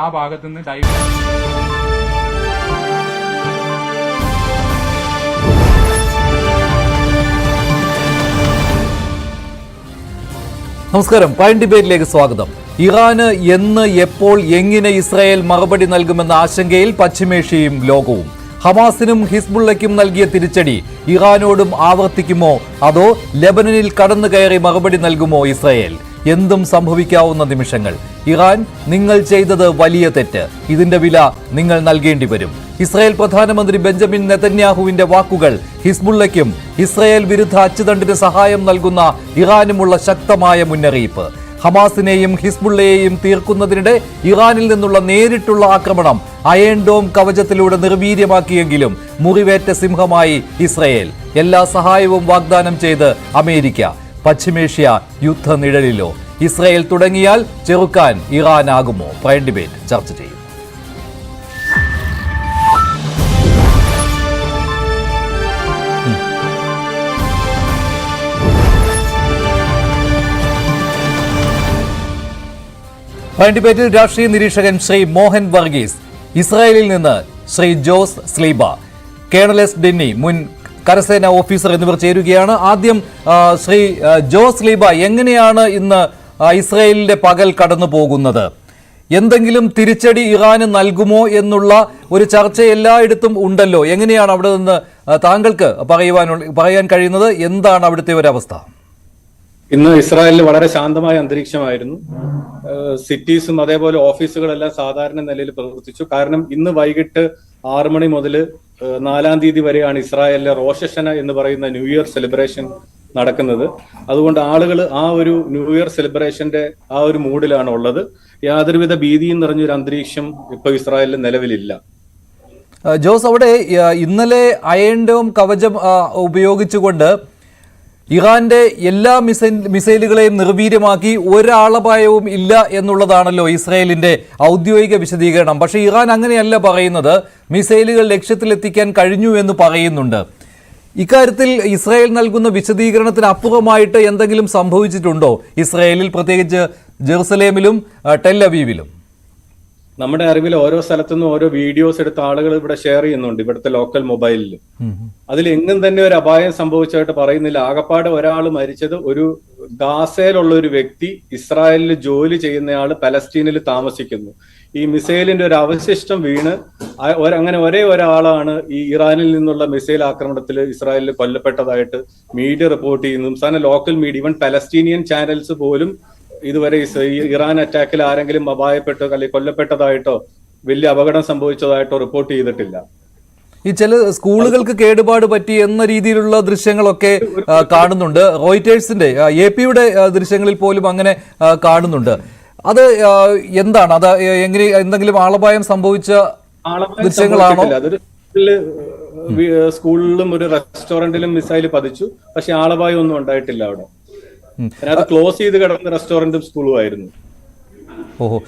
ആ ഭാഗത്ത് നിന്ന് ഡൈവ് നമസ്കാരം. പ്രൈം ഡിബേറ്റിലേക്ക് സ്വാഗതം. ഇറാന് എന്ന് എപ്പോൾ എങ്ങനെ ഇസ്രായേൽ മറുപടി നൽകുമെന്ന ആശങ്കയിൽ പശ്ചിമേഷ്യയും ലോകവും. ഹമാസിനും ഹിസ്ബുള്ളയ്ക്കും നൽകിയ തിരിച്ചടി ഇറാനോടും ആവർത്തിക്കുമോ അതോ ലെബനനിൽ കടന്നു കയറി മറുപടി നൽകുമോ ഇസ്രായേൽ? എന്തും സംഭവിക്കാവുന്ന നിമിഷങ്ങൾ. ഇറാൻ, നിങ്ങൾ ചെയ്തത് വലിയ തെറ്റ്, ഇതിന്റെ വില നിങ്ങൾ നൽകേണ്ടി വരും. ഇസ്രായേൽ പ്രധാനമന്ത്രി ബെഞ്ചമിൻ നെതന്യാഹുവിന്റെ വാക്കുകൾ ഹിസ്ബുള്ളയ്ക്കും ഇസ്രായേൽ വിരുദ്ധ അച്ചുതണ്ടിന് സഹായം നൽകുന്ന ഇറാനുമുള്ള ശക്തമായ മുന്നറിയിപ്പ്. ഹമാസിനെയും ഹിസ്ബുള്ളയെയും തീർക്കുന്നതിനിടെ ഇറാനിൽ നിന്നുള്ള നേരിട്ടുള്ള ആക്രമണം അയൺ ഡോം കവചത്തിലൂടെ നിർവീര്യമാക്കിയെങ്കിലും മുറിവേറ്റ സിംഹമായി ഇസ്രായേൽ. എല്ലാ സഹായവും വാഗ്ദാനം ചെയ്ത് അമേരിക്ക. പശ്ചിമേഷ്യ യുദ്ധനിഴലിലോ? ഇസ്രായേൽ തുടങ്ങിയാൽ ചെറുക്കാൻ ഇറാനാകുമോ? പ്രൈം ഡിബേറ്റ് ചർച്ച ചെയ്യും. പ്രൈം ഡിബേറ്റിൽ രാഷ്ട്രീയ നിരീക്ഷകൻ ശ്രീ മോഹൻ വർഗീസ്, ഇസ്രായേലിൽ നിന്ന് ശ്രീ ജോസ് സ്ലീബ, കേണൽ എസ് ഡെന്നി, മുൻ കരസേന ഓഫീസർ എന്നിവർ ചേരുകയാണ്. ആദ്യം ശ്രീ ജോസ് സ്ലീബ, എങ്ങനെയാണ് ഇന്ന് ഇസ്രായേലിന്റെ പകൽ കടന്നു പോകുന്നത്? എന്തെങ്കിലും തിരിച്ചടി ഇറാന് നൽകുമോ ഒരു ചർച്ച എല്ലായിടത്തും ഉണ്ടല്ലോ. എങ്ങനെയാണ് അവിടെ നിന്ന് താങ്കൾക്ക് പറയാൻ കഴിയുന്നത്? എന്താണ് അവിടുത്തെ ഒരു അവസ്ഥ? ഇന്ന് ഇസ്രായേലിൽ വളരെ ശാന്തമായ അന്തരീക്ഷമായിരുന്നു. സിറ്റീസും അതേപോലെ ഓഫീസുകളെല്ലാം സാധാരണ നിലയിൽ പ്രവർത്തിച്ചു. കാരണം ഇന്ന് വൈകിട്ട് 6 മണി മുതൽ 4-ാം തീയതി വരെയാണ് ഇസ്രായേലിലെ റോഷഷന എന്ന് പറയുന്ന ന്യൂ ഇയർ സെലിബ്രേഷൻ നടക്കുന്നത്. അതുകൊണ്ട് ആളുകൾ ആ ഒരു ന്യൂ ഇയർ സെലിബ്രേഷന്റെ ആ ഒരു മൂഡിലാണ് ഉള്ളത്. യാതൊരുവിധ ഭീതിയും നിറഞ്ഞൊരു അന്തരീക്ഷം ഇപ്പൊ ഇസ്രായേലിൽ നിലവിലില്ല. ജോസ്, അവിടെ ഇന്നലെ അയൺ ഡോം കവചം ഉപയോഗിച്ചുകൊണ്ട് ഇറാന്റെ എല്ലാ മിസൈലുകളെയും നിർവീര്യമാക്കി, ഒരാളപായവും ഇല്ല എന്നുള്ളതാണല്ലോ ഇസ്രായേലിന്റെ ഔദ്യോഗിക വിശദീകരണം. പക്ഷേ ഇറാൻ അങ്ങനെയല്ല പറയുന്നത്. മിസൈലുകൾ ലക്ഷ്യത്തിലെത്തിക്കാൻ കഴിഞ്ഞു എന്ന് പറയുന്നുണ്ട്. ഇക്കാര്യത്തിൽ ഇസ്രായേൽ നൽകുന്ന വിശദീകരണത്തിന് അപ്പുറമായിട്ട് എന്തെങ്കിലും സംഭവിച്ചിട്ടുണ്ടോ ഇസ്രായേലിൽ, പ്രത്യേകിച്ച് ജെറുസലേമിലും ടെൽ അവീവിലും? നമ്മുടെ അറിവിൽ ഓരോ സ്ഥലത്തുനിന്നും ഓരോ വീഡിയോസ് എടുത്ത ആളുകൾ ഇവിടെ ഷെയർ ചെയ്യുന്നുണ്ട്, ഇവിടുത്തെ ലോക്കൽ മൊബൈലിൽ. അതിൽ എങ്ങും തന്നെ ഒരു അപായം സംഭവിച്ചതായിട്ട് പറയുന്നില്ല. ആകപ്പാട് ഒരാൾ മരിച്ചത്, ഒരു ഗാസയിലുള്ള ഒരു വ്യക്തി ഇസ്രായേലിൽ ജോലി ചെയ്യുന്നയാൾ പലസ്തീനിൽ താമസിക്കുന്നു. ഈ മിസൈലിന്റെ ഒരു അവശിഷ്ടം വീണ് അങ്ങനെ ഒരേ ഒരാളാണ് ഈ ഇറാനിൽ നിന്നുള്ള മിസൈൽ ആക്രമണത്തിൽ ഇസ്രായേലിൽ കൊല്ലപ്പെട്ടതായിട്ട് മീഡിയ റിപ്പോർട്ട് ചെയ്യുന്നു. Local media, even Palestinian channels പോലും ഇതുവരെ ഇറാൻ അറ്റാക്കിൽ ആരെങ്കിലും അപായപ്പെട്ടോ അല്ലെങ്കിൽ കൊല്ലപ്പെട്ടതായിട്ടോ വലിയ അപകടം സംഭവിച്ചതായിട്ടോ റിപ്പോർട്ട് ചെയ്തിട്ടില്ല. ഈ ചില സ്കൂളുകൾക്ക് കേടുപാട് പറ്റി എന്ന രീതിയിലുള്ള ദൃശ്യങ്ങളൊക്കെ കാണുന്നുണ്ട്. റോയിറ്റേഴ്സിന്റെ AP-യുടെ ദൃശ്യങ്ങളിൽ പോലും അങ്ങനെ കാണുന്നുണ്ട്. അത് എന്താണ്? അത് എങ്ങനെ, എന്തെങ്കിലും ആളപായം സംഭവിച്ച ദൃശ്യങ്ങളാണോ? അതൊരു സ്കൂളിലും ഒരു റെസ്റ്റോറന്റിലും മിസൈൽ പതിച്ചു, പക്ഷെ ആളപായം ഒന്നും ഉണ്ടായിട്ടില്ല അവിടെ. അതിനകത്ത് ക്ലോസ് ചെയ്ത് കിടന്ന റെസ്റ്റോറന്റും സ്കൂളും ആയിരുന്നു. ഓഹോ.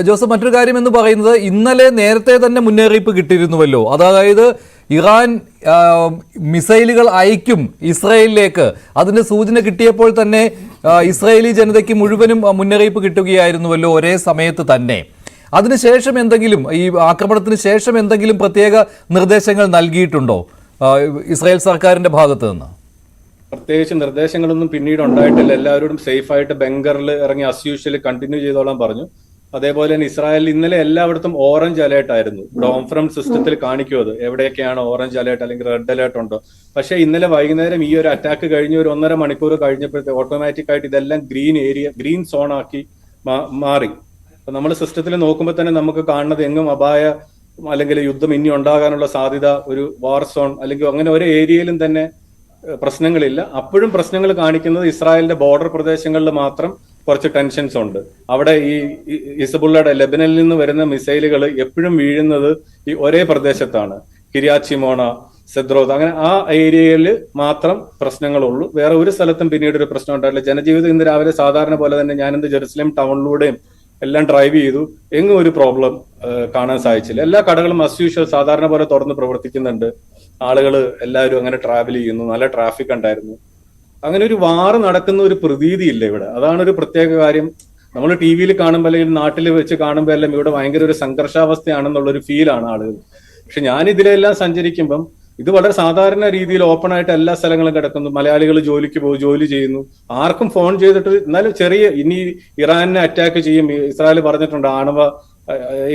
ജോസഫ്, മറ്റൊരു കാര്യം എന്ന് പറയുന്നത്, ഇന്നലെ നേരത്തെ തന്നെ മുന്നറിയിപ്പ് കിട്ടിയിരുന്നുവല്ലോ. അതായത് ഇറാൻ മിസൈലുകൾ അയക്കും ഇസ്രായേലിലേക്ക്. അതിന്റെ സൂചന കിട്ടിയപ്പോൾ തന്നെ ഇസ്രായേലി ജനതയ്ക്ക് മുഴുവനും മുന്നറിയിപ്പ് കിട്ടുകയായിരുന്നുവല്ലോ ഒരേ സമയത്ത് തന്നെ. അതിനുശേഷം എന്തെങ്കിലും, ഈ ആക്രമണത്തിന് ശേഷം എന്തെങ്കിലും പ്രത്യേക നിർദ്ദേശങ്ങൾ നൽകിയിട്ടുണ്ടോ ഇസ്രായേൽ സർക്കാരിന്റെ ഭാഗത്ത് നിന്ന്? പ്രത്യേകിച്ച് നിർദ്ദേശങ്ങളൊന്നും പിന്നീട് ഉണ്ടായിട്ടില്ല. എല്ലാവരോടും സേഫ് ആയിട്ട് ബങ്കറിൽ ഇറങ്ങി അസ്യൂഷ്വൽ കണ്ടിന്യൂ ചെയ്തോളാൻ പറഞ്ഞു. അതേപോലെ തന്നെ ഇസ്രായേലിൽ ഇന്നലെ എല്ലായിടത്തും ഓറഞ്ച് അലേർട്ട് ആയിരുന്നു. ഡോം ഫ്രം സിസ്റ്റത്തിൽ കാണിക്കും അത് എവിടെയൊക്കെയാണ് ഓറഞ്ച് അലേർട്ട് അല്ലെങ്കിൽ റെഡ് അലേർട്ട് ഉണ്ടോ. പക്ഷെ ഇന്നലെ വൈകുന്നേരം ഈ ഒരു അറ്റാക്ക് കഴിഞ്ഞ് ഒരു 1.5 മണിക്കൂർ കഴിഞ്ഞപ്പോഴത്തെ ഓട്ടോമാറ്റിക് ആയിട്ട് ഇതെല്ലാം ഗ്രീൻ സോൺ ആക്കി മാറി. അപ്പൊ നമ്മൾ സിസ്റ്റത്തിൽ നോക്കുമ്പോൾ തന്നെ നമുക്ക് കാണുന്നത് എങ്ങും അപായ അല്ലെങ്കിൽ യുദ്ധം ഇനി ഉണ്ടാകാനുള്ള സാധ്യത, ഒരു വാർ സോൺ അല്ലെങ്കിൽ അങ്ങനെ ഒരു ഏരിയയിലും തന്നെ പ്രശ്നങ്ങളില്ല. അപ്പോഴും പ്രശ്നങ്ങൾ കാണിക്കുന്നത് ഇസ്രായേലിന്റെ ബോർഡർ പ്രദേശങ്ങളിൽ മാത്രം കുറച്ച് ടെൻഷൻസ് ഉണ്ട്. അവിടെ ഈ ഹിസ്ബുള്ളയുടെ ലെബനനിൽ നിന്ന് വരുന്ന മിസൈലുകൾ എപ്പോഴും വീഴുന്നത് ഈ ഒരേ പ്രദേശത്താണ്. കിര്യാത് ഷിമോണ, സെദ്രോത്ത്, അങ്ങനെ ആ ഏരിയയിൽ മാത്രം പ്രശ്നങ്ങളുള്ളൂ. വേറെ ഒരു സ്ഥലത്തും പിന്നീട് ഒരു പ്രശ്നം ഉണ്ടായിട്ടില്ല. ജനജീവിതം ഇന്ന് രാവിലെ സാധാരണ പോലെ തന്നെ ഞാനിന്ന് ജെറുസലേം ടൗണിലൂടെയും എല്ലാം ഡ്രൈവ് ചെയ്തു. എങ്ങും ഒരു പ്രോബ്ലം കാണാൻ സാധിച്ചില്ല. എല്ലാ കടകളും അസ് യൂഷ്വൽ സാധാരണ പോലെ തുറന്ന് പ്രവർത്തിക്കുന്നുണ്ട്. ആളുകൾ എല്ലാവരും അങ്ങനെ ട്രാവൽ ചെയ്യുന്നു. നല്ല ട്രാഫിക് ഉണ്ടായിരുന്നു. അങ്ങനെ ഒരു വാറ് നടക്കുന്ന ഒരു പ്രതീതിയില്ല ഇവിടെ. അതാണ് ഒരു പ്രത്യേക കാര്യം. നമ്മൾ ടി വിയിൽ കാണുമ്പോൾ അല്ലെങ്കിൽ നാട്ടിൽ വെച്ച് കാണുമ്പോൾ എല്ലാം ഇവിടെ ഭയങ്കര ഒരു സംഘർഷാവസ്ഥയാണെന്നുള്ളൊരു ഫീലാണ് ആളുകൾ. പക്ഷെ ഞാൻ ഇതിലെല്ലാം സഞ്ചരിക്കുമ്പം ഇത് വളരെ സാധാരണ രീതിയിൽ ഓപ്പൺ ആയിട്ട് എല്ലാ സ്ഥലങ്ങളും കിടക്കുന്നു. മലയാളികൾ ജോലിക്ക് പോകും, ജോലി ചെയ്യുന്നു, ആർക്കും ഫോൺ ചെയ്തിട്ട്. എന്നാലും ഇനി ഇറാനെ അറ്റാക്ക് ചെയ്യും, ഇസ്രായേൽ പറഞ്ഞിട്ടുണ്ട് ആണവ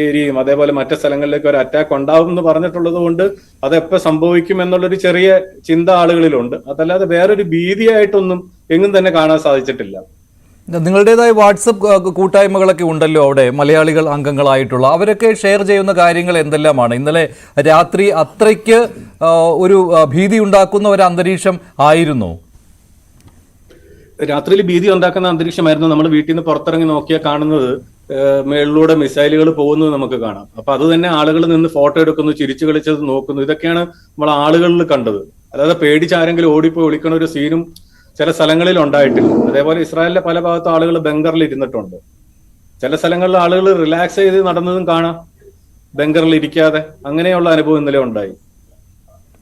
ഏരിയയും അതേപോലെ മറ്റു സ്ഥലങ്ങളിലേക്ക് ഒരു അറ്റാക്ക് ഉണ്ടാവും എന്ന് പറഞ്ഞിട്ടുള്ളത് കൊണ്ട് അതെപ്പോ സംഭവിക്കും എന്നുള്ളൊരു ചെറിയ ചിന്ത ആളുകളിലുണ്ട്. അതല്ലാതെ വേറൊരു ഭീതിയായിട്ടൊന്നും എങ്ങും തന്നെ കാണാൻ സാധിച്ചിട്ടില്ല. നിങ്ങളുടേതായ വാട്സപ്പ് കൂട്ടായ്മകളൊക്കെ ഉണ്ടല്ലോ അവിടെ, മലയാളികൾ അംഗങ്ങളായിട്ടുള്ള, അവരൊക്കെ ഷെയർ ചെയ്യുന്ന കാര്യങ്ങൾ എന്തെല്ലാമാണ്? ഇന്നലെ രാത്രി അത്രയ്ക്ക് ഒരു ഭീതി ഉണ്ടാക്കുന്ന ഒരു അന്തരീക്ഷം ആയിരുന്നു. രാത്രിയിൽ ഭീതി ഉണ്ടാക്കുന്ന അന്തരീക്ഷമായിരുന്നു. നമ്മൾ വീട്ടിൽ നിന്ന് പുറത്തിറങ്ങി നോക്കിയാൽ കാണുന്നത് മേളിലൂടെ മിസൈലുകൾ പോകുന്നത് നമുക്ക് കാണാം. അപ്പൊ അത് തന്നെ ആളുകൾ നിന്ന് ഫോട്ടോ എടുക്കുന്നു, ചിരിച്ചു കളിച്ചത് നോക്കുന്നു. ഇതൊക്കെയാണ് നമ്മൾ ആളുകളിൽ കണ്ടത്. അല്ലാതെ പേടിച്ചാരെങ്കിലും ഓടിപ്പോയി ഒളിക്കണ ഒരു സീനും ചില സ്ഥലങ്ങളിൽ ഉണ്ടായിട്ടില്ല. അതേപോലെ ഇസ്രായേലിലെ പല ഭാഗത്തും ആളുകൾ ബങ്കറിൽ ഇരുന്നിട്ടുണ്ട്. ചില സ്ഥലങ്ങളിൽ ആളുകൾ റിലാക്സ് ചെയ്ത് നടന്നതും കാണാം, ബങ്കറിൽ ഇരിക്കാതെ. അങ്ങനെയുള്ള അനുഭവം ഇന്നലെ ഉണ്ടായി.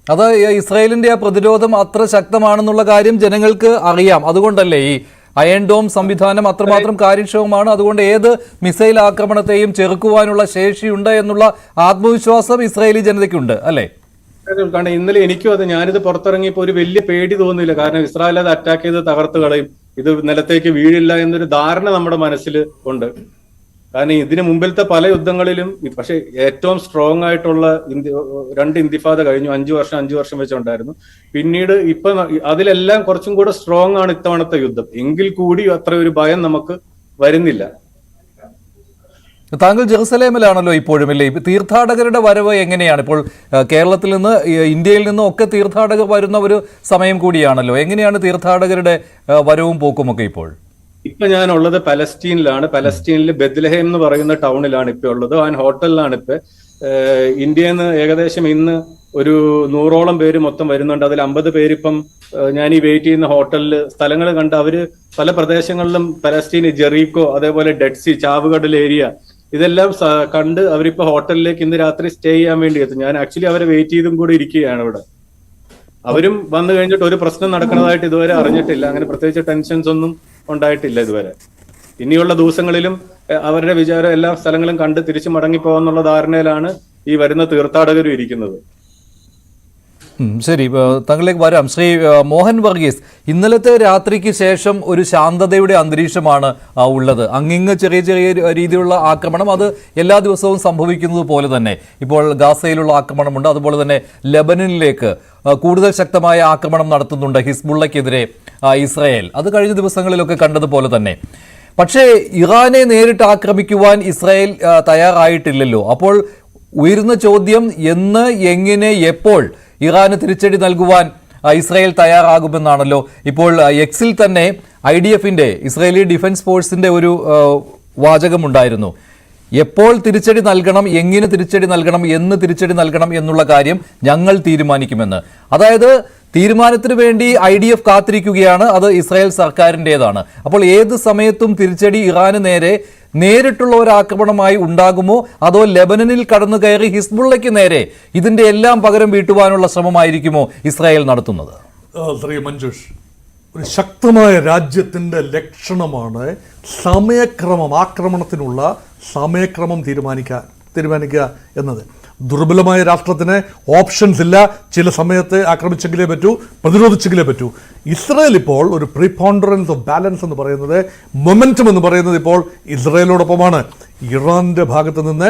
അത് ഇസ്രായേലിന്റെ ആ പ്രതിരോധം അത്ര ശക്തമാണെന്നുള്ള കാര്യം ജനങ്ങൾക്ക് അറിയാം. അതുകൊണ്ടല്ലേ ഈ അയൺ ഡോം സംവിധാനം അത്രമാത്രം കാര്യക്ഷമമാണ്. അതുകൊണ്ട് ഏത് മിസൈൽ ആക്രമണത്തെയും ചെറുക്കുവാനുള്ള ശേഷിയുണ്ട് എന്നുള്ള ആത്മവിശ്വാസം ഇസ്രായേലി ജനതയ്ക്കുണ്ട് അല്ലേ? കാരണം ഇന്നലെ എനിക്കും അത്, ഞാനിത് പുറത്തിറങ്ങിയപ്പോൾ ഒരു വലിയ പേടി തോന്നുന്നില്ല. കാരണം ഇസ്രായേൽ അത് അറ്റാക്ക് ചെയ്ത് തകർത്ത് കളയും, ഇത് നിലത്തേക്ക് വീഴില്ല എന്നൊരു ധാരണ നമ്മുടെ മനസ്സിൽ ഉണ്ട്. കാരണം ഇതിന് മുമ്പിലത്തെ പല യുദ്ധങ്ങളിലും, പക്ഷെ ഏറ്റവും സ്ട്രോങ് ആയിട്ടുള്ള രണ്ട് ഇന്തിഫാദ കഴിഞ്ഞു, 5 വർഷം വെച്ചുണ്ടായിരുന്നു. പിന്നീട് ഇപ്പൊ അതിലെല്ലാം കുറച്ചും കൂടെ സ്ട്രോങ് ആണ് ഇത്തവണത്തെ യുദ്ധം. എങ്കിൽ കൂടി അത്ര ഒരു ഭയം നമുക്ക് വരുന്നില്ല. താങ്കൾ ജെറുസലേമിലാണല്ലോ ഇപ്പോഴും അല്ലേ? തീർത്ഥാടകരുടെ വരവ് എങ്ങനെയാണ് ഇപ്പോൾ? കേരളത്തിൽ നിന്ന്, ഇന്ത്യയിൽ നിന്നും ഒക്കെ തീർത്ഥാടകർ വരുന്ന ഒരു സമയം കൂടിയാണല്ലോ. എങ്ങനെയാണ് തീർത്ഥാടകരുടെ വരവും പോക്കുമൊക്കെ ഇപ്പോൾ? ഇപ്പൊ ഞാൻ ഉള്ളത് പലസ്തീനിലാണ്. പലസ്തീനിൽ ബെത്ലഹേം എന്ന് പറയുന്ന ടൗണിലാണ് ഇപ്പൊ ഉള്ളത്. ആ ഹോട്ടലിലാണ് ഇപ്പൊ. ഇന്ത്യയിൽ നിന്ന് ഏകദേശം ഇന്ന് ഒരു 100ഓളം പേര് മൊത്തം വരുന്നുണ്ട്. അതിൽ 50 പേരിപ്പം ഞാൻ ഈ വെയിറ്റ് ചെയ്യുന്ന ഹോട്ടലിൽ സ്ഥലങ്ങൾ കണ്ട് അവര് പല പ്രദേശങ്ങളിലും പലസ്തീന്, ജെറീക്കോ, അതേപോലെ ഡെഡ് സീ, ചാവുകടൽ ഏരിയ, ഇതെല്ലാം കണ്ട് അവരിപ്പോ ഹോട്ടലിലേക്ക് ഇന്ന് രാത്രി സ്റ്റേ ചെയ്യാൻ വേണ്ടി എത്തും. ഞാൻ ആക്ച്വലി അവരെ വെയിറ്റ് ചെയ്തും കൂടി ഇരിക്കുകയാണ് ഇവിടെ. അവരും വന്നു കഴിഞ്ഞിട്ട് ഒരു പ്രശ്നം നടക്കുന്നതായിട്ട് ഇതുവരെ അറിഞ്ഞിട്ടില്ല. അങ്ങനെ പ്രത്യേകിച്ച് ടെൻഷൻസ് ഒന്നും ഉണ്ടായിട്ടില്ല ഇതുവരെ. ഇനിയുള്ള ദിവസങ്ങളിലും അവരുടെ വിചാരം എല്ലാ സ്ഥലങ്ങളും കണ്ട് തിരിച്ചു മടങ്ങിപ്പോകാന്നുള്ള ധാരണയിലാണ് ഈ വരുന്ന തീർത്ഥാടകരും ഇരിക്കുന്നത്. ശരി, താങ്കളിലേക്ക് വരാം. ശ്രീ മോഹൻ വർഗീസ്, ഇന്നലത്തെ രാത്രിക്ക് ശേഷം ഒരു ശാന്തതയുടെ അന്തരീക്ഷമാണ് ഉള്ളത്. അങ്ങിങ്ങ് ചെറിയ ചെറിയ രീതിയിലുള്ള ആക്രമണം, അത് എല്ലാ ദിവസവും സംഭവിക്കുന്നത് പോലെ തന്നെ ഇപ്പോൾ ഗാസയിലുള്ള ആക്രമണമുണ്ട്. അതുപോലെ തന്നെ ലെബനനിലേക്ക് കൂടുതൽ ശക്തമായ ആക്രമണം നടത്തുന്നുണ്ട് ഹിസ്ബുള്ളയ്ക്കെതിരെ ഇസ്രായേൽ. അത് കഴിഞ്ഞ ദിവസങ്ങളിലൊക്കെ കണ്ടതുപോലെ തന്നെ. പക്ഷേ ഇറാനെ നേരിട്ട് ആക്രമിക്കുവാൻ ഇസ്രായേൽ തയ്യാറായിട്ടില്ലല്ലോ. അപ്പോൾ ഉയരുന്ന ചോദ്യം, എന്ന്, എങ്ങനെ, എപ്പോൾ ഇറാന് തിരിച്ചടി നൽകുവാൻ ഇസ്രായേൽ തയ്യാറാകുമെന്നാണല്ലോ. ഇപ്പോൾ എക്സിൽ തന്നെ IDFന്റെ, ഇസ്രായേലി ഡിഫൻസ് ഫോഴ്സിന്റെ ഒരു വാചകമുണ്ടായിരുന്നു. എപ്പോൾ തിരിച്ചടി നൽകണം, എങ്ങനെ തിരിച്ചടി നൽകണം, എന്ന് തിരിച്ചടി നൽകണം എന്നുള്ള കാര്യം ഞങ്ങൾ തീരുമാനിക്കുമെന്ന്. അതായത് തീരുമാനത്തിന് വേണ്ടി IDF കാത്തിരിക്കുകയാണ്, അത് ഇസ്രായേൽ സർക്കാരിൻ്റെതാണ്. അപ്പോൾ ഏത് സമയത്തും തിരിച്ചടി ഇറാന് നേരെ നേരിട്ടുള്ള ഒരു ആക്രമണമായി ഉണ്ടാകുമോ, അതോ ലെബനനിൽ കടന്നു കയറി ഹിസ്ബുള്ളയ്ക്ക് നേരെ ഇതിന്റെ എല്ലാം പകരം വീട്ടുവാനുള്ള ശ്രമമായിരിക്കുമോ ഇസ്രായേൽ നടത്തുന്നത്? ശ്രീ മഞ്ജുഷ്, ഒരു ശക്തമായ രാജ്യത്തിൻ്റെ ലക്ഷണമാണ് സമയക്രമം, ആക്രമണത്തിനുള്ള സമയക്രമം തീരുമാനിക്കുക എന്നത്. ദുർബലമായ രാഷ്ട്രത്തിന് ഓപ്ഷൻസ് ഇല്ല. ചില സമയത്ത് ആക്രമിച്ചെങ്കിലേ പറ്റൂ, പ്രതിരോധിച്ചെങ്കിലേ പറ്റൂ. ഇസ്രായേൽ ഇപ്പോൾ ഒരു പ്രിപോണ്ടറൻസ് ഓഫ് ബാലൻസ് എന്ന് പറയുന്നത്, മൊമെന്റം എന്ന് പറയുന്നത് ഇപ്പോൾ ഇസ്രായേലിനോടൊപ്പമാണ്. ഇറാന്റെ ഭാഗത്ത് നിന്ന്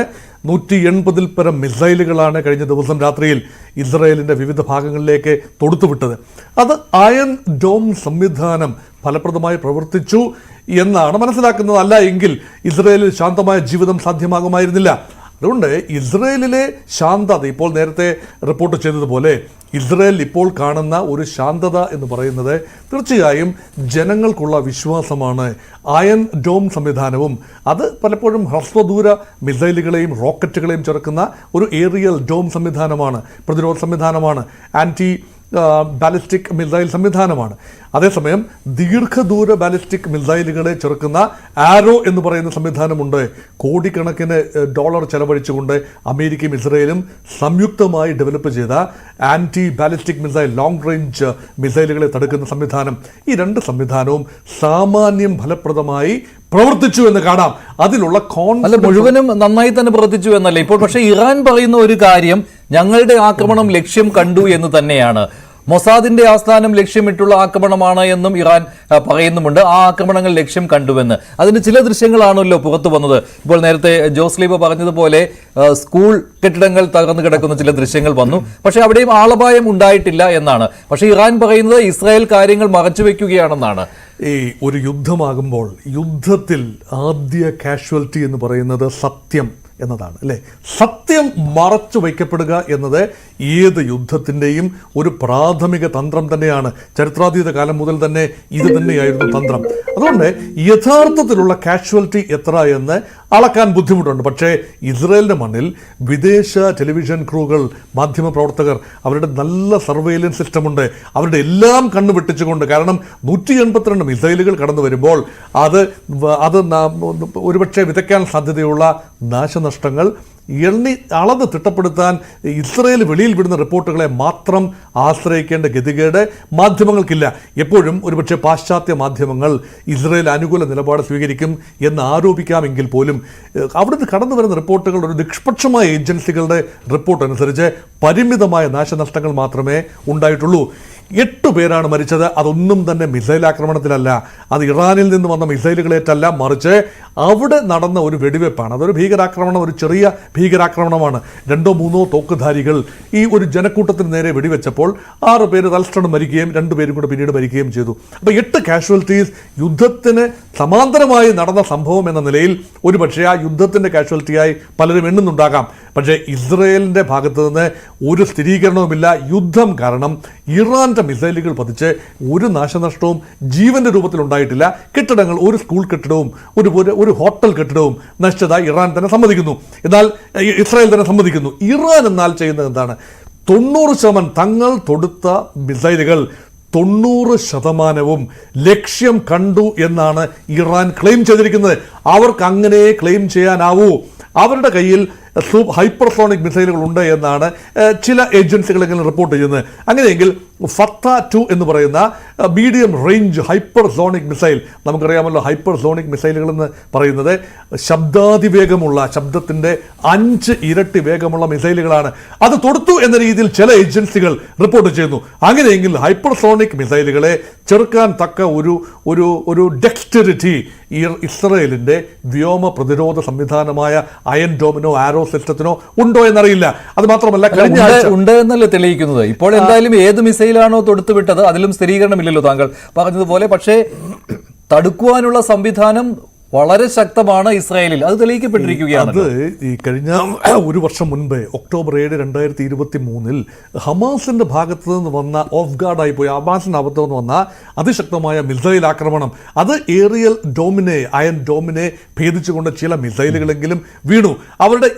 180-ൽ പരം മിസൈലുകളാണ് കഴിഞ്ഞ ദിവസം രാത്രിയിൽ ഇസ്രായേലിൻ്റെ വിവിധ ഭാഗങ്ങളിലേക്ക് തൊടുത്തുവിട്ടത്. അത് അയൺ ഡോം സംവിധാനം ഫലപ്രദമായി പ്രവർത്തിച്ചു എന്നാണ് മനസ്സിലാക്കുന്നത്. അല്ല എങ്കിൽ ഇസ്രായേലിൽ ശാന്തമായ ജീവിതം സാധ്യമാകുമായിരുന്നില്ല. അതുകൊണ്ട് ഇസ്രായേലിലെ ശാന്തത, ഇപ്പോൾ നേരത്തെ റിപ്പോർട്ട് ചെയ്തതുപോലെ ഇസ്രായേൽ ഇപ്പോൾ കാണുന്ന ഒരു ശാന്തത എന്ന് പറയുന്നത് തീർച്ചയായും ജനങ്ങൾക്കുള്ള വിശ്വാസമാണ്. അയൺ ഡോം സംവിധാനവും അത് പലപ്പോഴും ഹ്രസ്വദൂര മിസൈലുകളെയും റോക്കറ്റുകളെയും ചെറുക്കുന്ന ഒരു ഏറിയൽ ഡോം സംവിധാനമാണ്, പ്രതിരോധ സംവിധാനമാണ്. ആൻറ്റി ബാലിസ്റ്റിക് മിസൈൽ സംവിധാനമാണ്. അതേസമയം ദീർഘദൂര ബാലിസ്റ്റിക് മിസൈലുകളെ ചെറുക്കുന്ന ആരോ എന്ന് പറയുന്ന സംവിധാനമുണ്ട്. കോടിക്കണക്കിന് ഡോളർ ചെലവഴിച്ചുകൊണ്ട് അമേരിക്കയും ഇസ്രയേലും സംയുക്തമായി ഡെവലപ്പ് ചെയ്ത anti ballistic missile, long range മിസൈലുകളെ തടുക്കുന്ന സംവിധാനം. ഈ രണ്ട് സംവിധാനവും സാമാന്യം ഫലപ്രദമായി പ്രവർത്തിച്ചു എന്ന് കാണാം. അതിലുള്ള അല്ല, മുഴുവനും നന്നായി തന്നെ പ്രവർത്തിച്ചു എന്നല്ല ഇപ്പോൾ. പക്ഷേ ഇറാൻ പറയുന്ന ഒരു കാര്യം, ഞങ്ങളുടെ ആക്രമണം ലക്ഷ്യം കണ്ടു എന്ന് തന്നെയാണ്. മൊസാദിന്റെ ആസ്ഥാനം ലക്ഷ്യമിട്ടുള്ള ആക്രമണമാണ് എന്നും ഇറാൻ പറയുന്നുമുണ്ട്. ആ ആക്രമണങ്ങൾ ലക്ഷ്യം കണ്ടുവെന്ന്. അതിന് ചില ദൃശ്യങ്ങളാണല്ലോ പുറത്തു വന്നത്. ഇപ്പോൾ നേരത്തെ ജോസ്ലീബ പറഞ്ഞതുപോലെ സ്കൂൾ കെട്ടിടങ്ങൾ തകർന്നു കിടക്കുന്ന ചില ദൃശ്യങ്ങൾ വന്നു. പക്ഷേ അവിടെയും ആളപായം ഉണ്ടായിട്ടില്ല എന്നാണ്. പക്ഷേ ഇറാൻ പറയുന്നത് ഇസ്രായേൽ കാര്യങ്ങൾ മറച്ചുവെക്കുകയാണെന്നാണ്. ഈ ഒരു യുദ്ധമാകുമ്പോൾ യുദ്ധത്തിൽ ആദ്യ കാഷ്വാലിറ്റി എന്ന് പറയുന്നത് സത്യം എന്നതാണ്, അല്ലേ? സത്യം മറച്ചു വയ്ക്കപ്പെടുക എന്നത് ഏത് യുദ്ധത്തിൻ്റെയും ഒരു പ്രാഥമിക തന്ത്രം തന്നെയാണ്. ചരിത്രാതീത കാലം മുതൽ തന്നെ ഇത് തന്നെയായിരുന്നു തന്ത്രം. അതുകൊണ്ട് യഥാർത്ഥത്തിലുള്ള കാഷ്വാലിറ്റി എത്ര എന്ന് അളക്കാൻ ബുദ്ധിമുട്ടുണ്ട്. പക്ഷേ ഇസ്രായേലിൻ്റെ മണ്ണിൽ വിദേശ ടെലിവിഷൻ ക്രൂകൾ, മാധ്യമപ്രവർത്തകർ, അവരുടെ നല്ല സർവൈലൻസ് സിസ്റ്റമുണ്ട്. അവരുടെ എല്ലാം കണ്ണു വെട്ടിച്ചുകൊണ്ട്, കാരണം 182 മിസൈലുകൾ കടന്നു വരുമ്പോൾ അത് ഒരുപക്ഷെ വിതയ്ക്കാൻ സാധ്യതയുള്ള നാശനഷ്ടങ്ങൾ അളന്ന് തിട്ടപ്പെടുത്താൻ ഇസ്രയേൽ വെളിയിൽ വിടുന്ന റിപ്പോർട്ടുകളെ മാത്രം ആശ്രയിക്കേണ്ട ഗതികേട് മാധ്യമങ്ങൾക്കില്ല. എപ്പോഴും ഒരുപക്ഷെ പാശ്ചാത്യ മാധ്യമങ്ങൾ ഇസ്രയേൽ അനുകൂല നിലപാട് സ്വീകരിക്കും എന്ന് ആരോപിക്കാമെങ്കിൽ പോലും അവിടുന്ന് കടന്നു വരുന്ന റിപ്പോർട്ടുകൾ ഒരു നിഷ്പക്ഷമായ ഏജൻസികളുടെ റിപ്പോർട്ട് അനുസരിച്ച് പരിമിതമായ നാശനഷ്ടങ്ങൾ മാത്രമേ ഉണ്ടായിട്ടുള്ളൂ. 8 പേരാണ് മരിച്ചത്. അതൊന്നും തന്നെ മിസൈൽ ആക്രമണത്തിലല്ല, അത് ഇറാനിൽ നിന്ന് വന്ന മിസൈലുകളേറ്റല്ല, മറിച്ച് അവിടെ നടന്ന ഒരു വെടിവെപ്പാണ്. അതൊരു ഭീകരാക്രമണം, ഒരു ചെറിയ ഭീകരാക്രമണമാണ്. 2-3 തോക്കുധാരികൾ ഈ ഒരു ജനക്കൂട്ടത്തിന് നേരെ വെടിവെച്ചപ്പോൾ 6 പേര് തൽക്ഷണം മരിക്കുകയും 2 പേരും കൂടെ പിന്നീട് മരിക്കുകയും ചെയ്തു. അപ്പോൾ 8 കാഷ്വാലിറ്റീസ് യുദ്ധത്തിന് സമാന്തരമായി നടന്ന സംഭവം എന്ന നിലയിൽ ഒരുപക്ഷെ ആ യുദ്ധത്തിൻ്റെ കാഷ്വാലിറ്റിയായി പലരും എണ്ണുന്നുണ്ടാകാം. പക്ഷേ ഇസ്രയേലിൻ്റെ ഭാഗത്ത് നിന്ന് ഒരു സ്ഥിരീകരണവുമില്ല. യുദ്ധം കാരണം ഇറാൻ്റെ മിസൈലുകൾ പതിച്ച് ഒരു നാശനഷ്ടവും ജീവന്റെ രൂപത്തിൽ ഉണ്ടായിട്ടില്ല. കെട്ടിടങ്ങൾ, ഒരു സ്കൂൾ കെട്ടിടവും ഒരു ഹോട്ടൽ കെട്ടിടവും നശിച്ചതായി ഇറാൻ തന്നെ സമ്മതിക്കുന്നു. എന്നാൽ ഇസ്രായേൽ തന്നെ സമ്മതിക്കുന്നു. ഇറാൻ എന്നാൽ ചെയ്യുന്നത് എന്താണ്? 90% തങ്ങൾ തൊടുത്ത മിസൈലുകൾ 90% ലക്ഷ്യം കണ്ടു എന്നാണ് ഇറാൻ ക്ലെയിം ചെയ്തിരിക്കുന്നത്. അവർക്ക് അങ്ങനെ ക്ലെയിം ചെയ്യാനാവൂ. അവരുടെ കയ്യിൽ ഹൈപ്പർസോണിക് മിസൈലുകൾ ഉണ്ട് എന്നാണ് ചില ഏജൻസികളെങ്കിലും റിപ്പോർട്ട് ചെയ്യുന്നത്. അങ്ങനെയെങ്കിൽ ഫത്ത 2 എന്ന് പറയുന്ന മീഡിയം റേഞ്ച് ഹൈപ്പർസോണിക് മിസൈൽ, നമുക്കറിയാമല്ലോ ഹൈപ്പർസോണിക് മിസൈലുകൾ എന്ന് പറയുന്നത് ശബ്ദാതിവേഗമുള്ള, ശബ്ദത്തിൻ്റെ 5 ഇരട്ടി വേഗമുള്ള മിസൈലുകളാണ്. അത് തൊടുത്തു എന്ന രീതിയിൽ ചില ഏജൻസികൾ റിപ്പോർട്ട് ചെയ്യുന്നു. അങ്ങനെയെങ്കിൽ ഹൈപ്പർസോണിക് മിസൈലുകളെ ചെറുക്കാൻ തക്ക ഒരു ഡെക്സ്റ്ററിറ്റി ഇസ്രയേലിൻ്റെ വ്യോമ പ്രതിരോധ സംവിധാനമായ അയൺ ഡോമിനോ, ആരോ സിസ്റ്റത്തിനോ ഉണ്ടോ എന്നറിയില്ല. അത് മാത്രമല്ല, കഴിഞ്ഞ ആഴ്ച ഉണ്ട് എന്നല്ലേ തെളിയിക്കുന്നത്. ഇപ്പോൾ എന്തായാലും ഏത് മിസൈലാണോ തൊടുത്തുവിട്ടത് അതിലും സ്ഥിരീകരണമില്ലല്ലോ താങ്കൾ പറഞ്ഞതുപോലെ. പക്ഷേ തടുക്കുവാനുള്ള സംവിധാനം വളരെ ശക്തമാണ് ഇസ്രായേലിൽ, അത് തെളിയിക്കപ്പെട്ടിരിക്കുകയാണ്. അത് ഈ കഴിഞ്ഞ ഒരു വർഷം മുൻപ് ഒക്ടോബർ 7, 2023 ഹമാസിന്റെ ഭാഗത്ത് നിന്ന് വന്ന ഓഫ് ഗാർഡായി പോയി, ഹമാസിന്റെ ഭാഗത്ത് നിന്ന് വന്ന അതിശക്തമായ മിസൈൽ ആക്രമണം, അത് ഏറിയൽ ഡോമിനെ, അയൺ ഡോമിനെ ഭേദിച്ചുകൊണ്ട് ചില മിസൈലുകളെങ്കിലും വീണു. അവരുടെ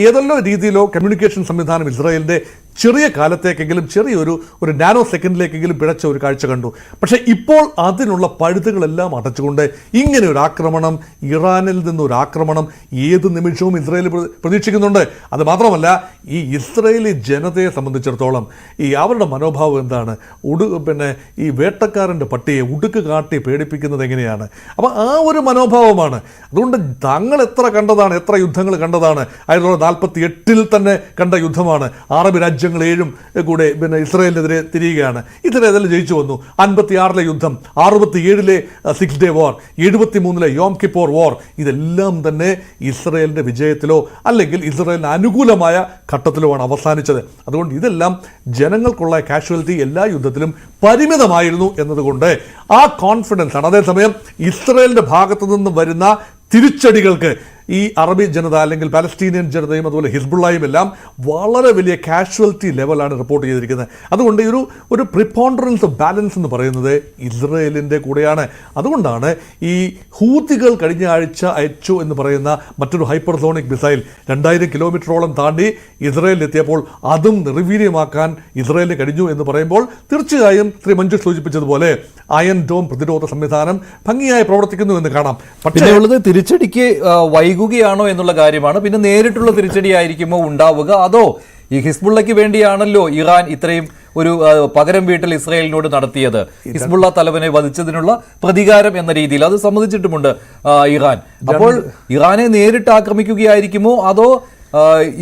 ഏതെല്ലോ രീതിയിലോ കമ്മ്യൂണിക്കേഷൻ സംവിധാനം ഇസ്രായേലിന്റെ ചെറിയ കാലത്തേക്കെങ്കിലും ചെറിയൊരു നാനോ സെക്കൻഡിലേക്കെങ്കിലും പിഴച്ച ഒരു കാഴ്ച കണ്ടു. പക്ഷേ ഇപ്പോൾ അതിനുള്ള പഴുതുകളെല്ലാം അടച്ചുകൊണ്ട് ഇങ്ങനെ ഒരു ആക്രമണം, ഇറാനിൽ നിന്നൊരു ആക്രമണം ഏത് നിമിഷവും ഇസ്രായേൽ പ്രതീക്ഷിക്കുന്നുണ്ട്. അത് മാത്രമല്ല, ഈ ഇസ്രായേലി ജനതയെ സംബന്ധിച്ചിടത്തോളം അവരുടെ മനോഭാവം എന്താണ്? ഈ വേട്ടക്കാരൻ്റെ പട്ടിയെ ഉടുക്ക് കാട്ടി പേടിപ്പിക്കുന്നത് എങ്ങനെയാണ്? അപ്പോൾ ആ ഒരു മനോഭാവമാണ്. അതുകൊണ്ട് തങ്ങൾ എത്ര കണ്ടതാണ്, എത്ര യുദ്ധങ്ങൾ കണ്ടതാണ്. 1948 തന്നെ കണ്ട യുദ്ധമാണ്. അറബ് രാജ്യങ്ങൾ 7 കൂടെ ഇസ്രായേലിനെതിരെ തിരിയുകയാണ്. ഇസ്രായേൽ ജയിച്ചു വന്നു. 56 യുദ്ധം, 67 6 ഡേ വാർ, 73 യോം കിപ്പോർ വാർ, ഇതെല്ലാം തന്നെ ഇസ്രായേലിൻ്റെ വിജയത്തിലോ അല്ലെങ്കിൽ ഇസ്രായേലിന് അനുകൂലമായ ഘട്ടത്തിലോ ആണ് അവസാനിച്ചത്. അതുകൊണ്ട് ഇതെല്ലാം ജനങ്ങൾക്കുള്ള കാഷ്വാലിറ്റി എല്ലാ യുദ്ധത്തിലും പരിമിതമായിരുന്നു എന്നതുകൊണ്ട് ആ കോൺഫിഡൻസ് ആണ്. അതേസമയം ഇസ്രായേലിൻ്റെ ഭാഗത്തു നിന്ന് വരുന്ന തിരിച്ചടികൾക്ക് ഈ അറബി ജനത അല്ലെങ്കിൽ പാലസ്തീനിയൻ ജനതയും അതുപോലെ ഹിസ്ബുള്ളയും എല്ലാം വളരെ വലിയ കാഷ്വാലിറ്റി ലെവലാണ് റിപ്പോർട്ട് ചെയ്തിരിക്കുന്നത്. അതുകൊണ്ട് ഒരു പ്രിപ്പോണ്ടറൻസ് ഓഫ് ബാലൻസ് എന്ന് പറയുന്നത് ഇസ്രയേലിൻ്റെ കൂടെയാണ്. അതുകൊണ്ടാണ് ഈ ഹൂത്തികൾ കഴിഞ്ഞ ആഴ്ച അയച്ചു എന്ന് പറയുന്ന മറ്റൊരു ഹൈപ്പർസോണിക് മിസൈൽ 2000 കിലോമീറ്ററോളം താണ്ടി ഇസ്രയേലിലെത്തിയപ്പോൾ അതും നിർവീര്യമാക്കാൻ ഇസ്രയേലിന് കഴിഞ്ഞു എന്ന് പറയുമ്പോൾ തീർച്ചയായും ശ്രീ മഞ്ജു സൂചിപ്പിച്ചതുപോലെ അയൺ ഡോം പ്രതിരോധ സംവിധാനം ഭംഗിയായി പ്രവർത്തിക്കുന്നു എന്ന് കാണാം. പക്ഷേ ഉള്ളത് തിരിച്ചടിക്ക് വൈകുകയാണോ എന്നുള്ള കാര്യമാണ്. പിന്നെ നേരിട്ടുള്ള തിരിച്ചടി ആയിരിക്കുമോ ഉണ്ടാവുക, അതോ ഈ ഹിസ്ബുള്ളയ്ക്ക് വേണ്ടിയാണല്ലോ ഇറാൻ ഇത്രയും ഒരു പകരം വീട്ടൽ ഇസ്രായേലിനോട് നടത്തിയത്, ഹിസ്ബുള്ള തലവനെ വധിച്ചതിനുള്ള പ്രതികാരം എന്ന രീതിയിൽ അത് സമ്മതിച്ചിട്ടുമുണ്ട് ഇറാൻ. അപ്പോൾ ഇറാനെ നേരിട്ട് ആക്രമിക്കുകയായിരിക്കുമോ, അതോ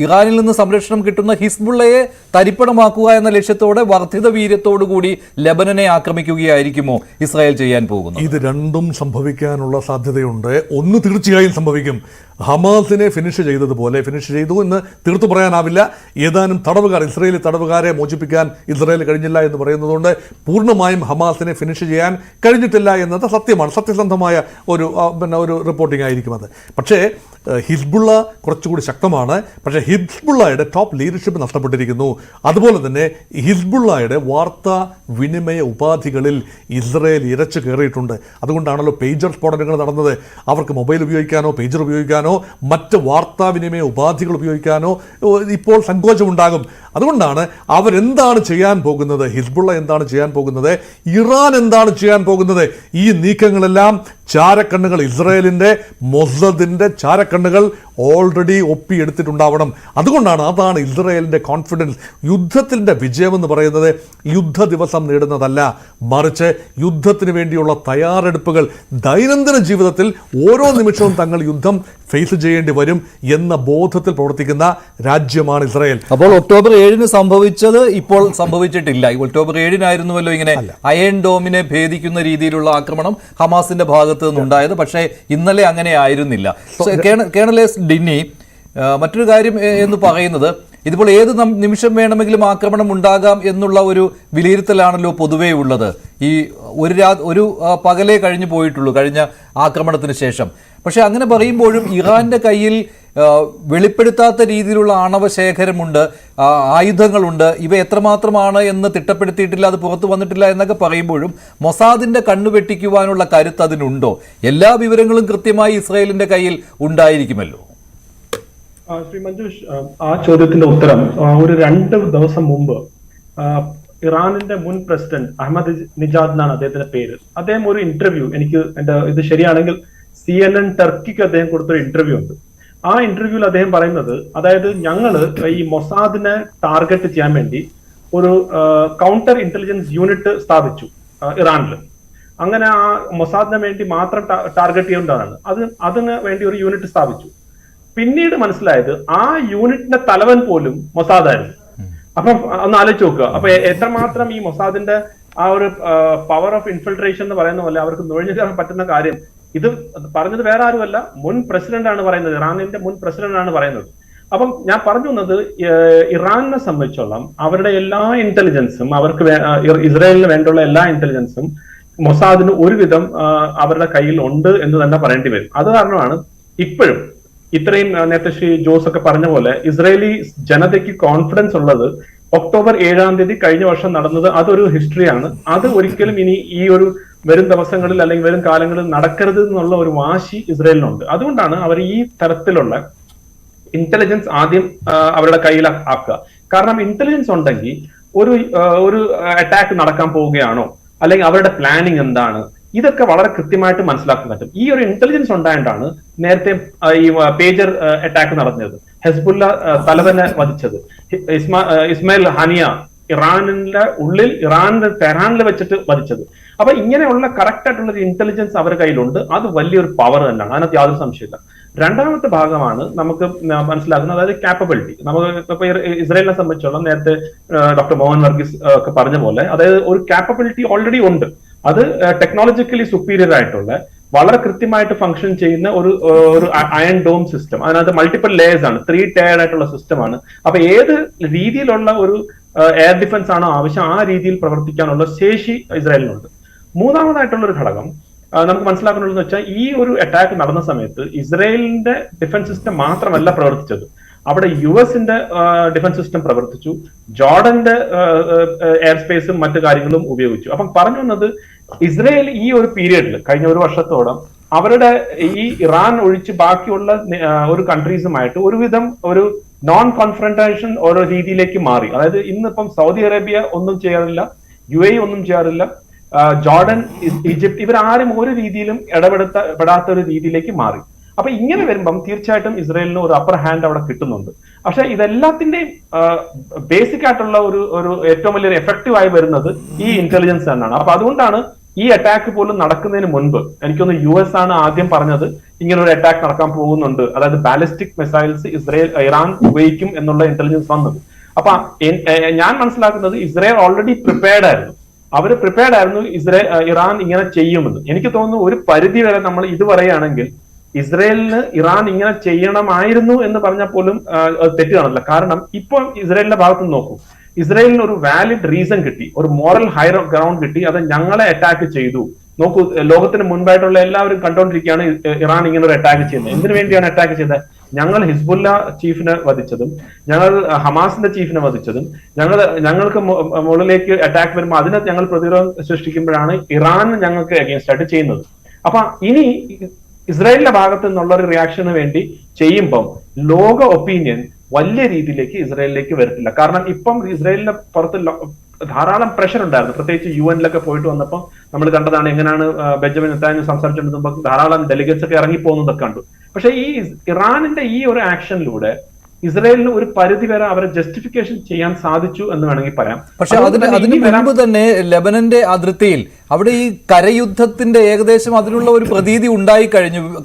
ഇറാനിൽ നിന്ന് സംരക്ഷണം കിട്ടുന്ന ഹിസ്ബുള്ളയെ തരിപ്പണമാക്കുക എന്ന ലക്ഷ്യത്തോടെ വർദ്ധിത വീര്യത്തോടുകൂടി ലെബനനെ ആക്രമിക്കുകയായിരിക്കുമോ ഇസ്രായേൽ ചെയ്യാൻ പോകുന്നത്? ഇത് രണ്ടും സംഭവിക്കാനുള്ള സാധ്യതയുണ്ട്. ഒന്ന് തീർച്ചയായും സംഭവിക്കും. ഹമാസിനെ ഫിനിഷ് ചെയ്തതുപോലെ ഫിനിഷ് ചെയ്തു എന്ന് തീർത്തു പറയാനാവില്ല. ഏതാനും തടവുകാർ, ഇസ്രായേലി തടവുകാരെ മോചിപ്പിക്കാൻ ഇസ്രായേൽ കഴിഞ്ഞില്ല എന്ന് പറയുന്നതുകൊണ്ട് പൂർണ്ണമായും ഹമാസിനെ ഫിനിഷ് ചെയ്യാൻ കഴിഞ്ഞിട്ടില്ല എന്നത് സത്യമാണ്, സത്യസന്ധമായ ഒരു റിപ്പോർട്ടിംഗ് ആയിരിക്കും അത്. പക്ഷേ ഹിസ്ബുള്ള കുറച്ചുകൂടി ശക്തമാണ്. പക്ഷേ ഹിസ്ബുള്ളയുടെ ടോപ്പ് ലീഡർഷിപ്പ് നഷ്ടപ്പെട്ടിരിക്കുന്നു. അതുപോലെ തന്നെ ഹിസ്ബുള്ളയുടെ വാർത്താ വിനിമയ ഉപാധികളിൽ ഇസ്രായേൽ ഇരച്ചു കയറിയിട്ടുണ്ട്. അതുകൊണ്ടാണല്ലോ പേജർ സ്ഫോടനങ്ങൾ നടന്നത്. അവർക്ക് മൊബൈൽ ഉപയോഗിക്കാനോ പേജർ ഉപയോഗിക്കാനോ മറ്റ് വാർത്താവിനിമയ ഉപാധികൾ ഉപയോഗിക്കാനോ ഇപ്പോൾ സങ്കോചമുണ്ടാകും. അതുകൊണ്ടാണ് അവരെന്താണ് ചെയ്യാൻ പോകുന്നത്, ഹിസ്ബുള്ള എന്താണ് ചെയ്യാൻ പോകുന്നത്, ഇറാൻ എന്താണ് ചെയ്യാൻ പോകുന്നത്, ഈ നീക്കങ്ങളെല്ലാം ചാരക്കണ്ണുകൾ, ഇസ്രായേലിൻ്റെ മൊസാദിൻ്റെ ചാരക്കണ്ണുകൾ ഓൾറെഡി ഒപ്പിയെടുത്തിട്ടുണ്ടാവണം. അതാണ് ഇസ്രായേലിൻ്റെ കോൺഫിഡൻസ്. യുദ്ധത്തിൻ്റെ വിജയമെന്ന് പറയുന്നത് യുദ്ധ ദിവസം നേടുന്നതല്ല, മറിച്ച് യുദ്ധത്തിന് വേണ്ടിയുള്ള തയ്യാറെടുപ്പുകൾ ദൈനംദിന ജീവിതത്തിൽ ഓരോ നിമിഷവും തങ്ങൾ യുദ്ധം ഫേസ് ചെയ്യേണ്ടി വരും എന്ന ബോധത്തിൽ പ്രവർത്തിക്കുന്ന രാജ്യമാണ് ഇസ്രായേൽ. അപ്പോൾ ഒക്ടോബർ 7 സംഭവിച്ചത് ഇപ്പോൾ സംഭവിച്ചിട്ടില്ല. ഒക്ടോബർ 7 ഇങ്ങനെ അയൺ ഡോമിനെ ഭേദിക്കുന്ന രീതിയിലുള്ള ആക്രമണം ഹമാസിന്റെ ഭാഗത്ത് നിന്നുണ്ടായത്. പക്ഷേ ഇന്നലെ അങ്ങനെ ആയിരുന്നില്ല. കേണൽ എസ് ഡിന്നി, മറ്റൊരു കാര്യം എന്ന് പറയുന്നത് ഇതിപ്പോൾ ഏത് നിമിഷം വേണമെങ്കിലും ആക്രമണം ഉണ്ടാകാം എന്നുള്ള ഒരു വിലയിരുത്തലാണല്ലോ പൊതുവേ ഉള്ളത്. ഈ ഒരു പകലേ കഴിഞ്ഞു പോയിട്ടുള്ളൂ കഴിഞ്ഞ ആക്രമണത്തിന് ശേഷം. പക്ഷെ അങ്ങനെ പറയുമ്പോഴും ഇറാന്റെ കയ്യിൽ വെളിപ്പെടുത്താത്ത രീതിയിലുള്ള ആണവ ശേഖരമുണ്ട്, ആയുധങ്ങളുണ്ട്. ഇവ എത്രമാത്രമാണ് എന്ന് തിട്ടപ്പെടുത്തിയിട്ടില്ല, അത് പുറത്തു വന്നിട്ടില്ല എന്നൊക്കെ പറയുമ്പോഴും മൊസാദിന്റെ കണ്ണു വെട്ടിക്കുവാനുള്ള കരുത്ത് അതിനുണ്ടോ? എല്ലാ വിവരങ്ങളും കൃത്യമായി ഇസ്രായേലിന്റെ കയ്യിൽ ഉണ്ടായിരിക്കുമല്ലോ. ശ്രീ മഞ്ജുഷ്, ആ ചോദ്യത്തിന്റെ ഉത്തരം ഒരു 2 ദിവസം മുമ്പ് ഇറാനിന്റെ മുൻ പ്രസിഡന്റ് അഹമ്മദ് നിജാദ് എന്നാണ് അദ്ദേഹത്തിന്റെ പേര്. അദ്ദേഹം ഒരു ഇന്റർവ്യൂ, ഇത് ശരിയാണെങ്കിൽ CNN ടർക്കിക്ക് അദ്ദേഹം കൊടുത്തൊരു ഇന്റർവ്യൂ ഉണ്ട്. ആ ഇന്റർവ്യൂവിൽ അദ്ദേഹം പറയുന്നത്, അതായത് ഞങ്ങള് ഈ മൊസാദിനെ ടാർഗറ്റ് ചെയ്യാൻ വേണ്ടി ഒരു കൗണ്ടർ ഇന്റലിജൻസ് യൂണിറ്റ് സ്ഥാപിച്ചു ഇറാനിൽ. അങ്ങനെ ആ മൊസാദിനെ വേണ്ടി മാത്രം ടാർഗറ്റ് ചെയ്യേണ്ടതാണ്, അതിന് വേണ്ടി ഒരു യൂണിറ്റ് സ്ഥാപിച്ചു. പിന്നീട് മനസ്സിലായത് ആ യൂണിറ്റിന്റെ തലവൻ പോലും മൊസാദായിരുന്നു. അപ്പം ഒന്ന് ആലോചിച്ച് നോക്കുക. അപ്പൊ എത്രമാത്രം ഈ മൊസാദിന്റെ ആ ഒരു പവർ ഓഫ് ഇൻഫിൽട്രേഷൻ എന്ന് പറയുന്ന പോലെ അവർക്ക് നുഴഞ്ഞു കയറാൻ പറ്റുന്ന കാര്യം. ഇത് പറഞ്ഞത് വേറെ ആരുമല്ല, മുൻ പ്രസിഡന്റ് ആണ് പറയുന്നത്, ഇറാനിന്റെ മുൻ പ്രസിഡന്റ് ആണ് പറയുന്നത്. അപ്പം ഞാൻ പറഞ്ഞു വന്നത്, ഇറാനിനെ സംബന്ധിച്ചോളം അവരുടെ എല്ലാ ഇന്റലിജൻസും, അവർക്ക് ഇസ്രായേലിന് വേണ്ടിയുള്ള എല്ലാ ഇന്റലിജൻസും മൊസാദിന് ഒരുവിധം അവരുടെ കയ്യിൽ ഉണ്ട് എന്ന് തന്നെ പറയേണ്ടി വരും. അത് കാരണമാണ് ഇപ്പോഴും ഇത്രയും, നേരത്തെ ശ്രീ ജോസ് ഒക്കെ പറഞ്ഞ പോലെ, ഇസ്രായേലി ജനതയ്ക്ക് കോൺഫിഡൻസ് ഉള്ളത് ഒക്ടോബർ 7 കഴിഞ്ഞ വർഷം നടന്നത് അതൊരു ഹിസ്റ്ററിയാണ്. അത് ഒരിക്കലും ഇനി ഈ ഒരു വരും ദിവസങ്ങളിൽ അല്ലെങ്കിൽ വരും കാലങ്ങളിൽ നടക്കരുത് എന്നുള്ള ഒരു വാശി ഇസ്രായേലിനുണ്ട്. അതുകൊണ്ടാണ് അവർ ഈ തരത്തിലുള്ള ഇന്റലിജൻസ് ആദ്യം അവരുടെ കയ്യിൽ ആക്കുക. കാരണം ഇന്റലിജൻസ് ഉണ്ടെങ്കിൽ ഒരു അറ്റാക്ക് നടക്കാൻ പോവുകയാണോ, അല്ലെങ്കിൽ അവരുടെ പ്ലാനിങ് എന്താണ്, ഇതൊക്കെ വളരെ കൃത്യമായിട്ട് മനസ്സിലാക്കാൻ പറ്റും. ഈ ഒരു ഇന്റലിജൻസ് ഉണ്ടായിട്ടാണ് നേരത്തെ ഈ പേജർ അറ്റാക്ക് നടന്നത്, ഹെസ്ബുള്ള തലവനെ വധിച്ചത്, ഇസ്മായിൽ ഹാനിയ ഇറാനിന്റെ ഉള്ളിൽ, ടെഹ്റാനിൽ വെച്ചിട്ട് വധിച്ചത്. അപ്പൊ ഇങ്ങനെയുള്ള കറക്റ്റ് ആയിട്ടുള്ള ഒരു ഇന്റലിജൻസ് അവരുടെ കയ്യിലുണ്ട്. അത് വലിയൊരു പവർ തന്നെയാണ്, അതിനകത്ത് യാതൊരു സംശയമില്ല. രണ്ടാമത്തെ ഭാഗമാണ് നമുക്ക് മനസ്സിലാക്കുന്നത്, അതായത് കാപ്പബിലിറ്റി. നമുക്ക് ഇപ്പൊ ഇസ്രായേലിനെ സംബന്ധിച്ചോളം നേരത്തെ ഡോക്ടർ മോഹൻ വർഗീസ് ഒക്കെ പറഞ്ഞ പോലെ, അതായത് ഒരു കാപ്പബിലിറ്റി ഓൾറെഡി ഉണ്ട്. അത് ടെക്നോളജിക്കലി സുപ്പീരിയർ ആയിട്ടുള്ള, വളരെ കൃത്യമായിട്ട് ഫംഗ്ഷൻ ചെയ്യുന്ന ഒരു അയൺ ഡോം സിസ്റ്റം. അതിനകത്ത് മൾട്ടിപ്പിൾ ലെയേഴ്സ് ആണ്, 3 ടയർഡ് ആയിട്ടുള്ള സിസ്റ്റമാണ്. അപ്പൊ ഏത് രീതിയിലുള്ള ഒരു എയർ ഡിഫൻസ് ആണോ ആവശ്യം, ആ രീതിയിൽ പ്രവർത്തിക്കാനുള്ള ശേഷി ഇസ്രായേലിനുണ്ട്. മൂന്നാമതായിട്ടുള്ള ഒരു ഘടകം, നമുക്ക് മനസ്സിലാക്കണമെന്ന് വെച്ചാൽ ഈ ഒരു അറ്റാക്ക് നടന്ന സമയത്ത് ഇസ്രയേലിന്റെ ഡിഫൻസ് സിസ്റ്റം മാത്രമല്ല പ്രവർത്തിച്ചത്, അവിടെ US-ന്റെ ഡിഫൻസ് സിസ്റ്റം പ്രവർത്തിച്ചു, ജോർഡന്റെ എയർ സ്പേസും മറ്റു കാര്യങ്ങളും ഉപയോഗിച്ചു. അപ്പം പറഞ്ഞു വന്നത് ഇസ്രയേൽ ഈ ഒരു പീരിയഡിൽ കഴിഞ്ഞ ഒരു വർഷത്തോളം അവരുടെ ഈ ഇറാൻ ഒഴിച്ച് ബാക്കിയുള്ള ഒരു കൺട്രീസുമായിട്ട് ഒരുവിധം ഒരു നോൺ കോൺഫ്രണ്ടേഷൻ ഓരോ രീതിയിലേക്ക് മാറി. അതായത് ഇന്നിപ്പം സൗദി അറേബ്യ ഒന്നും ചെയ്യാറില്ല, UAE ഒന്നും ചെയ്യാറില്ല, ജോർഡൻ, ഈജിപ്ത് ഇവരാരും ഒരു രീതിയിലും ഇടപെടാത്ത ഒരു രീതിയിലേക്ക് മാറി. അപ്പൊ ഇങ്ങനെ വരുമ്പം തീർച്ചയായിട്ടും ഇസ്രയേലിന് ഒരു അപ്പർ ഹാൻഡ് അവിടെ കിട്ടുന്നുണ്ട്. പക്ഷെ ഇതെല്ലാത്തിന്റെയും ബേസിക് ആയിട്ടുള്ള ഒരു ഏറ്റവും വലിയൊരു എഫക്റ്റീവ് ആയി വരുന്നത് ഈ ഇന്റലിജൻസ് തന്നെയാണ്. അപ്പൊ അതുകൊണ്ടാണ് ഈ അറ്റാക്ക് പോലും നടക്കുന്നതിന് മുൻപ് എനിക്കൊന്ന് US ആണ് ആദ്യം പറഞ്ഞത് ഇങ്ങനെ ഒരു അറ്റാക്ക് നടക്കാൻ പോകുന്നുണ്ട്, അതായത് ബാലിസ്റ്റിക് മിസൈൽസ് ഇറാൻ ഉപയോഗിക്കും എന്നുള്ള ഇന്റലിജൻസ് വന്നത്. അപ്പൊ ഞാൻ മനസ്സിലാക്കുന്നത് ഇസ്രയേൽ ഓൾറെഡി പ്രിപ്പയർഡ് ആയിരുന്നു, അവർ പ്രിപ്പയർഡ് ആയിരുന്നു ഇറാൻ ഇങ്ങനെ ചെയ്യുമെന്ന്. എനിക്ക് തോന്നുന്നു ഒരു പരിധി വരെ നമ്മൾ ഇത് പറയുകയാണെങ്കിൽ ഇസ്രയേലിന് ഇറാൻ ഇങ്ങനെ ചെയ്യണമായിരുന്നു എന്ന് പറഞ്ഞാൽ പോലും തെറ്റ് കാണില്ല. കാരണം ഇപ്പോൾ ഇസ്രയേലിന്റെ ഭാഗത്ത് നിന്ന് നോക്കൂ, ഇസ്രയേലിന് ഒരു വാലിഡ് റീസൺ കിട്ടി, ഒരു മോറൽ ഹൈ ഗ്രൗണ്ട് കിട്ടി, അത് ഞങ്ങളെ അറ്റാക്ക് ചെയ്തു. നോക്കൂ, ലോകത്തിന് മുൻപായിട്ടുള്ള എല്ലാവരും കണ്ടുകൊണ്ടിരിക്കുകയാണ് ഇറാൻ ഇങ്ങനെ ഒരു അറ്റാക്ക് ചെയ്യുന്നത്. എന്തിനു വേണ്ടിയാണ് അറ്റാക്ക് ചെയ്തത്? ഞങ്ങൾ ഹിസ്ബുല്ല ചീഫിനെ വധിച്ചതും ഞങ്ങൾ ഹമാസിന്റെ ചീഫിനെ വധിച്ചതും ഞങ്ങൾക്ക് മുകളിലേക്ക് അറ്റാക്ക് വരുമ്പോൾ അതിനെ ഞങ്ങൾ പ്രതിരോധം സൃഷ്ടിക്കുമ്പോഴാണ് ഇറാൻ ഞങ്ങൾക്ക് അഗേൻസ്റ്റ് ആയിട്ട് ചെയ്യുന്നത്. അപ്പൊ ഇനി ഇസ്രായേലിന്റെ ഭാഗത്ത് നിന്നുള്ള ഒരു റിയാക്ഷന് വേണ്ടി ചെയ്യുമ്പം ലോക ഒപ്പീനിയൻ വലിയ രീതിയിലേക്ക് ഇസ്രായേലിലേക്ക് വരത്തില്ല. കാരണം ഇപ്പം ഇസ്രായേലിന്റെ പുറത്ത് ധാരാളം പ്രഷർ ഉണ്ടായിരുന്നു, പ്രത്യേകിച്ച് UN-ലൊക്കെ പോയിട്ട് വന്നപ്പോൾ നമ്മൾ കണ്ടതാണ് എങ്ങനെയാണ് ബെഞ്ചമിൻ നെതന്യാഹു സംസാരിച്ചിട്ടുമ്പോൾ ധാരാളം ഡെലിഗേറ്റ്സ് ഒക്കെ ഇറങ്ങിപ്പോകുന്നതൊക്കെ കണ്ടു. പക്ഷെ ഈ ഇറാനിന്റെ ഈ ഒരു ആക്ഷനിലൂടെ ഇസ്രായേലിന് ഒരു പരിധി വരെ അവരെ ജസ്റ്റിഫിക്കേഷൻ ചെയ്യാൻ സാധിച്ചു എന്ന് വേണമെങ്കിൽ പറയാം. പക്ഷെ അതിന് മുൻപ് തന്നെ ലെബനന്റെ അതിർത്തിയിൽ അവിടെ ഈ കരയുദ്ധത്തിന്റെ ഏകദേശം അതിനുള്ള ഒരു പ്രതീതി ഉണ്ടായി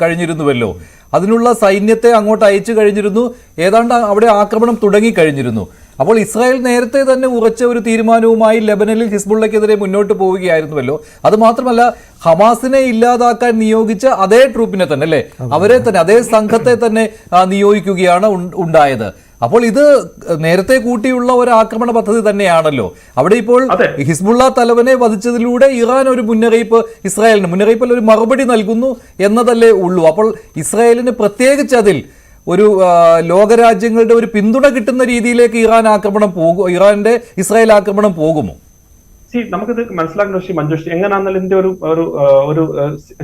കഴിഞ്ഞിരുന്നുവല്ലോ. അതിനുള്ള സൈന്യത്തെ അങ്ങോട്ട് അയച്ചു കഴിഞ്ഞിരുന്നു, ഏതാണ്ട് അവിടെ ആക്രമണം തുടങ്ങിക്കഴിഞ്ഞിരുന്നു. അപ്പോൾ ഇസ്രായേൽ നേരത്തെ തന്നെ ഉറച്ച ഒരു തീരുമാനവുമായി ലെബനനിൽ ഹിസ്ബുള്ളക്കെതിരെ മുന്നോട്ട് പോവുകയായിരുന്നുവല്ലോ. അത് മാത്രമല്ല, ഹമാസിനെ ഇല്ലാതാക്കാൻ നിയോഗിച്ച അതേ ട്രൂപ്പിനെ തന്നെ അല്ലേ, അവരെ തന്നെ അതേ സംഘത്തെ തന്നെ നിയോഗിക്കുകയാണ് ഉണ്ടായത്. അപ്പോൾ ഇത് നേരത്തെ കൂട്ടിയുള്ള ഒരു ആക്രമണ പദ്ധതി തന്നെയാണല്ലോ. അവിടെ ഇപ്പോൾ ഹിസ്ബുള്ള തലവനെ വധിച്ചതിലൂടെ ഇറാൻ ഒരു മുന്നറിയിപ്പിൽ ഒരു മറുപടി നൽകുന്നു എന്നതല്ലേ ഉള്ളൂ. അപ്പോൾ ഇസ്രായേലിന് പ്രത്യേകിച്ച് അതിൽ ഒരു ലോകരാജ്യങ്ങളുടെ ഒരു പിന്തുണ കിട്ടുന്ന രീതിയിലേക്ക് ഇറാന്റെ ഇസ്രായേൽ ആക്രമണം പോകുമോ? നമുക്കിത് മനസ്സിലാക്കുന്ന മഞ്ജുഷ് എങ്ങനെയാണെന്നാൽ ഇതിന്റെ ഒരു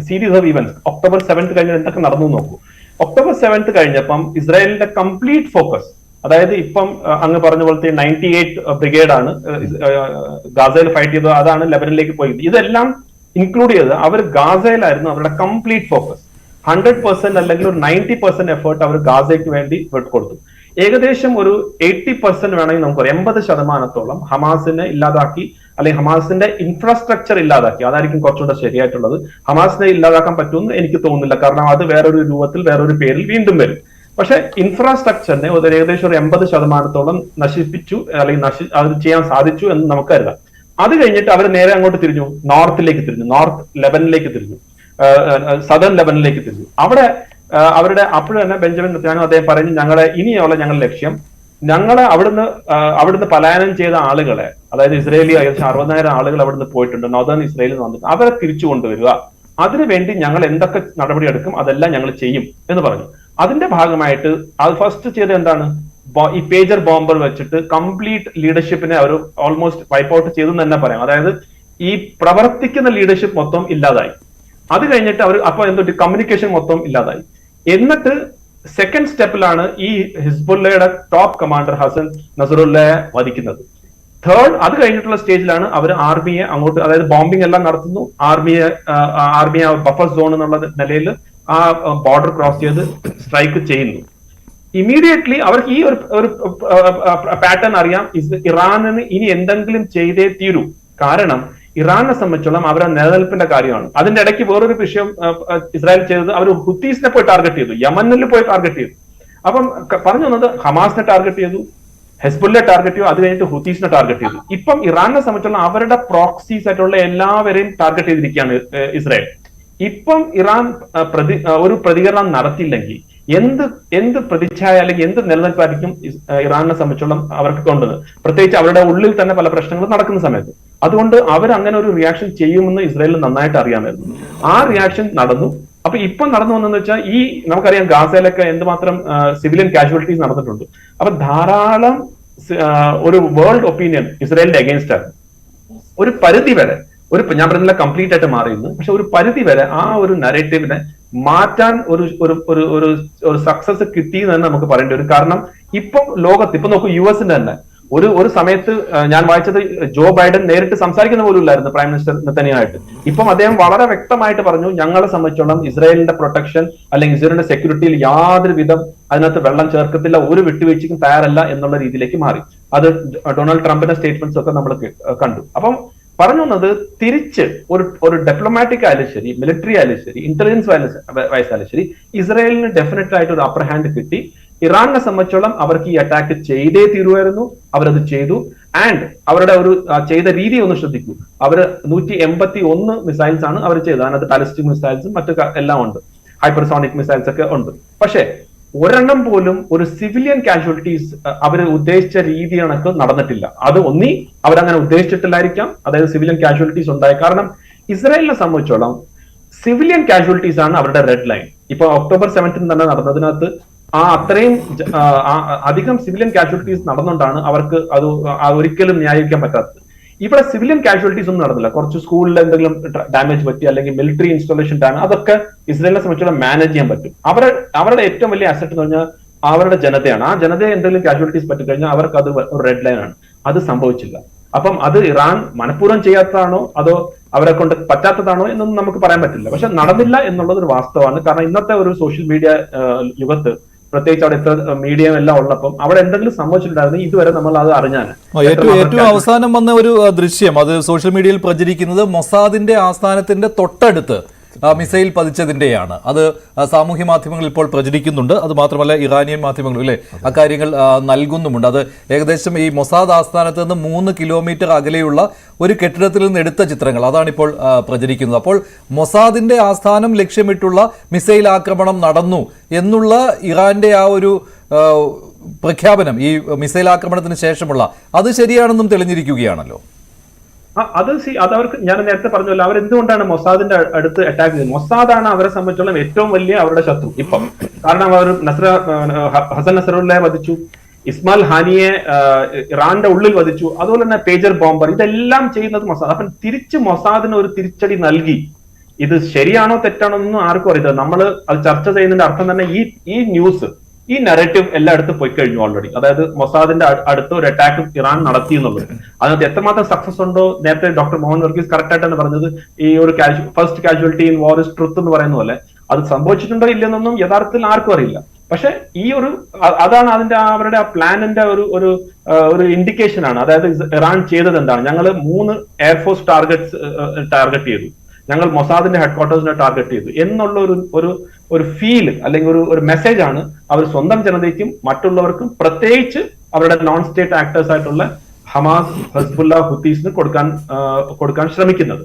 series of events October 7th കഴിഞ്ഞ എന്തൊക്കെ നടന്നു നോക്കൂ. October 7th കഴിഞ്ഞപ്പം ഇസ്രായേലിന്റെ കംപ്ലീറ്റ് ഫോക്കസ്, അതായത് ഇപ്പം അങ്ങ് പറഞ്ഞ പോലത്തെ 98 ബ്രിഗേഡ് ആണ് ഗാസയിൽ ഫൈറ്റ് ചെയ്തത്, അതാണ് ലെബനനിലേക്ക് പോയത്. ഇതെല്ലാം ഇൻക്ലൂഡ് ചെയ്ത് അവർ ഗാസയിലായിരുന്നു അവരുടെ കംപ്ലീറ്റ് ഫോക്കസ്. 100% അല്ലെങ്കിൽ ഒരു 90% എഫേർട്ട് അവർ ഗാസയ്ക്ക് വേണ്ടി കൊടുത്തു. ഏകദേശം ഒരു 80% വേണമെങ്കിൽ നമുക്ക് 80% ഹമാസിനെ ഇല്ലാതാക്കി, അല്ലെങ്കിൽ ഹമാസിന്റെ ഇൻഫ്രാസ്ട്രക്ചർ ഇല്ലാതാക്കി. അതായിരിക്കും കുറച്ചുകൂടെ ശരിയായിട്ടുള്ളത്. ഹമാസിനെ ഇല്ലാതാക്കാൻ പറ്റുമെന്ന് എനിക്ക് തോന്നുന്നില്ല, കാരണം അത് വേറൊരു രൂപത്തിൽ വേറൊരു പേരിൽ വീണ്ടും വരും. പക്ഷെ ഇൻഫ്രാസ്ട്രക്ചറിനെ ഏകദേശം ഒരു 80% നശിപ്പിച്ചു, അല്ലെങ്കിൽ അത് ചെയ്യാൻ സാധിച്ചു എന്ന് നമുക്ക് കരുതാം. അത് കഴിഞ്ഞിട്ട് അവർ നേരെ അങ്ങോട്ട് തിരിഞ്ഞു, നോർത്തിലേക്ക് തിരിഞ്ഞു, നോർത്ത് ലെബനിലേക്ക് തിരിഞ്ഞു, സദേൺ ലെബനിലേക്ക് തിരിഞ്ഞു. അവിടെ അവരുടെ അപ്പോഴും തന്നെ ബെഞ്ചമിൻ നെതന്യാഹു അദ്ദേഹം പറഞ്ഞു, ഞങ്ങളുടെ ലക്ഷ്യം ഞങ്ങളെ അവിടുന്ന് പലായനം ചെയ്ത ആളുകളെ, അതായത് ഇസ്രയേലി ഏകദേശം 60,000 ആളുകൾ അവിടുന്ന് പോയിട്ടുണ്ട്, നോർത്തേൺ ഇസ്രയേലിൽ വന്നിട്ട് അവരെ തിരിച്ചു കൊണ്ടുവരിക, അതിനുവേണ്ടി ഞങ്ങൾ എന്തൊക്കെ നടപടി എടുക്കും അതെല്ലാം ഞങ്ങൾ ചെയ്യും എന്ന് പറഞ്ഞു. അതിന്റെ ഭാഗമായിട്ട് അത് ഫസ്റ്റ് ചെയ്ത് എന്താണ്, ഈ പേജർ ബോംബർ വെച്ചിട്ട് കംപ്ലീറ്റ് ലീഡർഷിപ്പിനെ അവർ ഓൾമോസ്റ്റ് വൈപ്പ് ഔട്ട് ചെയ്തെന്ന് തന്നെ പറയാം. അതായത് ഈ പ്രവർത്തിക്കുന്ന ലീഡർഷിപ്പ് മൊത്തം ഇല്ലാതായി. അത് കഴിഞ്ഞിട്ട് അവർ കമ്മ്യൂണിക്കേഷൻ മൊത്തം ഇല്ലാതായി. എന്നിട്ട് സെക്കൻഡ് സ്റ്റെപ്പിലാണ് ഈ ഹിസ്ബുള്ളയുടെ ടോപ്പ് കമാൻഡർ ഹസൻ നസറുല്ലയെ വധിക്കുന്നത്. തേർഡ്, അത് കഴിഞ്ഞിട്ടുള്ള സ്റ്റേജിലാണ് അവർ ആർമിയെ അങ്ങോട്ട്, അതായത് ബോംബിംഗ് എല്ലാം നടത്തുന്നു, ആർമിയെ ബഫർ സോൺ എന്നുള്ള നിലയിൽ ആ ബോർഡർ ക്രോസ് ചെയ്ത് സ്ട്രൈക്ക് ചെയ്യുന്നു. ഇമീഡിയറ്റ്ലി അവർക്ക് ഈ ഒരു പാറ്റേൺ അറിയാം, ഇറാനിന് ഇനി എന്തെങ്കിലും ചെയ്തേ തീരൂ. കാരണം ഇറാനെ സംബന്ധിച്ചോളം അവരുടെ നിലനിൽപ്പിന്റെ കാര്യമാണ്. അതിന്റെ ഇടയ്ക്ക് വേറൊരു വിഷയം ഇസ്രായേൽ ചെയ്തത്, അവർ ഹുത്തീസിനെ പോയി ടാർഗറ്റ് ചെയ്തു, യമനിൽ പോയി ടാർഗറ്റ് ചെയ്തു. അപ്പം പറഞ്ഞു വന്നത് ഹമാസിനെ ടാർഗറ്റ് ചെയ്തു, ഹെസ്ബുള്ളയെ ടാർഗറ്റ് ചെയ്തു, അത് കഴിഞ്ഞിട്ട് ഹുത്തീസിനെ ടാർഗറ്റ് ചെയ്തു. ഇപ്പം ഇറാനെ സംബന്ധിച്ചുള്ള അവരുടെ പ്രോക്സീസ് ആയിട്ടുള്ള എല്ലാവരെയും ടാർഗറ്റ് ചെയ്തിരിക്കുകയാണ് ഇസ്രായേൽ. ഇപ്പം ഇറാൻ ഒരു പ്രതികരണം നടത്തിയില്ലെങ്കിൽ എന്ത് പ്രതിച്ഛായ അല്ലെങ്കിൽ എന്ത് നിലനിൽപ്പായിരിക്കും ഇറാനെ സംബന്ധിച്ചോളം അവർക്ക് കൊണ്ടുവന്നത്, പ്രത്യേകിച്ച് അവരുടെ ഉള്ളിൽ തന്നെ പല പ്രശ്നങ്ങളും നടക്കുന്ന സമയത്ത്. അതുകൊണ്ട് അവർ അങ്ങനെ ഒരു റിയാക്ഷൻ ചെയ്യുമെന്ന് ഇസ്രായേലിന് നന്നായിട്ട് അറിയാമായിരുന്നു. ആ റിയാക്ഷൻ നടന്നു. അപ്പൊ ഇപ്പൊ നടന്നു വന്നെന്ന് വെച്ചാൽ ഈ നമുക്കറിയാം ഗാസയിലൊക്കെ എന്തുമാത്രം സിവിലിയൻ കാഷ്വാലിറ്റീസ് നടന്നിട്ടുണ്ട്. അപ്പൊ ധാരാളം ഒരു വേൾഡ് ഒപ്പീനിയൻ ഇസ്രായേലിന്റെ അഗേൻസ്റ്റ് ആണ്. ഒരു പരിധി വരെ ഞാൻ പറഞ്ഞില്ല കംപ്ലീറ്റ് ആയിട്ട് മാറിയിരുന്നു, പക്ഷെ ഒരു പരിധി വരെ ആ ഒരു നരേറ്റീവിനെ മാറ്റാൻ ഒരു സക്സസ് കിട്ടി എന്ന് തന്നെ നമുക്ക് പറയേണ്ടി വരും. കാരണം ഇപ്പം ലോകത്ത് ഇപ്പൊ നോക്കൂ, യുഎസിന്റെ തന്നെ ഒരു സമയത്ത് ഞാൻ വായിച്ചത് ജോ ബൈഡൻ നേരിട്ട് സംസാരിക്കുന്ന പോലും ഇല്ലായിരുന്നു പ്രൈം മിനിസ്റ്റർ നെതന്യാഹുവായിട്ട്. ഇപ്പം അദ്ദേഹം വളരെ വ്യക്തമായിട്ട് പറഞ്ഞു, ഞങ്ങളെ സംബന്ധിച്ചോളം ഇസ്രായേലിന്റെ പ്രൊട്ടക്ഷൻ അല്ലെങ്കിൽ ഇസ്രായേലിന്റെ സെക്യൂരിറ്റിയിൽ യാതൊരു വിധം അതിനകത്ത് വെള്ളം ചേർക്കത്തില്ല, ഒരു വിട്ടുവീഴ്ചയ്ക്കും തയ്യാറല്ല എന്നുള്ള രീതിയിലേക്ക് മാറി. അത് ഡൊണാൾഡ് ട്രംപിന്റെ സ്റ്റേറ്റ്മെന്റ്സ് ഒക്കെ നമ്മൾ കണ്ടു. അപ്പം പറഞ്ഞു വന്നത്, തിരിച്ച് ഒരു ഡിപ്ലോമാറ്റിക് ആയാലും ശരി, മിലിറ്ററി ആയാലും ശരി, ഇന്റലിജൻസ് വൈസായാലും ശരി, ഇസ്രായേലിന് ഡെഫിനറ്റ് ആയിട്ട് ഒരു അപ്പർ ഹാൻഡ് കിട്ടി. ഇറാനെ സംബന്ധിച്ചോളം അവർക്ക് ഈ അറ്റാക്ക് ചെയ്തേ തീരുമായിരുന്നു, അവരത് ചെയ്തു. ആൻഡ് അവരുടെ ഒരു ചെയ്ത രീതി ഒന്ന് ശ്രദ്ധിക്കൂ. അവര് 181 മിസൈൽസ് ആണ് അവർ ചെയ്തത്. അതിനകത്ത് ബാലിസ്റ്റിക് മിസൈൽസും മറ്റു എല്ലാം ഉണ്ട്, ഹൈപ്പർസോണിക് മിസൈൽസ് ഒക്കെ ഉണ്ട്. പക്ഷേ ഒരെണ്ണം പോലും ഒരു സിവിലിയൻ കാഷ്വാലിറ്റീസ് അവർ ഉദ്ദേശിച്ച രീതി കണക്ക് നടന്നിട്ടില്ല. അത് ഒന്നി അവരങ്ങനെ ഉദ്ദേശിച്ചിട്ടില്ലായിരിക്കാം, അതായത് സിവിലിയൻ കാഷ്വാലിറ്റീസ് ഉണ്ടായി. കാരണം ഇസ്രായേലിനെ സംബന്ധിച്ചോളം സിവിലിയൻ കാഷ്വാലിറ്റീസ് ആണ് അവരുടെ റെഡ് ലൈൻ. ഇപ്പൊ October 17 തന്നെ നടന്നതിനകത്ത് അത്രയും അധികം സിവിലിയൻ കാഷ്വാലിറ്റീസ് നടന്നുകൊണ്ടാണ് അവർക്ക് അത് ഒരിക്കലും ന്യായീകരിക്കാൻ പറ്റാത്തത്. ഇവിടെ സിവിലിയൻ കാഷ്വാലിറ്റീസ് ഒന്നും നടന്നില്ല. കുറച്ച് സ്കൂളിൽ എന്തെങ്കിലും ഡാമേജ് പറ്റി, അല്ലെങ്കിൽ മിലിറ്ററി ഇൻസ്റ്റാളേഷൻ ഡാമേജ്, അതൊക്കെ ഇസ്രായേലിനെ സംബന്ധിച്ചോളം മാനേജ് ചെയ്യാൻ പറ്റും. അവരുടെ ഏറ്റവും വലിയ അസറ്റ് എന്ന് പറഞ്ഞാൽ അവരുടെ ജനതയാണ്. ആ ജനതയെ എന്തെങ്കിലും കാഷ്വാലിറ്റീസ് പറ്റിക്കഴിഞ്ഞാൽ അവർക്ക് അത് ഒരു റെഡ് ലൈൻ ആണ്. അത് സംഭവിച്ചില്ല. അപ്പം അത് ഇറാൻ മനഃപൂർവ്വം ചെയ്യാത്തതാണോ അതോ അവരെ കൊണ്ട് പറ്റാത്തതാണോ എന്നൊന്നും നമുക്ക് പറയാൻ പറ്റില്ല. പക്ഷെ നടന്നില്ല എന്നുള്ളത് ഒരു വാസ്തവമാണ്. കാരണം ഇന്നത്തെ ഒരു സോഷ്യൽ മീഡിയ യുഗത്ത്, പ്രത്യേകിച്ച് അവിടെ ഇത്ര മീഡിയ എല്ലാം ഉള്ളപ്പം അവിടെ എന്തെങ്കിലും സംഭവിച്ചിട്ടുണ്ടായിരുന്നു ഇതുവരെ നമ്മൾ അത് അറിഞ്ഞാണ്. ഏറ്റവും അവസാനം വന്ന ഒരു ദൃശ്യം അത് സോഷ്യൽ മീഡിയയിൽ പ്രചരിക്കുന്നത് മൊസാദിന്റെ ആസ്ഥാനത്തിന്റെ തൊട്ടടുത്ത് മിസൈൽ പതിച്ചതിന്റെയാണ്. അത് സാമൂഹ്യ മാധ്യമങ്ങളിൽ ഇപ്പോൾ പ്രചരിക്കുന്നുണ്ട്. അത് മാത്രമല്ല ഇറാനിയൻ മാധ്യമങ്ങളും അല്ലേ അക്കാര്യങ്ങൾ നൽകുന്നുമുണ്ട്. അത് ഏകദേശം ഈ മൊസാദ് ആസ്ഥാനത്ത് നിന്ന് 3 കിലോമീറ്റർ അകലെയുള്ള ഒരു കെട്ടിടത്തിൽ നിന്ന് എടുത്ത ചിത്രങ്ങൾ അതാണ് ഇപ്പോൾ പ്രചരിക്കുന്നത്. അപ്പോൾ മൊസാദിന്റെ ആസ്ഥാനം ലക്ഷ്യമിട്ടുള്ള മിസൈൽ ആക്രമണം നടന്നു എന്നുള്ള ഇറാന്റെ ആ ഒരു പ്രഖ്യാപനം ഈ മിസൈൽ ആക്രമണത്തിന് ശേഷമുള്ള അത് ശരിയാണെന്നും തെളിഞ്ഞിരിക്കുകയാണല്ലോ. അത് അവർക്ക് ഞാൻ നേരത്തെ പറഞ്ഞല്ലോ, അവർ എന്തുകൊണ്ടാണ് മൊസാദിന്റെ അടുത്ത് അറ്റാക്ക് ചെയ്തത്? മൊസാദാണ് അവരെ സംബന്ധിച്ചോളം ഏറ്റവും വലിയ അവരുടെ ശത്രു ഇപ്പം. കാരണം അവർ ഹസൻ നസറുള്ളയെ വധിച്ചു, ഇസ്മായിൽ ഹാനിയെ ഇറാന്റെ ഉള്ളിൽ വധിച്ചു, അതുപോലെ തന്നെ പേജർ ബോംബർ, ഇതെല്ലാം ചെയ്യുന്നത് മൊസാദ്. അപ്പം തിരിച്ച് മൊസാദിന് ഒരു തിരിച്ചടി നൽകി. ഇത് ശരിയാണോ തെറ്റാണോ എന്നൊന്നും ആർക്കും അറിയില്ല. നമ്മൾ അത് ചർച്ച ചെയ്യുന്നതിന്റെ അർത്ഥം തന്നെ ഈ ന്യൂസ്, ഈ നരേറ്റീവ് എല്ലായിടത്തും പോയി കഴിഞ്ഞു ഓൾറെഡി. അതായത് മൊസാദിന്റെ അടുത്ത് ഒരു അറ്റാക്ക് ഇറാൻ നടത്തി എന്നുള്ളത്. അതിനകത്ത് എത്രമാത്രം സക്സസ് ഉണ്ടോ, നേരത്തെ ഡോക്ടർ മോഹൻ വർഗീസ് കറക്റ്റ് ആയിട്ടാണ് പറഞ്ഞത്, ഈ ഒരു first casualty in war is truth എന്ന് പറയുന്ന പോലെ അത് സംഭവിച്ചിട്ടുണ്ടോ ഇല്ലെന്നൊന്നും യഥാർത്ഥത്തിൽ ആർക്കും അറിയില്ല. പക്ഷെ അതാണ് അതിന്റെ അവരുടെ ആ പ്ലാനിന്റെ ഒരു ഇൻഡിക്കേഷൻ ആണ്. അതായത് ഇറാൻ ചെയ്തത് എന്താണ്, ഞങ്ങൾ 3 എയർഫോഴ്സ് ടാർഗറ്റ് ചെയ്തു, ഞങ്ങൾ മൊസാദിന്റെ ഹെഡ്ക്വാർട്ടേഴ്സിനെ ടാർഗറ്റ് ചെയ്തു എന്നുള്ള ഒരു ഫീൽ അല്ലെങ്കിൽ ഒരു മെസ്സേജ് ആണ് അവർ സ്വന്തം ജനതയ്ക്കും മറ്റുള്ളവർക്കും, പ്രത്യേകിച്ച് അവരുടെ നോൺ സ്റ്റേറ്റ് ആക്ടേഴ്സ് ആയിട്ടുള്ള ഹമാസ്, ഹസ്ബുല്ല, ഹുത്തീസിന് കൊടുക്കാൻ ശ്രമിക്കുന്നത്.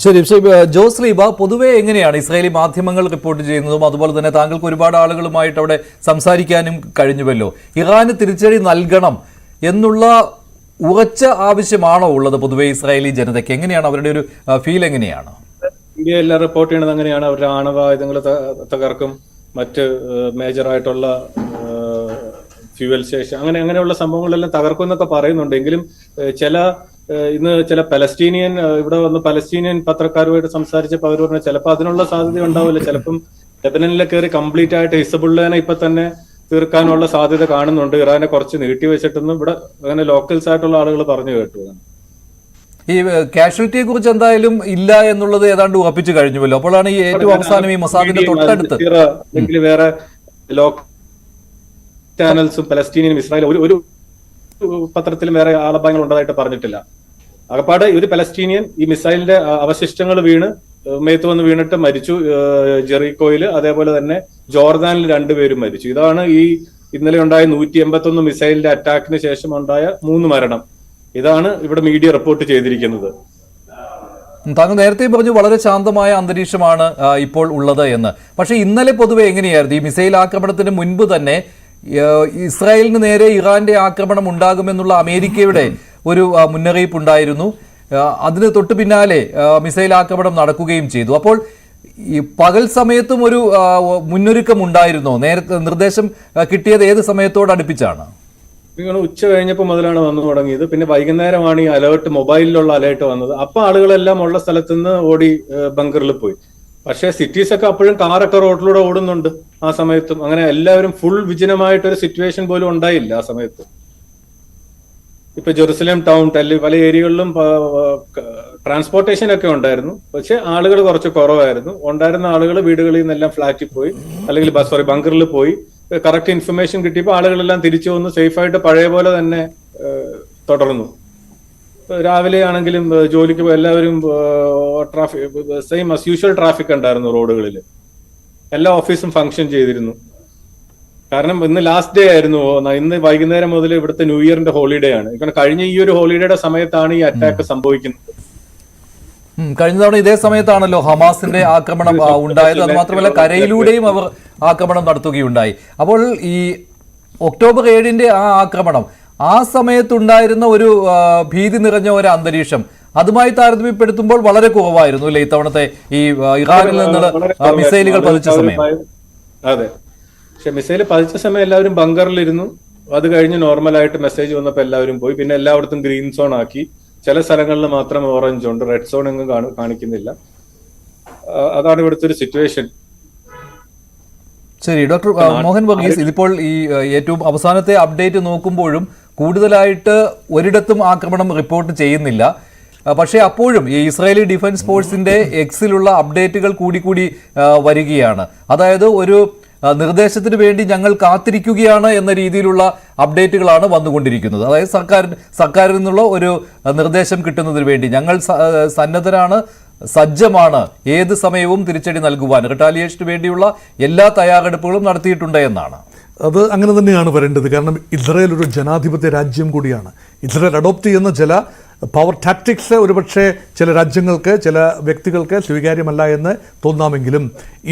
ശരി, ജോസ് ലീബ, പൊതുവെ എങ്ങനെയാണ് ഇസ്രായേലി മാധ്യമങ്ങൾ റിപ്പോർട്ട് ചെയ്യുന്നതും അതുപോലെ തന്നെ താങ്കൾക്ക് ഒരുപാട് ആളുകളുമായിട്ട് അവിടെ സംസാരിക്കാനും കഴിഞ്ഞുവല്ലോ, ഇറാന് തിരിച്ചടി നൽകണം എന്നുള്ള ഉറച്ച ആവശ്യമാണോ ഉള്ളത് പൊതുവെ ഇസ്രായേലി ജനതയ്ക്ക്? എങ്ങനെയാണ് അവരുടെ ഒരു ഫീൽ? എങ്ങനെയാണ് ഇന്ത്യ എല്ലാം റിപ്പോർട്ട് ചെയ്യണത്? അങ്ങനെയാണ് അവരുടെ ആണവായുധങ്ങൾ തകർക്കും, മറ്റ് മേജറായിട്ടുള്ള ഫ്യൂവൽ സ്റ്റേഷൻ അങ്ങനെയുള്ള സംഭവങ്ങളെല്ലാം തകർക്കും എന്നൊക്കെ പറയുന്നുണ്ട്. എങ്കിലും ഇന്ന് ചില പലസ്തീനിയൻ ഇവിടെ വന്ന് പലസ്തീനിയൻ പത്രക്കാരുമായിട്ട് സംസാരിച്ചപ്പോൾ അവർ പറഞ്ഞാൽ ചിലപ്പോൾ അതിനുള്ള സാധ്യത ഉണ്ടാവില്ല. ചിലപ്പം ലെബനനിലെ കയറി കംപ്ലീറ്റ് ആയിട്ട് ഹിസ്ബുള്ളനെ ഇപ്പൊ തന്നെ തീർക്കാനുള്ള സാധ്യത കാണുന്നുണ്ട്. ഇറാനെ കുറച്ച് നീട്ടി വെച്ചിട്ടൊന്നും ഇവിടെ അങ്ങനെ ലോക്കൽസ് ആയിട്ടുള്ള ആളുകൾ പറഞ്ഞു കേട്ടു. ഈ കാഷ്വാലിറ്റിയെ കുറിച്ച് എന്തായാലും ഇല്ല എന്നുള്ളത് ഏതാണ്ട് ഉറപ്പിച്ചു കഴിഞ്ഞുവല്ലോ. അപ്പോഴാണ് ഈ ഏറ്റവും അവസാനം ഈ മൊസാദിന്റെ തൊട്ടടുത്ത് അല്ലെങ്കിൽ വേറെ ലോക്കൽ ചാനൽസും പലസ്തീനിയനും ഇസ്രായേൽ ഒരു പത്രത്തിലും വേറെ ആളപായങ്ങൾ ഉണ്ടായിട്ട് പറഞ്ഞിട്ടില്ല. അകപ്പാട് ഒരു പലസ്തീനിയൻ ഈ മിസൈലിന്റെ അവശിഷ്ടങ്ങൾ മേത്ത് വന്ന് വീണിട്ട് മരിച്ചു ജെറിക്കോയിൽ. അതേപോലെ തന്നെ ജോർദാനിൽ 2 പേരും മരിച്ചു. ഇതാണ് ഈ ഇന്നലെ ഉണ്ടായ 181 മിസൈലിന്റെ അറ്റാക്കിന് ശേഷം ഉണ്ടായ 3 മരണം. ഇതാണ് ഇവിടെ മീഡിയ റിപ്പോർട്ട് ചെയ്തിരിക്കുന്നത്. താങ്കൾ നേരത്തെ പറഞ്ഞു വളരെ ശാന്തമായ അന്തരീക്ഷമാണ് ഇപ്പോൾ ഉള്ളത് എന്ന്. പക്ഷെ ഇന്നലെ പൊതുവെ എങ്ങനെയായിരുന്നു? ഈ മിസൈൽ ആക്രമണത്തിന് മുൻപ് തന്നെ ഇസ്രായേലിന് നേരെ ഇറാന്റെ ആക്രമണം ഉണ്ടാകുമെന്നുള്ള അമേരിക്കയുടെ ഒരു മുന്നറിയിപ്പ് ഉണ്ടായിരുന്നു. അതിന് തൊട്ട് പിന്നാലെ മിസൈൽ ആക്രമണം നടക്കുകയും ചെയ്തു. അപ്പോൾ ഈ പകൽ സമയത്തും ഒരു മുന്നൊരുക്കം ഉണ്ടായിരുന്നോ? നേരത്തെ നിർദ്ദേശം കിട്ടിയത് ഏത് സമയത്തോടടുപ്പിച്ചാണ്? നിങ്ങൾ ഉച്ച കഴിഞ്ഞപ്പോൾ മുതലാണ് വന്നു തുടങ്ങിയത്. പിന്നെ വൈകുന്നേരമാണ് ഈ അലേർട്ട്, മൊബൈലിലുള്ള അലേർട്ട് വന്നത്. അപ്പൊ ആളുകളെല്ലാം ഉള്ള സ്ഥലത്ത് നിന്ന് ഓടി ബങ്കറിൽ പോയി. പക്ഷേ സിറ്റീസ് ഒക്കെ അപ്പോഴും കാറൊക്കെ റോഡിലൂടെ ഓടുന്നുണ്ട് ആ സമയത്തും. അങ്ങനെ എല്ലാവരും ഫുൾ വിജനമായിട്ടൊരു സിറ്റുവേഷൻ പോലും ഉണ്ടായില്ല ആ സമയത്ത്. ഇപ്പൊ ജെറുസലേം ടൗൺ, പല ഏരിയകളിലും ട്രാൻസ്പോർട്ടേഷൻ ഒക്കെ ഉണ്ടായിരുന്നു. പക്ഷെ ആളുകൾ കുറച്ച് കുറവായിരുന്നു. ഉണ്ടായിരുന്ന ആളുകൾ വീടുകളിൽ നിന്നെല്ലാം ഫ്ലാറ്റിൽ പോയി, അല്ലെങ്കിൽ ബങ്കറിൽ പോയി. കറക്റ്റ് ഇൻഫർമേഷൻ കിട്ടിയപ്പോൾ ആളുകളെല്ലാം തിരിച്ചു വന്ന് സേഫായിട്ട് പഴയ പോലെ തന്നെ തുടർന്നു. രാവിലെ ആണെങ്കിലും ജോലിക്ക് എല്ലാവരും traffic same us usual traffic ഉണ്ടായിരുന്നു റോഡുകളിൽ. എല്ലാ ഓഫീസും ഫംഗ്ഷൻ ചെയ്തിരുന്നു. കാരണം ഇന്ന് ലാസ്റ്റ് ഡേ ആയിരുന്നു. ഇന്ന് വൈകുന്നേരം മുതൽ ഇവിടുത്തെ ന്യൂ ഇയറിന്റെ ഹോളിഡേ ആണ്. കഴിഞ്ഞ ഈ ഒരു ഹോളിഡേയുടെ സമയത്താണ് ഈ അറ്റാക്ക് സംഭവിക്കുന്നത്. കഴിഞ്ഞ തവണ ഇതേ സമയത്താണല്ലോ ഹമാസിന്റെ ആക്രമണം ഉണ്ടായത്. അത് മാത്രമല്ല കരയിലൂടെയും അവർ ആക്രമണം നടത്തുകയുണ്ടായി. അപ്പോൾ ഈ ഒക്ടോബർ 7 ആ ആക്രമണം, ആ സമയത്തുണ്ടായിരുന്ന ഒരു ഭീതി നിറഞ്ഞ ഒരു അന്തരീക്ഷം അതുമായി താരതമ്യപ്പെടുത്തുമ്പോൾ വളരെ കുറവായിരുന്നു അല്ലേ ഇത്തവണത്തെ ഈ ഇറാനിൽ നിന്നുള്ള മിസൈലുകൾ പതിച്ച സമയം? അതെ, പക്ഷെ മിസൈൽ പതിച്ച സമയം എല്ലാവരും ബങ്കറിലിരുന്നു. അത് കഴിഞ്ഞ് നോർമലായിട്ട് മെസ്സേജ് വന്നപ്പോൾ എല്ലാവരും പോയി. പിന്നെ എല്ലായിടത്തും ഗ്രീൻ സോൺ ആക്കി. ചില സ്ഥലങ്ങളിൽ മാത്രം ഓറഞ്ച് ഉണ്ട്, റെഡ് സോൺ എങ്ങും കാണിക്കുന്നില്ല. അതാണ് ഇവിടുത്തെ ഒരു സിറ്റുവേഷൻ. ശരി, ഡോക്ടർ മോഹൻ വർഗീസ്, ഇതിപ്പോൾ ഈ ഏറ്റവും അവസാനത്തെ അപ്ഡേറ്റ് നോക്കുമ്പോഴും കൂടുതലായിട്ട് ഒരിടത്തും ആക്രമണം റിപ്പോർട്ട് ചെയ്യുന്നില്ല. പക്ഷേ അപ്പോഴും ഈ ഇസ്രായേലി ഡിഫൻസ് ഫോഴ്സിന്റെ എക്സിലുള്ള അപ്ഡേറ്റുകൾ കൂടി വരികയാണ്. അതായത് ഒരു നിർദ്ദേശത്തിന് വേണ്ടി ഞങ്ങൾ കാത്തിരിക്കുകയാണ് എന്ന രീതിയിലുള്ള അപ്ഡേറ്റുകളാണ് വന്നുകൊണ്ടിരിക്കുന്നത്. അതായത് സർക്കാരിൽ നിന്നുള്ള ഒരു നിർദ്ദേശം കിട്ടുന്നതിന് വേണ്ടി ഞങ്ങൾ സന്നദ്ധരാണ്, സജ്ജമാണ്, ഏത് സമയവും തിരിച്ചടി നൽകുവാൻ റിട്ടാലിയേഷന് വേണ്ടിയുള്ള എല്ലാ തയ്യാറെടുപ്പുകളും നടത്തിയിട്ടുണ്ട് എന്നാണ്. അത് അങ്ങനെ തന്നെയാണ് വരേണ്ടത്. കാരണം ഇസ്രായേൽ ഒരു ജനാധിപത്യ രാജ്യം കൂടിയാണ്. ഇസ്രായേൽ അഡോപ്റ്റ് ചെയ്യുന്ന ചില പവർ ടാക്ടിക്സ് ഒരുപക്ഷെ ചില രാജ്യങ്ങൾക്ക്, ചില വ്യക്തികൾക്ക് സ്വീകാര്യമല്ല എന്ന് തോന്നാമെങ്കിലും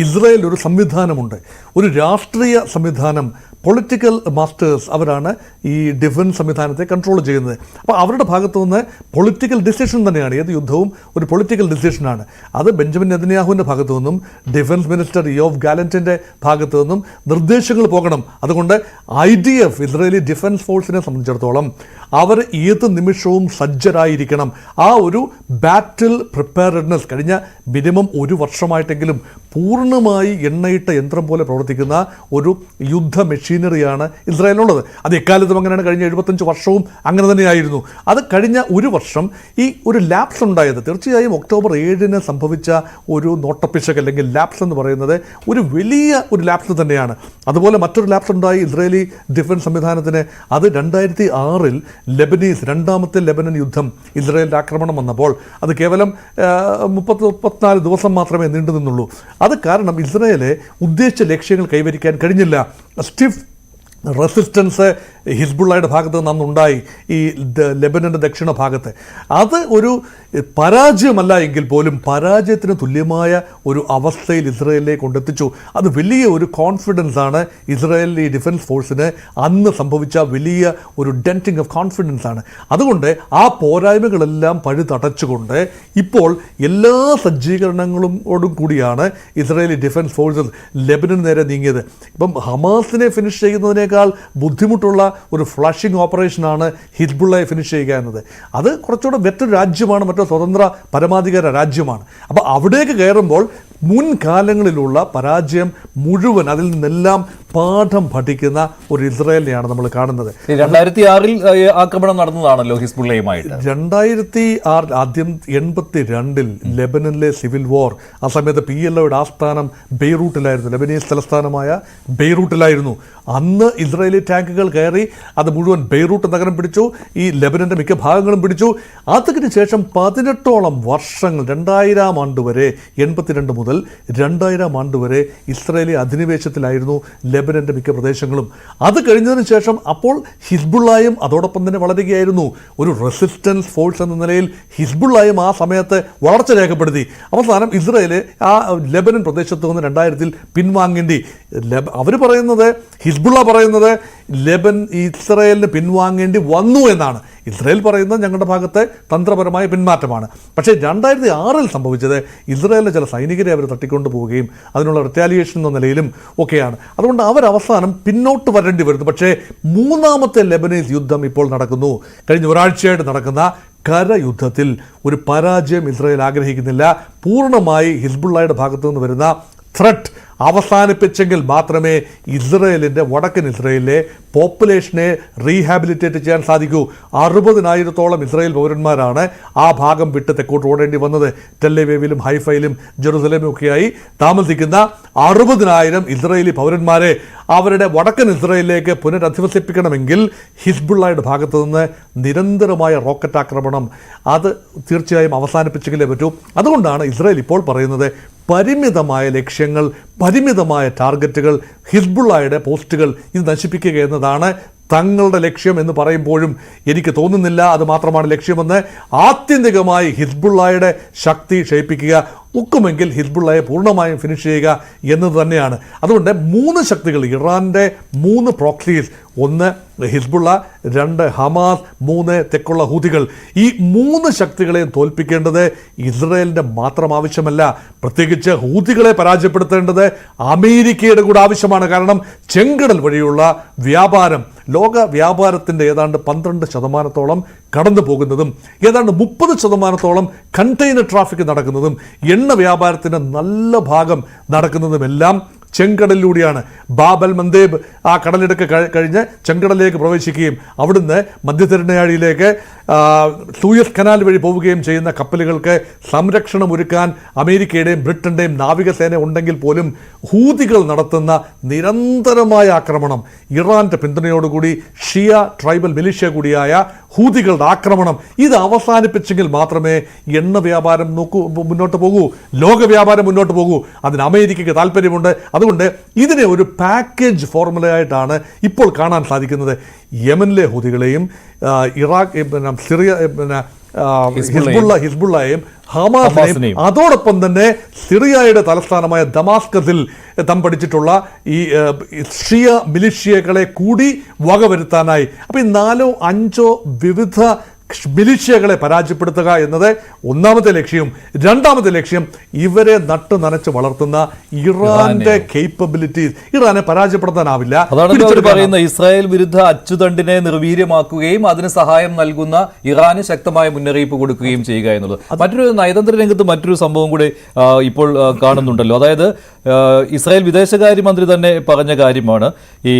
ഇസ്രായേൽ ഒരു സംവിധാനമുണ്ട്, ഒരു രാഷ്ട്രീയ സംവിധാനം. പൊളിറ്റിക്കൽ മാസ്റ്റേഴ്സ് അവരാണ് ഈ ഡിഫൻസ് സംവിധാനത്തെ കൺട്രോൾ ചെയ്യുന്നത്. അപ്പോൾ അവരുടെ ഭാഗത്തു നിന്ന് പൊളിറ്റിക്കൽ ഡിസിഷൻ തന്നെയാണ്. ഏത് യുദ്ധവും ഒരു പൊളിറ്റിക്കൽ ഡിസിഷനാണ്. അത് ബെഞ്ചമിൻ നെതന്യാഹുവിൻ്റെ ഭാഗത്തു നിന്നും ഡിഫൻസ് മിനിസ്റ്റർ യോവ് ഗാലന്റിൻ്റെ ഭാഗത്തു നിന്നും നിർദ്ദേശങ്ങൾ പോകണം. അതുകൊണ്ട് IDF, ഇസ്രായേലി ഡിഫൻസ് ഫോഴ്സിനെ സംബന്ധിച്ചിടത്തോളം അവർ ഏത് നിമിഷവും സജ്ജരായിരിക്കണം. ആ ഒരു ബാറ്റിൽ പ്രിപ്പയർഡ്നെസ് കഴിഞ്ഞ മിനിമം 1 വർഷമായിട്ടെങ്കിലും പൂർണ്ണമായി എണ്ണയിട്ട യന്ത്രം പോലെ പ്രവർത്തിക്കുന്ന ഒരു യുദ്ധ മെഷീനറിയാണ് ഇസ്രായേലിനുള്ളത്. അത് എക്കാലത്തും അങ്ങനെയാണ്. കഴിഞ്ഞ 75 വർഷവും അങ്ങനെ തന്നെയായിരുന്നു. അത് കഴിഞ്ഞ 1 വർഷം ഈ ഒരു ലാപ്സ് ഉണ്ടായത് തീർച്ചയായും ഒക്ടോബർ 7 സംഭവിച്ച ഒരു നോട്ടപ്പിശക് അല്ലെങ്കിൽ ലാപ്സ് എന്ന് പറയുന്നത് ഒരു വലിയ ഒരു ലാപ്സ് തന്നെയാണ്. അതുപോലെ മറ്റൊരു ലാപ്സ് ഉണ്ടായി ഇസ്രായേലി ഡിഫൻസ് സംവിധാനത്തിന്. അത് 2006 ലെബനീസ്, 2ാമത്തെ ലെബനൻ യുദ്ധം, ഇസ്രായേലിൻ്റെ ആക്രമണം വന്നപ്പോൾ അത് കേവലം 34 ദിവസം മാത്രമേ നീണ്ടു നിന്നുള്ളൂ. അത് കാരണം ഇസ്രായേലെ ഉദ്ദേശിച്ച ലക്ഷ്യങ്ങൾ കൈവരിക്കാൻ കഴിഞ്ഞില്ല. സ്റ്റിഫ് റെസിസ്റ്റൻസ് ഹിസ്ബുള്ളയുടെ ഭാഗത്ത് നിന്നുണ്ടായി ഈ ലെബനൻ്റെ ദക്ഷിണ ഭാഗത്ത്. അത് ഒരു പരാജയമല്ല എങ്കിൽ പോലും പരാജയത്തിന് തുല്യമായ ഒരു അവസ്ഥയിൽ ഇസ്രായേലിനെ കൊണ്ടെത്തിച്ചു. അത് വലിയ ഒരു കോൺഫിഡൻസ് ആണ് ഇസ്രായേലി ഡിഫൻസ് ഫോഴ്സിന് അന്ന് സംഭവിച്ച വലിയ ഒരു ഡെൻറ്റിങ് ഓഫ് കോൺഫിഡൻസ് ആണ്. അതുകൊണ്ട് ആ പോരായ്മകളെല്ലാം പഴുതടച്ചുകൊണ്ട് ഇപ്പോൾ എല്ലാ സജ്ജീകരണങ്ങളോടും കൂടിയാണ് ഇസ്രായേലി ഡിഫൻസ് ഫോഴ്സസ് ലെബനന് നേരെ നീങ്ങിയത്. ഇപ്പം ഹമാസിനെ ഫിനിഷ് ചെയ്യുന്നതിനേക്കാൾ ബുദ്ധിമുട്ടുള്ള ഒരു ഫ്ലഷിംഗ് ഓപ്പറേഷനാണ് ഹിസ്ബുള്ളയെ ഫിനിഷ് ചെയ്യുക എന്നത്. അത് കുറച്ചുകൂടെ മറ്റൊരു രാജ്യമാണ്, മറ്റൊരു സ്വതന്ത്ര പരമാധികാര രാജ്യമാണ്. അപ്പോൾ അവിടേക്ക് കയറുമ്പോൾ മുൻകാലങ്ങളിലുള്ള പരാജയം മുഴുവൻ, അതിൽ നിന്നെല്ലാം പാഠം പഠിക്കുന്ന ഒരു ഇസ്രായേലിനെയാണ് നമ്മൾ കാണുന്നത്. 2006 ആക്രമണം നടന്നതാണല്ലോ ഹിസ്ബുള്ളയുമായിട്ട്. 2006 ആദ്യം 82 ലെബനനിലെ സിവിൽ വാർ. ആ സമയത്ത് PLOയുടെ ആസ്ഥാനം ബെയ്റൂട്ടിലായിരുന്നു, ലെബനീസ് തലസ്ഥാനമായ ബെയ്റൂട്ടിലായിരുന്നു. അന്ന് ഇസ്രായേലി ടാങ്കുകൾ കയറി അത് മുഴുവൻ ബെയ്റൂട്ട് നഗരം പിടിച്ചു, ഈ ലെബനൻ്റെ മിക്ക ഭാഗങ്ങളും പിടിച്ചു. അതിന് ശേഷം 18ഓളം വർഷങ്ങൾ, 2000 ആണ്ട് വരെ, 82 മുതൽ 2000 ആണ്ട് വരെ ഇസ്രായേലി അധിനിവേശത്തിലായിരുന്നു ലെബനൻ്റെ മിക്ക പ്രദേശങ്ങളും. അത് കഴിഞ്ഞതിന് ശേഷം അപ്പോൾ ഹിസ്ബുള്ളയും അതോടൊപ്പം തന്നെ വളരുകയായിരുന്നു. ഒരു റെസിസ്റ്റൻസ് ഫോഴ്സ് എന്ന നിലയിൽ ഹിസ്ബുള്ളയും ആ സമയത്ത് വളർച്ച രേഖപ്പെടുത്തി. അവസാനം ഇസ്രായേൽ ആ ലെബനൻ പ്രദേശത്ത് നിന്ന് 2000 പിൻവാങ്ങേണ്ടി. അവർ പറയുന്നത്, ഹിസ്ബുള്ള പറയുന്നത് ഇസ്രയേലിന് പിൻവാങ്ങേണ്ടി വന്നു എന്നാണ്. ഇസ്രയേൽ പറയുന്നത് ഞങ്ങളുടെ ഭാഗത്തെ തന്ത്രപരമായ പിന്മാറ്റമാണ്. പക്ഷേ 2006 സംഭവിച്ചത് ഇസ്രയേലിലെ ചില സൈനികരെ അവർ തട്ടിക്കൊണ്ടു പോവുകയും അതിനുള്ള റിറ്റാലിയേഷൻ എന്ന നിലയിലും ഒക്കെയാണ്. അതുകൊണ്ട് അവരവസാനം പിന്നോട്ട് വരേണ്ടി വരുന്നു. പക്ഷേ മൂന്നാമത്തെ ലെബനീസ് യുദ്ധം ഇപ്പോൾ നടക്കുന്നു. കഴിഞ്ഞ ഒരാഴ്ചയായിട്ട് നടക്കുന്ന കരയുദ്ധത്തിൽ ഒരു പരാജയം ഇസ്രയേൽ ആഗ്രഹിക്കുന്നില്ല. പൂർണ്ണമായി ഹിസ്ബുള്ളയുടെ ഭാഗത്തു നിന്ന് വരുന്ന ത്രെറ്റ് അവസാനിപ്പിച്ചെങ്കിൽ മാത്രമേ ഇസ്രയേലിൻ്റെ വടക്കൻ ഇസ്രയേലിലെ പോപ്പുലേഷനെ റീഹാബിലിറ്റേറ്റ് ചെയ്യാൻ സാധിക്കൂ. 60,000-ഓളം ഇസ്രായേൽ പൗരന്മാരാണ് ആ ഭാഗം വിട്ട് തെക്കോട്ട് ഓടേണ്ടി വന്നത്. ടെല്ലവീവിലും ഹൈഫയിലും ജെറുസലേമിലും ഒക്കെയായി താമസിക്കുന്ന 60,000 ഇസ്രായേലി പൗരന്മാരെ അവരുടെ വടക്കൻ ഇസ്രായേലിലേക്ക് പുനരധിവസിപ്പിക്കണമെങ്കിൽ ഹിസ്ബുള്ളയുടെ ഭാഗത്തു നിന്ന് നിരന്തരമായ റോക്കറ്റ് ആക്രമണം അത് തീർച്ചയായും അവസാനിപ്പിച്ചെങ്കിലേ പറ്റൂ. അതുകൊണ്ടാണ് ഇസ്രായേൽ ഇപ്പോൾ പറയുന്നത് പരിമിതമായ ലക്ഷ്യങ്ങൾ, പരിമിതമായ ടാർഗറ്റുകൾ, ഹിസ്ബുള്ളയുടെ പോസ്റ്റുകൾ ഇത് നശിപ്പിക്കുക എന്നതാണ് തങ്ങളുടെ ലക്ഷ്യം എന്ന് പറയുമ്പോഴും എനിക്ക് തോന്നുന്നില്ല അത് മാത്രമാണ് ലക്ഷ്യമെന്ന്. ആത്യന്തികമായി ഹിസ്ബുള്ളയുടെ ശക്തി ക്ഷയിപ്പിക്കുക, ഒക്കുമെങ്കിൽ ഹിസ്ബുള്ളയെ പൂർണ്ണമായും ഫിനിഷ് ചെയ്യുക എന്നത് തന്നെയാണ്. അതുകൊണ്ട് 3 ശക്തികൾ, ഇറാൻ്റെ 3 പ്രോക്സീസ്, 1 ഹിസ്ബുള്ള, 2 ഹമാസ്, 3 തെക്കുള്ള ഹൂതികൾ, ഈ 3 ശക്തികളെയും തോൽപ്പിക്കേണ്ടത് ഇസ്രയേലിൻ്റെ മാത്രം ആവശ്യമല്ല. പ്രത്യേകിച്ച് ഹൂതികളെ പരാജയപ്പെടുത്തേണ്ടത് അമേരിക്കയുടെ കൂടെ ആവശ്യമാണ്. കാരണം ചെങ്കടൽ വഴിയുള്ള വ്യാപാരം, ലോക വ്യാപാരത്തിൻ്റെ ഏതാണ്ട് 12% കടന്നു പോകുന്നതും ഏതാണ്ട് 30% കണ്ടെയ്നർ ട്രാഫിക് നടക്കുന്നതും എണ്ണ വ്യാപാരത്തിൻ്റെ നല്ല ഭാഗം നടക്കുന്നതുമെല്ലാം ചെങ്കടലിലൂടെയാണ്. ബാബൽ മന്ദേബ് ആ കടലിടുക്ക് കഴിഞ്ഞ് ചെങ്കടലിലേക്ക് പ്രവേശിക്കുകയും അവിടുന്ന് മധ്യധരണ്യാഴിയിലേക്ക് സൂയസ് കനാൽ വഴി പോവുകയും ചെയ്യുന്ന കപ്പലുകൾക്ക് സംരക്ഷണം ഒരുക്കാൻ അമേരിക്കയുടെയും ബ്രിട്ടൻ്റെയും നാവികസേന ഉണ്ടെങ്കിൽ പോലും ഹൂതികൾ നടത്തുന്ന നിരന്തരമായ ആക്രമണം, ഇറാൻ്റെ പിന്തുണയോടുകൂടി ഷിയ ട്രൈബൽ മിലിഷ്യ കൂടിയായ ഹൂതികളുടെ ആക്രമണം, ഇത് അവസാനിപ്പിച്ചെങ്കിൽ മാത്രമേ എണ്ണ വ്യാപാരം മുന്നോട്ട് പോകൂ, ലോക വ്യാപാരം മുന്നോട്ട് പോകൂ. അതിന് അമേരിക്കയ്ക്ക് താല്പര്യമുണ്ട്. അതുകൊണ്ട് ഇതിനെ ഒരു പാക്കേജ് ഫോർമുലയായിട്ടാണ് ഇപ്പോൾ കാണാൻ സാധിക്കുന്നത്. യമനിലെ ഹൂതികളെയും ഇറാഖ് സിറിയ ഹിസ്ബുള്ളയെയും ഹമാസിനെയും അതോടൊപ്പം തന്നെ സിറിയയുടെ തലസ്ഥാനമായ ദമാസ്കസിൽ തമ്പടിച്ചിട്ടുള്ള ഈ ഷിയ മിലിഷ്യകളെ കൂടി വകവരുത്താനായി. അപ്പോൾ ഈ 4-5 വിവിധ മിലിഷ്യകളെ പരാജയപ്പെടുത്തുക എന്നത് ഒന്നാമത്തെ ലക്ഷ്യവും. രണ്ടാമത്തെ ലക്ഷ്യം ഇവരെ നട്ടു നനച്ച് വളർത്തുന്ന ഇറാന്റെ കേപ്പബിലിറ്റീസ്, ഇറാനെ പരാജയപ്പെടുത്താനാവില്ല. അതാണ് അവർ പറയുന്ന ഇസ്രായേൽ വിരുദ്ധ അച്ചുതണ്ടിനെ നിർവീര്യമാക്കുകയും അതിന് സഹായം നൽകുന്ന ഇറാന് ശക്തമായ മുന്നറിയിപ്പ് കൊടുക്കുകയും ചെയ്യുക എന്നുള്ളത്. മറ്റൊരു നയതന്ത്ര രംഗത്ത് മറ്റൊരു സംഭവം കൂടി ഇപ്പോൾ കാണുന്നുണ്ടല്ലോ. അതായത് ഇസ്രായേൽ വിദേശകാര്യമന്ത്രി തന്നെ പറഞ്ഞ കാര്യമാണ്, ഈ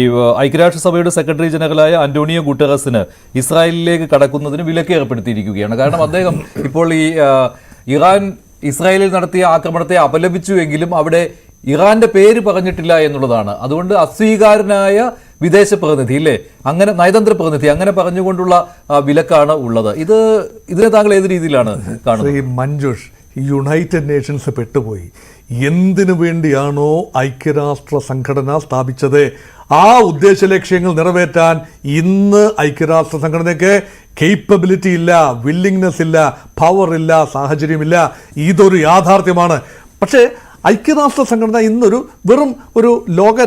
ഐക്യരാഷ്ട്രസഭയുടെ സെക്രട്ടറി ജനറലായ അന്റോണിയോ ഗുട്ടറസിന് ഇസ്രായേലിലേക്ക് കടക്കുന്നതിന് വിലക്ക് ഏർപ്പെടുത്തിയിരിക്കുകയാണ്. കാരണം അദ്ദേഹം ഇപ്പോൾ ഈ ഇറാൻ ഇസ്രായേലിൽ നടത്തിയ ആക്രമണത്തെ അപലപിച്ചുവെങ്കിലും അവിടെ ഇറാന്റെ പേര് പറഞ്ഞിട്ടില്ല എന്നുള്ളതാണ്. അതുകൊണ്ട് അസ്വീകാരനായ വിദേശ പ്രതിനിധി, ഇല്ലേ, അങ്ങനെ നയതന്ത്ര പ്രതിനിധി, അങ്ങനെ പറഞ്ഞുകൊണ്ടുള്ള വിലക്കാണ് ഉള്ളത്. ഇതിനെ താങ്കൾ ഏത് രീതിയിലാണ് കാണുന്നത്? മഞ്ജുഷ്, യുണൈറ്റഡ് നേഷൻസ് പെട്ടുപോയി. എന്തിനു വേണ്ടിയാണോ ഐക്യരാഷ്ട്ര സംഘടന സ്ഥാപിച്ചത് ആ ഉദ്ദേശ ലക്ഷ്യങ്ങൾ നിറവേറ്റാൻ ഇന്ന് ഐക്യരാഷ്ട്ര സംഘടനയ്ക്ക് കേപ്പബിലിറ്റി ഇല്ല, വില്ലിങ്നെസ് ഇല്ല, പവർ ഇല്ല, സാഹചര്യമില്ല. ഇതൊരു യാഥാർത്ഥ്യമാണ്. പക്ഷേ ഐക്യരാഷ്ട്ര സംഘടന ഇന്നൊരു വെറും ഒരു ലോക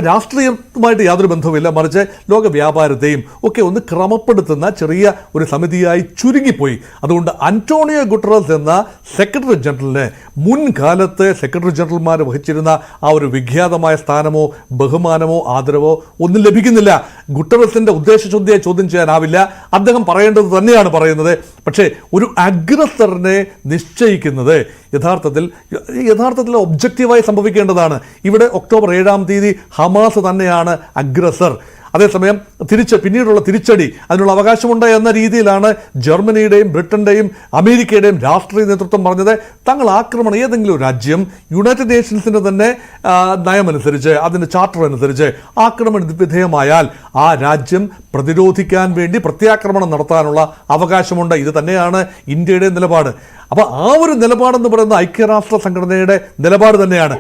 രാഷ്ട്രീയവുമായിട്ട് യാതൊരു ബന്ധവുമില്ല, മറിച്ച് ലോക വ്യാപാരത്തെയും ഒക്കെ ഒന്ന് ക്രമപ്പെടുത്തുന്ന ചെറിയ ഒരു സമിതിയായി ചുരുങ്ങിപ്പോയി. അതുകൊണ്ട് അന്റോണിയോ ഗുട്ടറസ് എന്ന സെക്രട്ടറി ജനറലിന് മുൻകാലത്ത് സെക്രട്ടറി ജനറൽമാർ വഹിച്ചിരുന്ന ആ ഒരു വിഖ്യാതമായ സ്ഥാനമോ ബഹുമാനമോ ആദരവോ ഒന്നും ലഭിക്കുന്നില്ല. ഗുട്ടറസിന്റെ ഉദ്ദേശശുദ്ധിയെ ചോദ്യം ചെയ്യാനാവില്ല. അദ്ദേഹം പറയേണ്ടത് തന്നെയാണ് പറയുന്നത്. പക്ഷേ ഒരു അഗ്രസറിനെ നിശ്ചയിക്കുന്നത് യഥാർത്ഥത്തിൽ ഒബ്ജക്റ്റീവായി സംഭവിക്കേണ്ടതാണ്. ഇവിടെ ഒക്ടോബർ 7-ാം തീയതി ഹമാസ് തന്നെയാണ് അഗ്രസർ. അതേസമയം പിന്നീടുള്ള തിരിച്ചടി അതിനുള്ള അവകാശമുണ്ട് എന്ന രീതിയിലാണ് ജർമ്മനിയുടെയും ബ്രിട്ടന്റെയും അമേരിക്കയുടെയും രാഷ്ട്രീയ നേതൃത്വം പറഞ്ഞത്. തങ്ങൾ ആക്രമണം ഏതെങ്കിലും രാജ്യം യുണൈറ്റഡ് നേഷൻസിന്റെ തന്നെ നയമനുസരിച്ച്, അതിൻ്റെ ചാർട്ടർ അനുസരിച്ച് ആക്രമണ വിധേയമായാൽ ആ രാജ്യം പ്രതിരോധിക്കാൻ വേണ്ടി പ്രത്യാക്രമണം നടത്താനുള്ള അവകാശമുണ്ട്. ഇത് തന്നെയാണ് ഇന്ത്യയുടെ നിലപാട്. അപ്പോൾ ആ ഒരു നിലപാടെന്ന് പറയുന്ന ഐക്യരാഷ്ട്ര സംഘടനയുടെ നിലപാട് തന്നെയാണ്,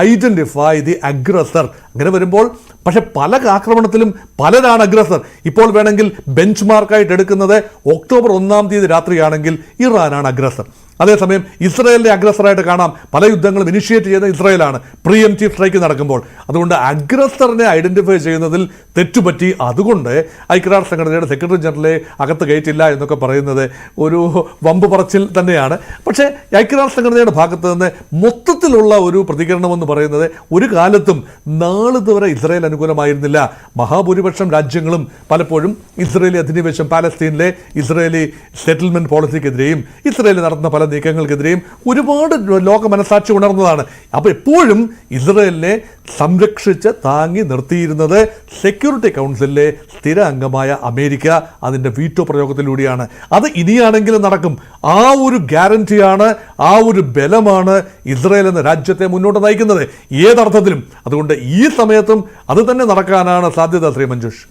ഐഡന്റിഫൈ ദി അഗ്രസർ. അങ്ങനെ വരുമ്പോൾ പക്ഷെ പല ആക്രമണത്തിലും പലരാണ് അഗ്രസർ. ഇപ്പോൾ വേണമെങ്കിൽ ബെഞ്ച് മാർക്കായിട്ട് എടുക്കുന്നത് ഒക്ടോബർ 1-ാം തീയതി രാത്രിയാണെങ്കിൽ ഇറാനാണ് അഗ്രസർ. അതേസമയം ഇസ്രായേലിനെ അഗ്രസറായിട്ട് കാണാം. പല യുദ്ധങ്ങളും ഇനിഷ്യേറ്റ് ചെയ്യുന്ന ഇസ്രായേലാണ് പ്രീഎംപ്റ്റീവ് സ്ട്രൈക്ക് നടക്കുമ്പോൾ. അതുകൊണ്ട് അഗ്രസറിനെ ഐഡന്റിഫൈ ചെയ്യുന്നതിൽ തെറ്റുപറ്റി. അതുകൊണ്ട് ഐക്യരാഷ്ട്ര സംഘടനയുടെ സെക്രട്ടറി ജനറലെ അകത്ത് കയറ്റില്ല എന്നൊക്കെ പറയുന്നത് ഒരു വമ്പ് പറച്ചിൽ തന്നെയാണ്. പക്ഷേ ഐക്യരാഷ്ട്ര സംഘടനയുടെ ഭാഗത്ത് നിന്ന് മൊത്തത്തിലുള്ള ഒരു പ്രതികരണമെന്ന് പറയുന്നത് ഒരു കാലത്തും നാളിതുവരെ ഇസ്രായേൽ അനുകൂലമായിരുന്നില്ല. മഹാഭൂരിപക്ഷം രാജ്യങ്ങളും പലപ്പോഴും ഇസ്രായേലി അധിനിവേശം, പാലസ്തീനിലെ ഇസ്രായേലി സെറ്റിൽമെന്റ് പോളിസിക്കെതിരെയും ഇസ്രായേൽ നടത്തുന്ന പല നീക്കങ്ങൾക്കെതിരെയും ഒരുപാട് ലോക മനസാക്ഷി ഉണർന്നതാണ്. അപ്പോൾ എപ്പോഴും ഇസ്രായേലിനെ സംരക്ഷിച്ച് താങ്ങി നിർത്തിയിരുന്നത് സെക്യൂരിറ്റി കൗൺസിലിലെ സ്ഥിര അംഗമായ അമേരിക്ക അതിൻ്റെ വീറ്റോ പ്രയോഗത്തിലൂടെയാണ്. അത് ഇനിയാണെങ്കിലും നടക്കും. ആ ഒരു ഗ്യാരണ്ടിയാണ്, ആ ഒരു ബലമാണ് ഇസ്രായേൽ എന്ന രാജ്യത്തെ മുന്നോട്ട് നയിക്കുന്നത് ഏതർത്ഥത്തിലും. അതുകൊണ്ട് ഈ സമയത്തും അത് തന്നെ നടക്കാനാണ് സാധ്യത. ശ്രീ മഞ്ജുഷ്,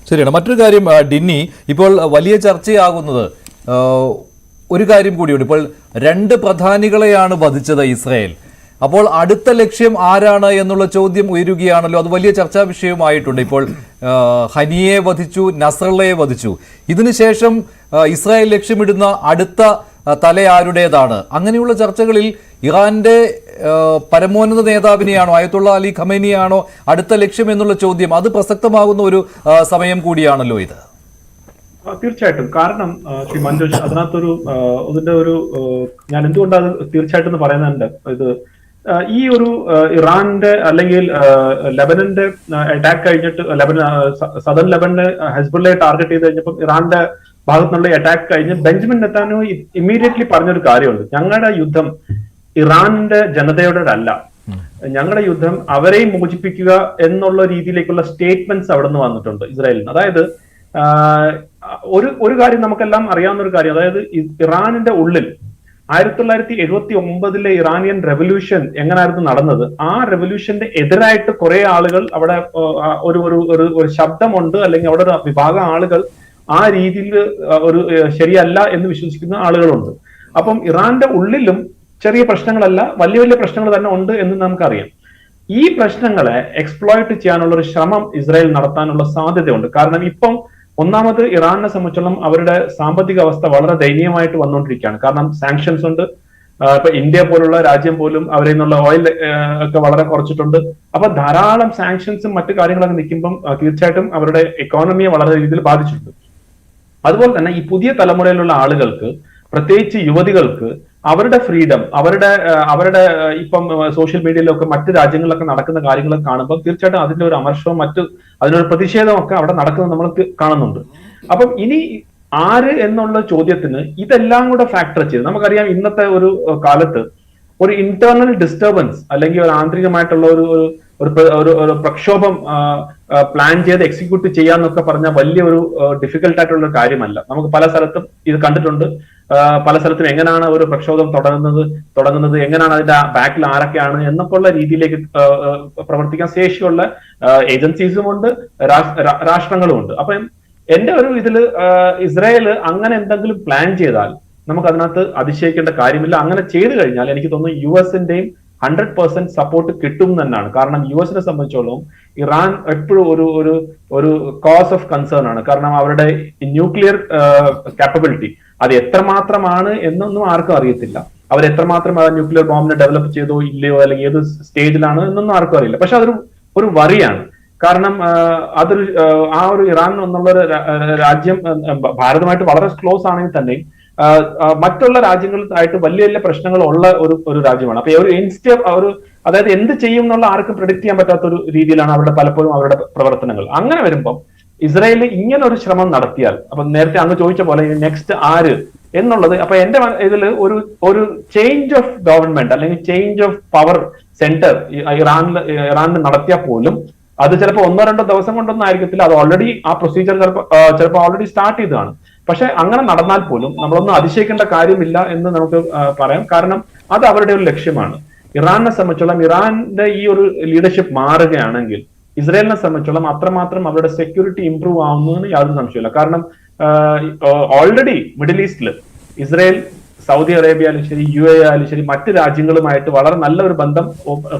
ശരിയാണ്. മറ്റൊരു കാര്യം ഡിന്നി, ഇപ്പോൾ വലിയ ചർച്ചയാകുന്നത് ഒരു കാര്യം കൂടിയുണ്ട്. ഇപ്പോൾ 2 പ്രധാനികളെയാണ് വധിച്ചത് ഇസ്രായേൽ. അപ്പോൾ അടുത്ത ലക്ഷ്യം ആരാണ് എന്നുള്ള ചോദ്യം ഉയരുകയാണല്ലോ. അത് വലിയ ചർച്ചാ വിഷയമായിട്ടുണ്ട്. ഇപ്പോൾ ഹനിയെ വധിച്ചു, നസ്രള്ളയെ വധിച്ചു. ഇതിനുശേഷം ഇസ്രായേൽ ലക്ഷ്യമിടുന്ന അടുത്ത തല ആരുടേതാണ്? അങ്ങനെയുള്ള ചർച്ചകളിൽ ഇറാന്റെ പരമോന്നത നേതാവിനെയാണോ, അയത്തുള്ള അലി ഖമേനിയാണോ അടുത്ത ലക്ഷ്യം എന്നുള്ള ചോദ്യം അത് പ്രസക്തമാകുന്ന ഒരു സമയം കൂടിയാണല്ലോ ഇത്. തീർച്ചയായിട്ടും. കാരണം ശ്രീ മഞ്ജുഷ്, അതിനകത്തൊരു ഇതിന്റെ ഒരു ഞാൻ എന്തുകൊണ്ടാണ് തീർച്ചയായിട്ടും പറയുന്നുണ്ട്. ഇത് ഈ ഒരു ഇറാന്റെ അല്ലെങ്കിൽ ലെബനന്റെ അറ്റാക്ക് കഴിഞ്ഞിട്ട് സദൺ ലെബനെ ഹെസ്ബുള്ളയെ ടാർഗറ്റ് ചെയ്ത് കഴിഞ്ഞപ്പോൾ ഇറാന്റെ ഭാഗത്തുനിന്നുള്ള അറ്റാക്ക് കഴിഞ്ഞ് ബെഞ്ചമിൻ നെത്താന്യാഹു ഇമ്മീഡിയറ്റ്ലി പറഞ്ഞൊരു കാര്യമുണ്ട്. ഞങ്ങളുടെ യുദ്ധം ഇറാന്റെ ജനതയോടല്ല, ഞങ്ങളുടെ യുദ്ധം അവരെയും മോചിപ്പിക്കുക എന്നുള്ള രീതിയിലേക്കുള്ള സ്റ്റേറ്റ്മെന്റ്സ് അവിടെ നിന്ന് വന്നിട്ടുണ്ട് ഇസ്രായേലിന്. അതായത് ഒരു കാര്യം നമുക്കെല്ലാം അറിയാവുന്ന ഒരു കാര്യം, അതായത് ഇറാനിന്റെ ഉള്ളിൽ 1979 ഇറാനിയൻ റെവല്യൂഷൻ എങ്ങനെയായിരുന്നു നടന്നത്, ആ റെവല്യൂഷന്റെ എതിരായിട്ട് കുറെ ആളുകൾ അവിടെ ഒരു ശബ്ദമുണ്ട്, അല്ലെങ്കിൽ അവിടെ ഒരു വിഭാഗം ആളുകൾ ആ രീതിയിൽ ഒരു ശരിയല്ല എന്ന് വിശ്വസിക്കുന്ന ആളുകളുണ്ട്. അപ്പം ഇറാന്റെ ഉള്ളിലും ചെറിയ പ്രശ്നങ്ങളല്ല, വലിയ വലിയ പ്രശ്നങ്ങൾ തന്നെ ഉണ്ട് എന്ന് നമുക്കറിയാം. ഈ പ്രശ്നങ്ങളെ എക്സ്പ്ലോയിറ്റ് ചെയ്യാനുള്ള ഒരു ശ്രമം ഇസ്രായേൽ നടത്താനുള്ള സാധ്യതയുണ്ട്. കാരണം ഇപ്പം ഒന്നാമത് ഇറാനെ സംബന്ധിച്ചോളം അവരുടെ സാമ്പത്തിക അവസ്ഥ വളരെ ദയനീയമായിട്ട് വന്നുകൊണ്ടിരിക്കുകയാണ്. കാരണം സാങ്ഷൻസ് ഉണ്ട്. ഇപ്പൊ ഇന്ത്യ പോലുള്ള രാജ്യം പോലും അവരിൽ നിന്നുള്ള ഓയിൽ ഒക്കെ വളരെ കുറച്ചിട്ടുണ്ട്. അപ്പൊ ധാരാളം സാങ്ഷൻസും മറ്റു കാര്യങ്ങളൊക്കെ നിൽക്കുമ്പം തീർച്ചയായിട്ടും അവരുടെ എക്കോണമിയെ വളരെ രീതിയിൽ ബാധിച്ചിട്ടുണ്ട്. അതുപോലെ തന്നെ ഈ പുതിയ തലമുറയിലുള്ള ആളുകൾക്ക്, പ്രത്യേകിച്ച് യുവതികൾക്ക്, അവരുടെ ഫ്രീഡം, അവരുടെ ഇപ്പം സോഷ്യൽ മീഡിയയിലൊക്കെ മറ്റു രാജ്യങ്ങളിലൊക്കെ നടക്കുന്ന കാര്യങ്ങളൊക്കെ കാണുമ്പോൾ തീർച്ചയായിട്ടും അതിന്റെ ഒരു അമർഷവും അതിനൊരു പ്രതിഷേധവും ഒക്കെ അവിടെ നടക്കുന്നത് നമ്മൾ കാണുന്നുണ്ട്. അപ്പം ഇനി ആര് എന്നുള്ള ചോദ്യത്തിന് ഇതെല്ലാം കൂടെ ഫാക്ടർ ചെയ്ത്, നമുക്കറിയാം ഇന്നത്തെ ഒരു കാലത്ത് ഒരു ഇന്റേണൽ ഡിസ്റ്റർബൻസ് അല്ലെങ്കിൽ ഒരു ആന്തരികമായിട്ടുള്ള ഒരു പ്രക്ഷോഭം പ്ലാൻ ചെയ്ത് എക്സിക്യൂട്ട് ചെയ്യാന്നൊക്കെ പറഞ്ഞാൽ വലിയൊരു ഡിഫിക്കൽട്ട് ആയിട്ടുള്ള ഒരു കാര്യമല്ല. നമുക്ക് പല സ്ഥലത്തും ഇത് കണ്ടിട്ടുണ്ട്. പല സ്ഥലത്തും എങ്ങനെയാണ് ഒരു പ്രക്ഷോഭം തുടങ്ങുന്നത്, എങ്ങനെയാണ് അതിന്റെ ബാക്കിൽ ആരൊക്കെയാണ് എന്നൊക്കെ ഉള്ള രീതിയിലേക്ക് പ്രവർത്തിക്കാൻ ശേഷിയുള്ള ഏജൻസീസും ഉണ്ട്, രാഷ്ട്രങ്ങളും ഉണ്ട്. അപ്പം എന്റെ ഒരു ഇതില് ഇസ്രായേല് അങ്ങനെ എന്തെങ്കിലും പ്ലാൻ ചെയ്താൽ നമുക്ക് അതിനകത്ത് അതിശയിക്കേണ്ട കാര്യമില്ല. അങ്ങനെ ചെയ്തു കഴിഞ്ഞാൽ എനിക്ക് തോന്നുന്നു US-ന്റെയും 100% സപ്പോർട്ട് കിട്ടും തന്നെയാണ്. കാരണം US-നെ സംബന്ധിച്ചോളം ഇറാൻ എപ്പോഴും ഒരു കോസ് ഓഫ് കൺസേൺ ആണ്. കാരണം അവരുടെ ന്യൂക്ലിയർ കാപ്പബിലിറ്റി അത് എത്രമാത്രമാണ് എന്നൊന്നും ആർക്കും അറിയത്തില്ല. അവർ എത്രമാത്രം ന്യൂക്ലിയർ ബോംബിനെ ഡെവലപ്പ് ചെയ്തോ ഇല്ലയോ, അല്ലെങ്കിൽ ഏത് സ്റ്റേജിലാണ് എന്നൊന്നും ആർക്കും അറിയില്ല. പക്ഷെ അതൊരു വറിയാണ്. കാരണം ആ ഒരു ഇറാൻ എന്നുള്ള രാജ്യം ഭാരതമായിട്ട് വളരെ ക്ലോസ് ആണെങ്കിൽ തന്നെയും മറ്റുള്ള രാജ്യങ്ങളായിട്ട് വലിയ വലിയ പ്രശ്നങ്ങൾ ഉള്ള ഒരു രാജ്യമാണ്. അപ്പൊ അതായത് എന്ത് ചെയ്യും എന്നുള്ള ആർക്കും പ്രെഡിക്ട് ചെയ്യാൻ പറ്റാത്ത ഒരു രീതിയിലാണ് അവരുടെ പലപ്പോഴും അവരുടെ പ്രവർത്തനങ്ങൾ. അങ്ങനെ വരുമ്പം ഇസ്രായേൽ ഇങ്ങനെ ഒരു ശ്രമം നടത്തിയാൽ, അപ്പൊ നേരത്തെ അങ്ങ് ചോദിച്ച പോലെ നെക്സ്റ്റ് ആര് എന്നുള്ളത്, അപ്പൊ എന്റെ ഇതിൽ ഒരു ചേഞ്ച് ഓഫ് ഗവൺമെന്റ് അല്ലെങ്കിൽ ചേഞ്ച് ഓഫ് പവർ സെന്റർ ഇറാനിൽ നടത്തിയാൽ പോലും അത് ചിലപ്പോൾ 1-2 ദിവസം കൊണ്ടൊന്നും ആയിരിക്കത്തില്ല. അത് ഓൾറെഡി ആ പ്രൊസീജിയർ ചിലപ്പോൾ ഓൾറെഡി സ്റ്റാർട്ട് ചെയ്തതാണ്. പക്ഷെ അങ്ങനെ നടന്നാൽ പോലും നമ്മളൊന്നും അതിശയിക്കേണ്ട കാര്യമില്ല എന്ന് നമുക്ക് പറയാം. കാരണം അത് അവരുടെ ഒരു ലക്ഷ്യമാണ്. ഇറാനെ സംബന്ധിച്ചോളം ഇറാന്റെ ഈ ഒരു ലീഡർഷിപ്പ് മാറുകയാണെങ്കിൽ ഇസ്രായേലിനെ സംബന്ധിച്ചോളം അത്രമാത്രം അവരുടെ സെക്യൂരിറ്റി ഇംപ്രൂവ് ആവുന്നതിന് യാതൊരു സംശയമില്ല. കാരണം ഓൾറെഡി മിഡിൽ ഈസ്റ്റിൽ ഇസ്രായേൽ, സൗദി അറേബ്യ ആയാലും ശരി, UAE ആയാലും ശരി, മറ്റ് രാജ്യങ്ങളുമായിട്ട് വളരെ നല്ലൊരു ബന്ധം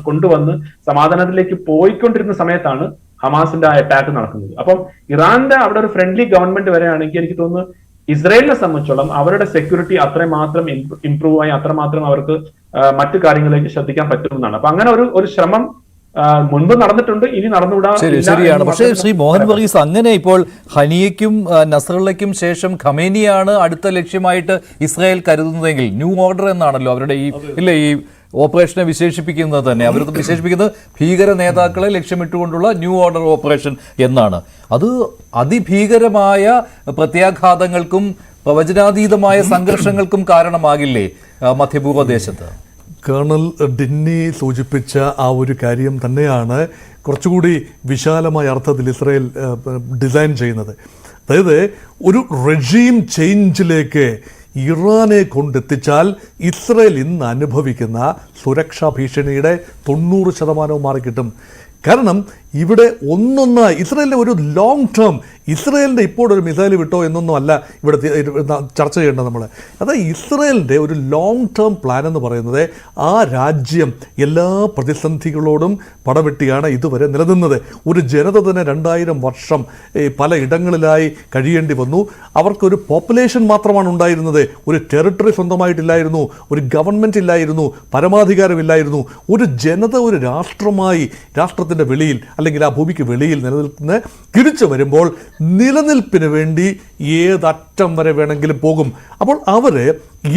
കൊണ്ടുവന്ന് സമാധാനത്തിലേക്ക് പോയിക്കൊണ്ടിരുന്ന സമയത്താണ് ഹമാസിന്റെ ആ അറ്റാക്ക് നടക്കുന്നത്. അപ്പം ഇറാന്റെ അവിടെ ഒരു ഫ്രണ്ട്ലി ഗവൺമെന്റ് വരെയാണെങ്കിൽ എനിക്ക് തോന്നുന്നു ഇസ്രായേലിനെ സംബന്ധിച്ചോളം അവരുടെ സെക്യൂരിറ്റി അത്രമാത്രം ഇംപ്രൂവ് ആയി അത്രമാത്രം അവർക്ക് മറ്റു കാര്യങ്ങളിലേക്ക് ശ്രദ്ധിക്കാൻ പറ്റുമെന്നാണ്. അപ്പൊ അങ്ങനെ ഒരു ശ്രമം മുൻപ് നടന്നിട്ടുണ്ട്, ഇനി നടന്നുകൂടാ. ശരിയാണ്. പക്ഷേ ശ്രീ മോഹൻ വർഗീസ്, അങ്ങനെ ഇപ്പോൾ ഹനിയയ്ക്കും നസ്രള്ളയ്ക്കും ശേഷം ഖമേനിയാണ് അടുത്ത ലക്ഷ്യമായിട്ട് ഇസ്രായേൽ കരുതുന്നതെങ്കിൽ, ന്യൂ ഓർഡർ എന്നാണല്ലോ അവരുടെ ഈ ഓപ്പറേഷനെ വിശേഷിപ്പിക്കുന്നത് തന്നെ. അവർ വിശേഷിപ്പിക്കുന്നത് ഭീകര നേതാക്കളെ ലക്ഷ്യമിട്ടുകൊണ്ടുള്ള ന്യൂ ഓർഡർ ഓപ്പറേഷൻ എന്നാണ്. അത് അതിഭീകരമായ പ്രത്യാഘാതങ്ങൾക്കും പ്രവചനാതീതമായ സംഘർഷങ്ങൾക്കും കാരണമാകില്ലേ മധ്യപൂർവ്വ ദേശത്ത്? കേണൽ ഡിന്നി സൂചിപ്പിച്ച ആ ഒരു കാര്യം തന്നെയാണ് കുറച്ചുകൂടി വിശാലമായ അർത്ഥത്തിൽ ഇസ്രായേൽ ഡിസൈൻ ചെയ്യുന്നത്. അതായത് ഒരു റെജീം ചേഞ്ചിലേക്ക് ഇറാനെ കൊണ്ടെത്തിച്ചാൽ ഇസ്രായേൽ ഇന്ന് അനുഭവിക്കുന്ന സുരക്ഷാ ഭീഷണിയുടെ 90% മാറിക്കിട്ടും. കാരണം ഇവിടെ ഇസ്രായേലിൻ്റെ ഒരു ലോങ് ടേം, ഇസ്രായേലിൻ്റെ ഇപ്പോഴൊരു മിസൈൽ വിട്ടോ എന്നൊന്നും അല്ല ഇവിടെ ചർച്ച ചെയ്യേണ്ടത് നമ്മൾ. അതായത് ഇസ്രായേലിൻ്റെ ഒരു ലോങ് ടേം പ്ലാൻ എന്ന് പറയുന്നത് ആ രാജ്യം എല്ലാ പ്രതിസന്ധികളോടും പടവെട്ടിയാണ് ഇതുവരെ നിലനിന്നത്. ഒരു ജനത തന്നെ 2000 വർഷം പല ഇടങ്ങളിലായി കഴിയേണ്ടി വന്നു. അവർക്കൊരു പോപ്പുലേഷൻ മാത്രമാണ് ഉണ്ടായിരുന്നത്, ഒരു ടെറിട്ടറി സ്വന്തമായിട്ടില്ലായിരുന്നു, ഒരു ഗവൺമെൻറ് ഇല്ലായിരുന്നു, പരമാധികാരമില്ലായിരുന്നു. ഒരു ജനത ഒരു രാഷ്ട്രമായി രാഷ്ട്രത്തിൻ്റെ വെളിയിൽ അല്ലെങ്കിൽ ആ ഭൂമിക്ക് വെളിയിൽ നിലനിൽക്കുന്ന തിരിച്ചു വരുമ്പോൾ നിലനിൽപ്പിന് വേണ്ടി ഏതറ്റം വരെ വേണമെങ്കിലും പോകും. അപ്പോൾ അവർ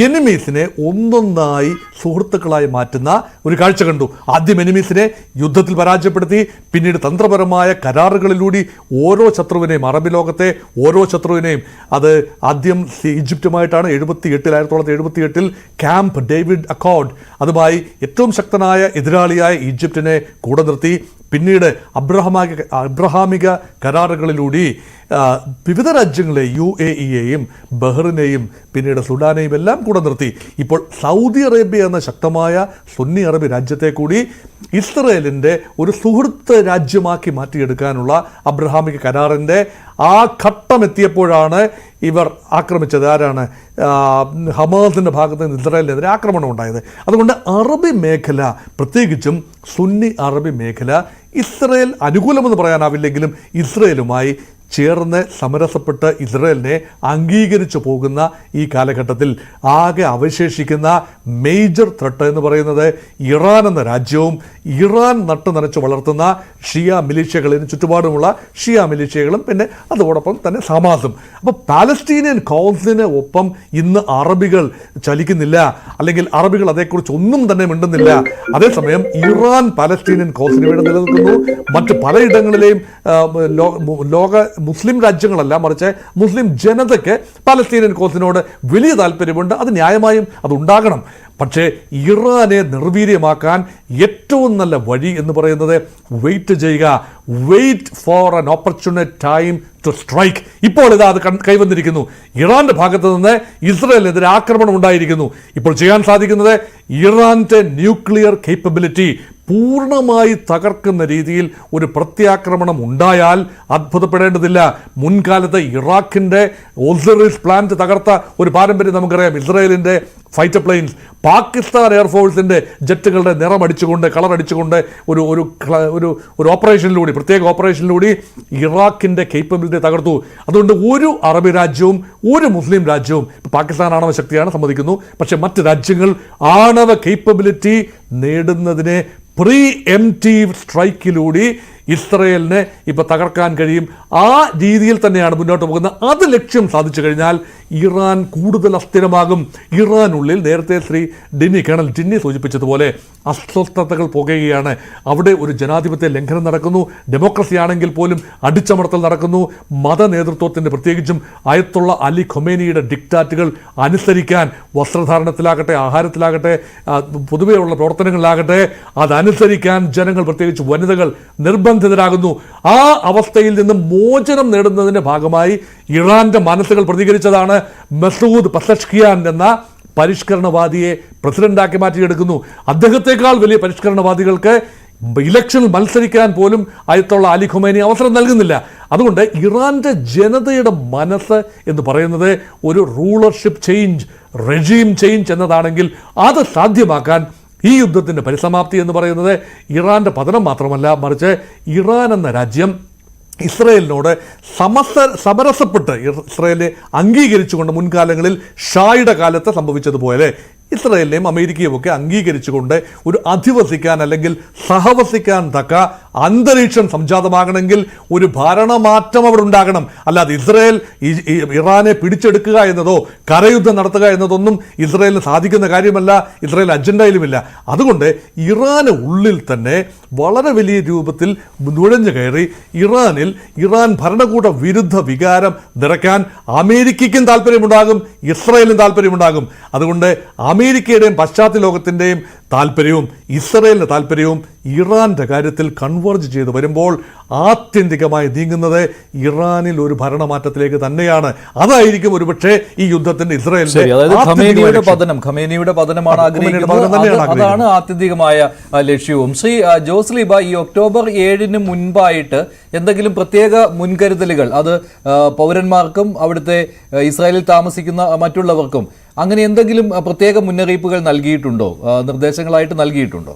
എനിമീസിനെ ഒന്നൊന്നായി സുഹൃത്തുക്കളായി മാറ്റുന്ന ഒരു കാഴ്ച കണ്ടു. ആദ്യം എനിമീസിനെ യുദ്ധത്തിൽ പരാജയപ്പെടുത്തി, പിന്നീട് തന്ത്രപരമായ കരാറുകളിലൂടെ ഓരോ ശത്രുവിനെയും, അറബി ലോകത്തെ ഓരോ ശത്രുവിനെയും, അത് ആദ്യം ഈജിപ്റ്റുമായിട്ടാണ് 1978 ക്യാമ്പ് ഡേവിഡ് അക്കോർഡ്, അതുമായി ഏറ്റവും ശക്തനായ എതിരാളിയായ ഈജിപ്തിനെ കൂടെ നിർത്തി. പിന്നീട് അബ്രഹാമിക കരാറുകളിലൂടെ വിവിധ രാജ്യങ്ങളെ UAE-യെയും ബഹ്റിനെയും പിന്നീട് സുഡാനെയും എല്ലാം കൂടെ നിർത്തി. ഇപ്പോൾ സൗദി അറേബ്യ എന്ന ശക്തമായ സുന്നി അറബി രാജ്യത്തെ കൂടി ഇസ്രയേലിൻ്റെ ഒരു സുഹൃത്ത് രാജ്യമാക്കി മാറ്റിയെടുക്കാനുള്ള അബ്രഹാമിക കരാറിൻ്റെ ആ ഘട്ടം എത്തിയപ്പോഴാണ് ഇവർ ആക്രമിച്ചത്. ആരാണ്? ഹമാസിൻ്റെ ഭാഗത്ത് നിന്ന് ഇസ്രായേലിനെതിരെ ആക്രമണം ഉണ്ടായത്. അതുകൊണ്ട് അറബി മേഖല, പ്രത്യേകിച്ചും സുന്നി അറബി മേഖല, ഇസ്രയേൽ അനുകൂലമെന്ന് പറയാനാവില്ലെങ്കിലും ഇസ്രയേലുമായി ചേർന്ന് സമരസപ്പെട്ട് ഇസ്രയേലിനെ അംഗീകരിച്ചു പോകുന്ന ഈ കാലഘട്ടത്തിൽ ആകെ അവശേഷിക്കുന്ന മേജർ ത്രെട്ട് എന്ന് പറയുന്നത് ഇറാൻ എന്ന രാജ്യവും ഇറാൻ നട്ടു നനച്ച് വളർത്തുന്ന ഷിയ മിലീഷ്യകളിന് ചുറ്റുപാടുമുള്ള ഷിയ മിലീഷ്യകളും പിന്നെ അതോടൊപ്പം തന്നെ ഹമാസും. അപ്പോൾ പാലസ്തീനിയൻ കോസിന് ഒപ്പം ഇന്ന് അറബികൾ ചലിക്കുന്നില്ല, അല്ലെങ്കിൽ അറബികൾ അതേക്കുറിച്ച് ഒന്നും തന്നെ മിണ്ടുന്നില്ല. അതേസമയം ഇറാൻ പാലസ്തീനിയൻ കോസിന് വേണ്ടി നിലനിൽക്കുന്നു. മറ്റ് പലയിടങ്ങളിലെയും ലോക മുസ്ലിം രാജ്യങ്ങളല്ല, മറിച്ച് മുസ്ലിം ജനതയ്ക്ക് പാലസ്തീനിയൻ കോസിനോട് വലിയ താല്പര്യമുണ്ട്. അത് ന്യായമായും അതുണ്ടാകണം. പക്ഷേ ഇറാനെ നിർവീര്യമാക്കാൻ ഏറ്റവും നല്ല വഴി എന്ന് പറയുന്നത് വെയിറ്റ് ചെയ്യുക, wait for an opportunity time to strike. ഇപ്പോൾ ഇതാ അത് കൈവന്നിരിക്കുന്നു. ഇറാന്റെ ഭാഗത്ത് നിന്ന് ഇസ്രയേലിനെതിരെ ആക്രമണം ഉണ്ടായിരിക്കുന്നു. ഇപ്പോൾ ചെയ്യാൻ സാധിക്കുന്നത് ഇറാന്റെ ന്യൂക്ലിയർ കേപ്പബിലിറ്റി പൂർണ്ണമായി തകർക്കുന്ന രീതിയിൽ ഒരു പ്രത്യാക്രമണം ഉണ്ടായാൽ അത്ഭുതപ്പെടേണ്ടതില്ല. മുൻകാലത്ത് ഇറാഖിൻ്റെ ഓസിറിസ് പ്ലാന്റ് തകർത്ത ഒരു പാരമ്പര്യം നമുക്കറിയാം. ഇസ്രായേലിൻ്റെ ഫൈറ്റർ പ്ലെയിൻസ് പാകിസ്ഥാൻ എയർഫോഴ്സിൻ്റെ ജെറ്റുകളുടെ നിറമടിച്ചുകൊണ്ട്, കളറടിച്ചുകൊണ്ട് ഒരു ഓപ്പറേഷനിലൂടെ, പ്രത്യേക ഓപ്പറേഷനിലൂടെ ഇറാഖിൻ്റെ കേപ്പബിലിറ്റി തകർത്തു. അതുകൊണ്ട് ഒരു അറബി രാജ്യവും ഒരു മുസ്ലിം രാജ്യവും, പാകിസ്ഥാൻ ആണവ ശക്തിയാണ് സമ്മതിക്കുന്നു, പക്ഷേ മറ്റ് രാജ്യങ്ങൾ ആണവ കേപ്പബിലിറ്റി നേടുന്നതിനെ പ്രീ എംപ്റ്റീവ് സ്ട്രൈക്കിലൂടെ ഇസ്രയേലിനെ ഇപ്പോൾ തകർക്കാൻ കഴിയും. ആ രീതിയിൽ തന്നെയാണ് മുന്നോട്ട് പോകുന്നത്. അത് ലക്ഷ്യം സാധിച്ചു കഴിഞ്ഞാൽ ഇറാൻ കൂടുതൽ അസ്ഥിരമാകും. ഇറാനുള്ളിൽ നേരത്തെ കേണൽ ഡിന്നി സൂചിപ്പിച്ചതുപോലെ അസ്വസ്ഥതകൾ പോകുകയാണ്. അവിടെ ഒരു ജനാധിപത്യ ലംഘനം നടക്കുന്നു. ഡെമോക്രസി ആണെങ്കിൽ പോലും അടിച്ചമർത്തൽ നടക്കുന്നു. മത നേതൃത്വത്തിൻ്റെ, പ്രത്യേകിച്ചും അയത്തുള്ള അലി ഖൊമേനിയുടെ ഡിക്റ്റാറ്റുകൾ അനുസരിക്കാൻ, വസ്ത്രധാരണത്തിലാകട്ടെ, ആഹാരത്തിലാകട്ടെ, പൊതുവെയുള്ള പ്രവർത്തനങ്ങളിലാകട്ടെ, അതനുസരിക്കാൻ ജനങ്ങൾ, പ്രത്യേകിച്ച് വനിതകൾ നിർബന്ധിതരാകുന്നു. ആ അവസ്ഥയിൽ നിന്ന് മോചനം നേടുന്നതിൻ്റെ ഭാഗമായി ഇറാന്റെ മനസ്സുകൾ പ്രതികരിച്ചതാണ്. മസൂദ് പസഷ്കിയാൻ എന്ന പരിഷ്കരണവാദിയെ പ്രസിഡന്റാക്കി മാറ്റിയെടുക്കുന്നു. അദ്ദേഹത്തെക്കാൾ വലിയ പരിഷ്കരണവാദികൾക്ക് ഇലക്ഷനിൽ മത്സരിക്കാൻ പോലും അയത്തുള്ള അലി ഖൊമേനി അവസരം നൽകുന്നില്ല. അതുകൊണ്ട് ഇറാന്റെ ജനതയുടെ മനസ്സ് എന്ന് പറയുന്നത് ഒരു റൂളർഷിപ്പ് ചേഞ്ച്, റെജീം ചേഞ്ച് എന്നതാണെങ്കിൽ അത് സാധ്യമാക്കാൻ ഈ യുദ്ധത്തിൻ്റെ പരിസമാപ്തി എന്ന് പറയുന്നത് ഇറാന്റെ പതനം മാത്രമല്ല, മറിച്ച് ഇറാൻ എന്ന രാജ്യം ഇസ്രയേലിനോട് സമരസപ്പെട്ട് ഇസ്രയേലിനെ അംഗീകരിച്ചുകൊണ്ട് മുൻകാലങ്ങളിൽ ഷായുടെ കാലത്ത് സംഭവിച്ചതുപോലെ ഇസ്രയേലിനെയും അമേരിക്കയും ഒക്കെ അംഗീകരിച്ചുകൊണ്ട് ഒരു അധിവസിക്കാൻ അല്ലെങ്കിൽ സഹവസിക്കാൻ തക്ക അന്തരീക്ഷം സംജാതമാകണമെങ്കിൽ ഒരു ഭരണമാറ്റം അവിടെ ഉണ്ടാകണം. അല്ലാതെ ഇസ്രയേൽ ഇറാനെ പിടിച്ചെടുക്കുക എന്നതോ കരയുദ്ധം നടത്തുക എന്നതൊന്നും ഇസ്രയേലിന് സാധിക്കുന്ന കാര്യമല്ല, ഇസ്രയേൽ അജണ്ടയിലുമില്ല. അതുകൊണ്ട് ഇറാന് ഉള്ളിൽ തന്നെ വളരെ വലിയ രൂപത്തിൽ നുഴഞ്ഞു കയറി ഇറാൻ ഭരണകൂട വിരുദ്ധ വികാരം നിറയ്ക്കാൻ അമേരിക്കയ്ക്കും താല്പര്യമുണ്ടാകും, ഇസ്രയേലിനും താല്പര്യമുണ്ടാകും. അതുകൊണ്ട് അമേരിക്കയുടെയും പാശ്ചാത്യ ലോകത്തിൻ്റെയും താല്പര്യവും ഇസ്രയേലിൻ്റെ താല്പര്യവും ഇറാൻ്റെ കാര്യത്തിൽ കൺവേർജ് ചെയ്ത് വരുമ്പോൾ ആത്യന്തികമായി നീങ്ങുന്നത് ഇറാനിൽ ഒരു ഭരണമാറ്റത്തിലേക്ക് തന്നെയാണ്. അതായിരിക്കും ഒരുപക്ഷെ ഈ യുദ്ധത്തിന്റെ ഖമേനിയുടെ പതനമാണ് ആഗ്രഹിക്കുന്നത്. അതാണ് ആത്യന്തികമായ ലക്ഷ്യവും. ശ്രീ ജോസ്ലിബ, ഈ ഒക്ടോബർ 7-ന് മുൻപായിട്ട് എന്തെങ്കിലും പ്രത്യേക മുൻകരുതലുകൾ അത് പൗരന്മാർക്കും അവിടുത്തെ ഇസ്രായേലിൽ താമസിക്കുന്ന മറ്റുള്ളവർക്കും അങ്ങനെ എന്തെങ്കിലും പ്രത്യേക മുന്നറിയിപ്പുകൾ നൽകിയിട്ടുണ്ടോ, നിർദ്ദേശങ്ങളായിട്ട് നൽകിയിട്ടുണ്ടോ?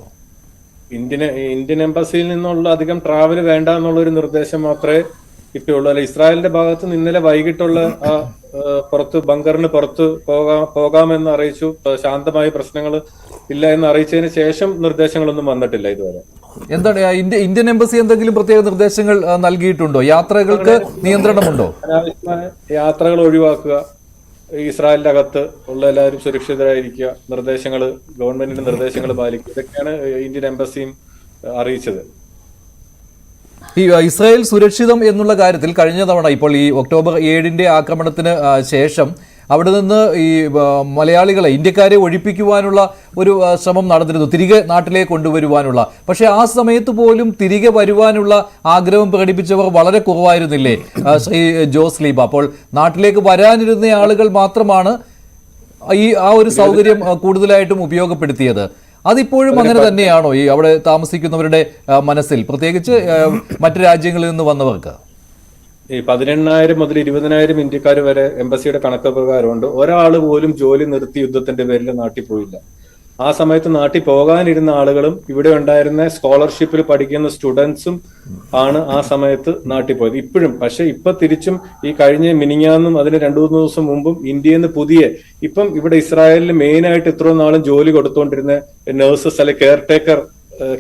ഇന്ത്യൻ എംബസിയിൽ നിന്നുള്ള അധികം ട്രാവൽ വേണ്ട എന്നുള്ള ഒരു നിർദ്ദേശം മാത്രമേ കിട്ടിയുള്ളൂ. അല്ല, ഇസ്രായേലിന്റെ ഭാഗത്ത് നിന്ന് ഇന്നലെ വൈകിട്ടുള്ള പുറത്ത് ബങ്കറിന് പുറത്ത് പോകാമെന്ന് അറിയിച്ചു. ശാന്തമായി പ്രശ്നങ്ങൾ ഇല്ല എന്ന് അറിയിച്ചതിന് ശേഷം നിർദ്ദേശങ്ങളൊന്നും വന്നിട്ടില്ല ഇതുവരെ. എന്താണ് ഇന്ത്യൻ എംബസി എന്തെങ്കിലും പ്രത്യേക നിർദ്ദേശങ്ങൾ നൽകിയിട്ടുണ്ടോ? യാത്രകൾക്ക് നിയന്ത്രണമുണ്ടോ? അനാവശ്യമായ യാത്രകൾ ഒഴിവാക്കുക, ഇസ്രായേലിന്റെ അകത്ത് ഉള്ള എല്ലാവരും സുരക്ഷിതരായിരിക്കുക, ഗവൺമെന്റിന്റെ നിർദ്ദേശങ്ങൾ പാലിക്കുക, ഇതൊക്കെയാണ് ഇന്ത്യൻ എംബസിയും അറിയിച്ചത്. ഈ ഇസ്രായേൽ സുരക്ഷിതം എന്നുള്ള കാര്യത്തിൽ കഴിഞ്ഞ തവണ ഇപ്പോൾ ഈ ഒക്ടോബർ 7-ന്റെ ആക്രമണത്തിന് ശേഷം അവിടെ നിന്ന് ഈ മലയാളികളെ, ഇന്ത്യക്കാരെ ഒഴിപ്പിക്കുവാനുള്ള ഒരു ശ്രമം നടന്നിരുന്നു, തിരികെ നാട്ടിലേക്ക് കൊണ്ടുവരുവാനുള്ള. പക്ഷേ ആ സമയത്ത് പോലും തിരികെ വരുവാനുള്ള ആഗ്രഹം പ്രകടിപ്പിച്ചവർ വളരെ കുറവായിരുന്നില്ലേ ശ്രീ ജോസ്ലിബ? അപ്പോൾ നാട്ടിലേക്ക് വരാനിരുന്ന ആളുകൾ മാത്രമാണ് ആ ഒരു സൗകര്യം കൂടുതലായിട്ടും ഉപയോഗപ്പെടുത്തിയത്. അതിപ്പോഴും അങ്ങനെ തന്നെയാണോ ഈ അവിടെ താമസിക്കുന്നവരുടെ മനസ്സിൽ, പ്രത്യേകിച്ച് മറ്റു രാജ്യങ്ങളിൽ നിന്ന് വന്നവർക്ക്? ഈ 18,000 മുതൽ 20,000 ഇന്ത്യക്കാർ വരെ എംബസിയുടെ കണക്ക് പ്രകാരമുണ്ട്. ഒരാൾ പോലും ജോലി നിർത്തി യുദ്ധത്തിന്റെ പേരിൽ നാട്ടിൽ പോയില്ല. ആ സമയത്ത് നാട്ടിൽ പോകാനിരുന്ന ആളുകളും ഇവിടെ ഉണ്ടായിരുന്ന സ്കോളർഷിപ്പിൽ പഠിക്കുന്ന സ്റ്റുഡൻസും ആണ് ആ സമയത്ത് നാട്ടിൽ പോയത്. ഇപ്പോഴും പക്ഷെ ഇപ്പൊ തിരിച്ചും ഈ കഴിഞ്ഞ മിനിങ്ങാന്നും അതിന് 2-3 ദിവസം മുമ്പും ഇന്ത്യയിൽ നിന്ന് ഇപ്പം ഇവിടെ ഇസ്രായേലിൽ മെയിൻ ആയിട്ട് ഇത്രയും നാളും ജോലി കൊടുത്തുകൊണ്ടിരുന്ന നഴ്സസ് അല്ലെ കെയർ ടേക്കർ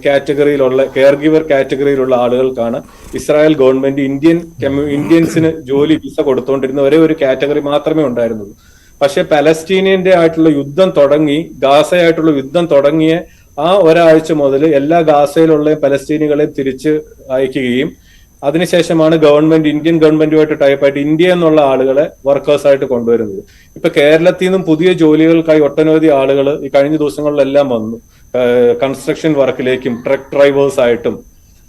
കാറ്റഗറിയിലുള്ള കെയർ ഗിവർ കാറ്റഗറിയിലുള്ള ആളുകൾക്കാണ് ഇസ്രായേൽ ഗവൺമെന്റ് ഇന്ത്യൻസിന് ജോലി വിസ കൊടുത്തുകൊണ്ടിരുന്ന ഒരേ ഒരു കാറ്റഗറി മാത്രമേ ഉണ്ടായിരുന്നുള്ളൂ. പക്ഷെ പലസ്തീനിയന്റെ ആയിട്ടുള്ള യുദ്ധം ഗാസയായിട്ടുള്ള യുദ്ധം തുടങ്ങിയ ആ ഒരാഴ്ച മുതൽ എല്ലാ ഗാസയിലുള്ള പലസ്തീനികളെയും തിരിച്ച് അയക്കുകയും അതിനുശേഷമാണ് ഇന്ത്യൻ ഗവൺമെന്റുമായിട്ട് ടൈപ്പായിട്ട് ഇന്ത്യ എന്നുള്ള ആളുകളെ വർക്കേഴ്സായിട്ട് കൊണ്ടുവരുന്നത്. ഇപ്പൊ കേരളത്തിൽ നിന്നും പുതിയ ജോലികൾക്കായി ഒട്ടനവധി ആളുകൾ ഈ കഴിഞ്ഞ ദിവസങ്ങളിലെല്ലാം വന്നു. കൺസ്ട്രക്ഷൻ വർക്കിലേക്കും ട്രക്ക് ഡ്രൈവേഴ്സ് ആയിട്ടും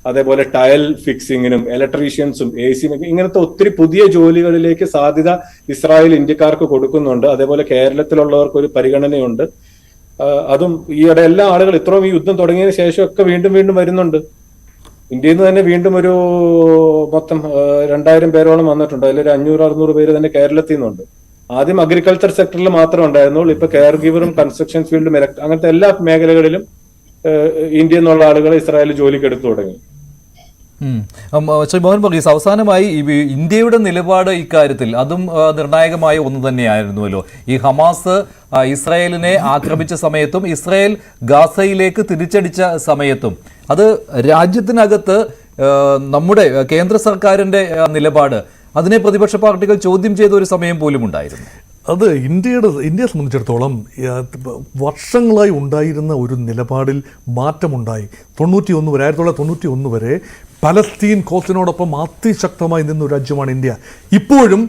അതേപോലെ ടയൽ ഫിക്സിങ്ങിനും ഇലക്ട്രീഷ്യൻസും AC-നും ഇങ്ങനത്തെ ഒത്തിരി പുതിയ ജോലികളിലേക്ക് സാധ്യത ഇസ്രായേൽ ഇന്ത്യക്കാർക്ക് കൊടുക്കുന്നുണ്ട്. അതേപോലെ കേരളത്തിലുള്ളവർക്ക് ഒരു പരിഗണനയുണ്ട്. അതും ഈയിടെ എല്ലാ ആളുകൾ ഇത്രയും ഈ യുദ്ധം തുടങ്ങിയതിനു ശേഷം ഒക്കെ വീണ്ടും വരുന്നുണ്ട്. ഇന്ത്യയിൽ നിന്ന് തന്നെ വീണ്ടും ഒരു മൊത്തം 2,000 പേരോളം വന്നിട്ടുണ്ട്. അതിലൊരു 500-600 പേര് തന്നെ കേരളത്തിൽ നിന്നുണ്ട്. ആദ്യം അഗ്രികൾച്ചർ സെക്ടറിൽ മാത്രമേ ഉണ്ടായിരുന്നുള്ളൂ. ഇപ്പൊ കെയർ ഗിവറും കൺസ്ട്രക്ഷൻ ഫീൽഡും അങ്ങനത്തെ എല്ലാ മേഖലകളിലും ഇന്ത്യയിൽ നിന്നുള്ള ആളുകളെ ഇസ്രായേൽ ജോലിക്ക് എടുത്തു തുടങ്ങി. ശ്രീ മോഹൻ വർഗീസ്, അവസാനമായി ഇന്ത്യയുടെ നിലപാട് ഇക്കാര്യത്തിൽ അതും നിർണായകമായ ഒന്ന് തന്നെയായിരുന്നുവല്ലോ. ഈ ഹമാസ് ഇസ്രായേലിനെ ആക്രമിച്ച സമയത്തും ഇസ്രായേൽ ഗാസയിലേക്ക് തിരിച്ചടിച്ച സമയത്തും അത് രാജ്യത്തിനകത്ത് നമ്മുടെ കേന്ദ്ര സർക്കാരിന്റെ നിലപാട് അതിനെ പ്രതിപക്ഷ പാർട്ടികൾ ചോദ്യം ചെയ്ത ഒരു സമയം പോലും ഉണ്ടായിരുന്നു. അത് ഇന്ത്യയെ സംബന്ധിച്ചിടത്തോളം വർഷങ്ങളായി ഉണ്ടായിരുന്ന ഒരു നിലപാടിൽ മാറ്റമുണ്ടായി. 1991 വരെ പലസ്തീൻ കോസിനോടൊപ്പം അതിശക്തമായി നിന്ന രാജ്യമാണ് ഇന്ത്യ. ഇപ്പോഴും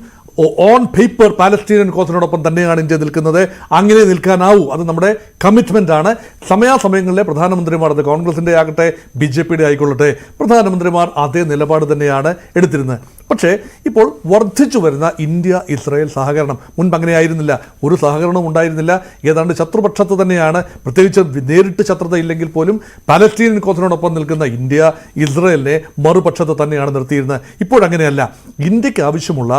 ഓൺ പേപ്പർ പാലസ്തീനിയൻ കോസിനോടൊപ്പം തന്നെയാണ് ഇന്ത്യ നിൽക്കുന്നത്. അങ്ങനെ നിൽക്കാനാവൂ, അത് നമ്മുടെ കമ്മിറ്റ്മെൻ്റ് ആണ്. സമയാസമയങ്ങളിലെ പ്രധാനമന്ത്രിമാർ, അത് കോൺഗ്രസിൻ്റെ ആകട്ടെ BJPയുടെ ആയിക്കൊള്ളട്ടെ, പ്രധാനമന്ത്രിമാർ അതേ നിലപാട് തന്നെയാണ് എടുത്തിരുന്നത്. പക്ഷേ ഇപ്പോൾ വർദ്ധിച്ചു വരുന്ന ഇന്ത്യ ഇസ്രായേൽ സഹകരണം, മുൻപ് അങ്ങനെ ആയിരുന്നില്ല, ഒരു സഹകരണവും ഉണ്ടായിരുന്നില്ല. ഏതാണ്ട് ശത്രുപക്ഷത്ത് തന്നെയാണ്, പ്രത്യേകിച്ച് നേരിട്ട് ശത്രുത ഇല്ലെങ്കിൽ പോലും പലസ്തീനിയൻ കോസിനോടൊപ്പം നിൽക്കുന്ന ഇന്ത്യ ഇസ്രായേലിനെ മറുപക്ഷത്ത് തന്നെയാണ് നിർത്തിയിരുന്നത്. ഇപ്പോഴങ്ങനെയല്ല. ഇന്ത്യക്ക് ആവശ്യമുള്ള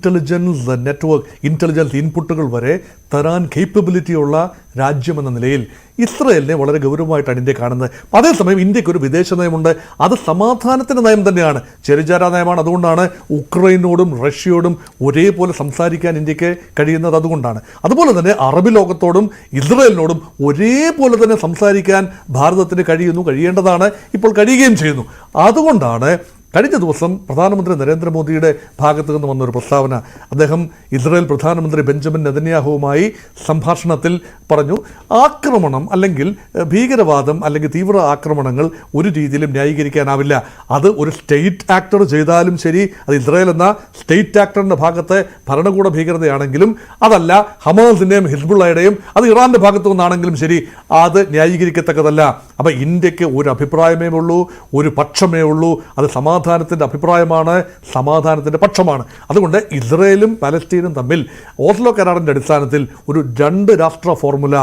ഇൻ്റലിജൻസ് നെറ്റ്വർക്ക്, ഇൻ്റലിജൻസ് ഇൻപുട്ടുകൾ വരെ തരാൻ കേപ്പബിലിറ്റിയുള്ള രാജ്യമെന്ന നിലയിൽ ഇസ്രയേലിനെ വളരെ ഗൗരവമായിട്ടാണ് ഇന്ത്യ കാണുന്നത്. അതേസമയം ഇന്ത്യക്ക് ഒരു വിദേശ നയമുണ്ട്. അത് സമാധാനത്തിൻ്റെ നയം തന്നെയാണ്, ചെറുചാരാ നയമാണ്. അതുകൊണ്ടാണ് ഉക്രൈനോടും റഷ്യയോടും ഒരേപോലെ സംസാരിക്കാൻ ഇന്ത്യക്ക് കഴിയുന്നത്. അതുകൊണ്ടാണ്. അതുപോലെ തന്നെ അറബ് ലോകത്തോടും ഇസ്രയേലിനോടും ഒരേപോലെ തന്നെ സംസാരിക്കാൻ ഭാരതത്തിന് കഴിയേണ്ടതാണ്, ഇപ്പോൾ കഴിയുകയും ചെയ്യുന്നു. അതുകൊണ്ടാണ് കഴിഞ്ഞ ദിവസം പ്രധാനമന്ത്രി നരേന്ദ്രമോദിയുടെ ഭാഗത്തു നിന്ന് വന്നൊരു പ്രസ്താവന. അദ്ദേഹം ഇസ്രായേൽ പ്രധാനമന്ത്രി ബെഞ്ചമിൻ നെതന്യാഹുവുമായി സംഭാഷണത്തിൽ പറഞ്ഞു, ആക്രമണം അല്ലെങ്കിൽ ഭീകരവാദം അല്ലെങ്കിൽ തീവ്ര ആക്രമണങ്ങൾ ഒരു രീതിയിലും ന്യായീകരിക്കാനാവില്ല. അത് ഒരു സ്റ്റേറ്റ് ആക്ടർ ചെയ്താലും ശരി, അത് ഇസ്രായേൽ എന്ന സ്റ്റേറ്റ് ആക്ടറിൻ്റെ ഭാഗത്തെ ഭരണകൂട ഭീകരതയാണെങ്കിലും, അതല്ല ഹമാസിൻ്റെയും ഹിസ്ബുള്ളയുടെയും അത് ഇറാൻ്റെ ഭാഗത്തു നിന്നാണെങ്കിലും ശരി, അത് ന്യായീകരിക്കത്തക്കതല്ല. അപ്പോൾ ഇന്ത്യക്ക് ഒരു അഭിപ്രായമേ ഉള്ളൂ, ഒരു പക്ഷമേ ഉള്ളൂ. അത് സമാധാനത്തിൻ്റെ അഭിപ്രായമാണ്, സമാധാനത്തിൻ്റെ പക്ഷമാണ്. അതുകൊണ്ട് ഇസ്രയേലും പലസ്തീനും തമ്മിൽ ഓസ്ലോ കരാറിൻ്റെ അടിസ്ഥാനത്തിൽ ഒരു 2 രാഷ്ട്ര ഫോർമുല,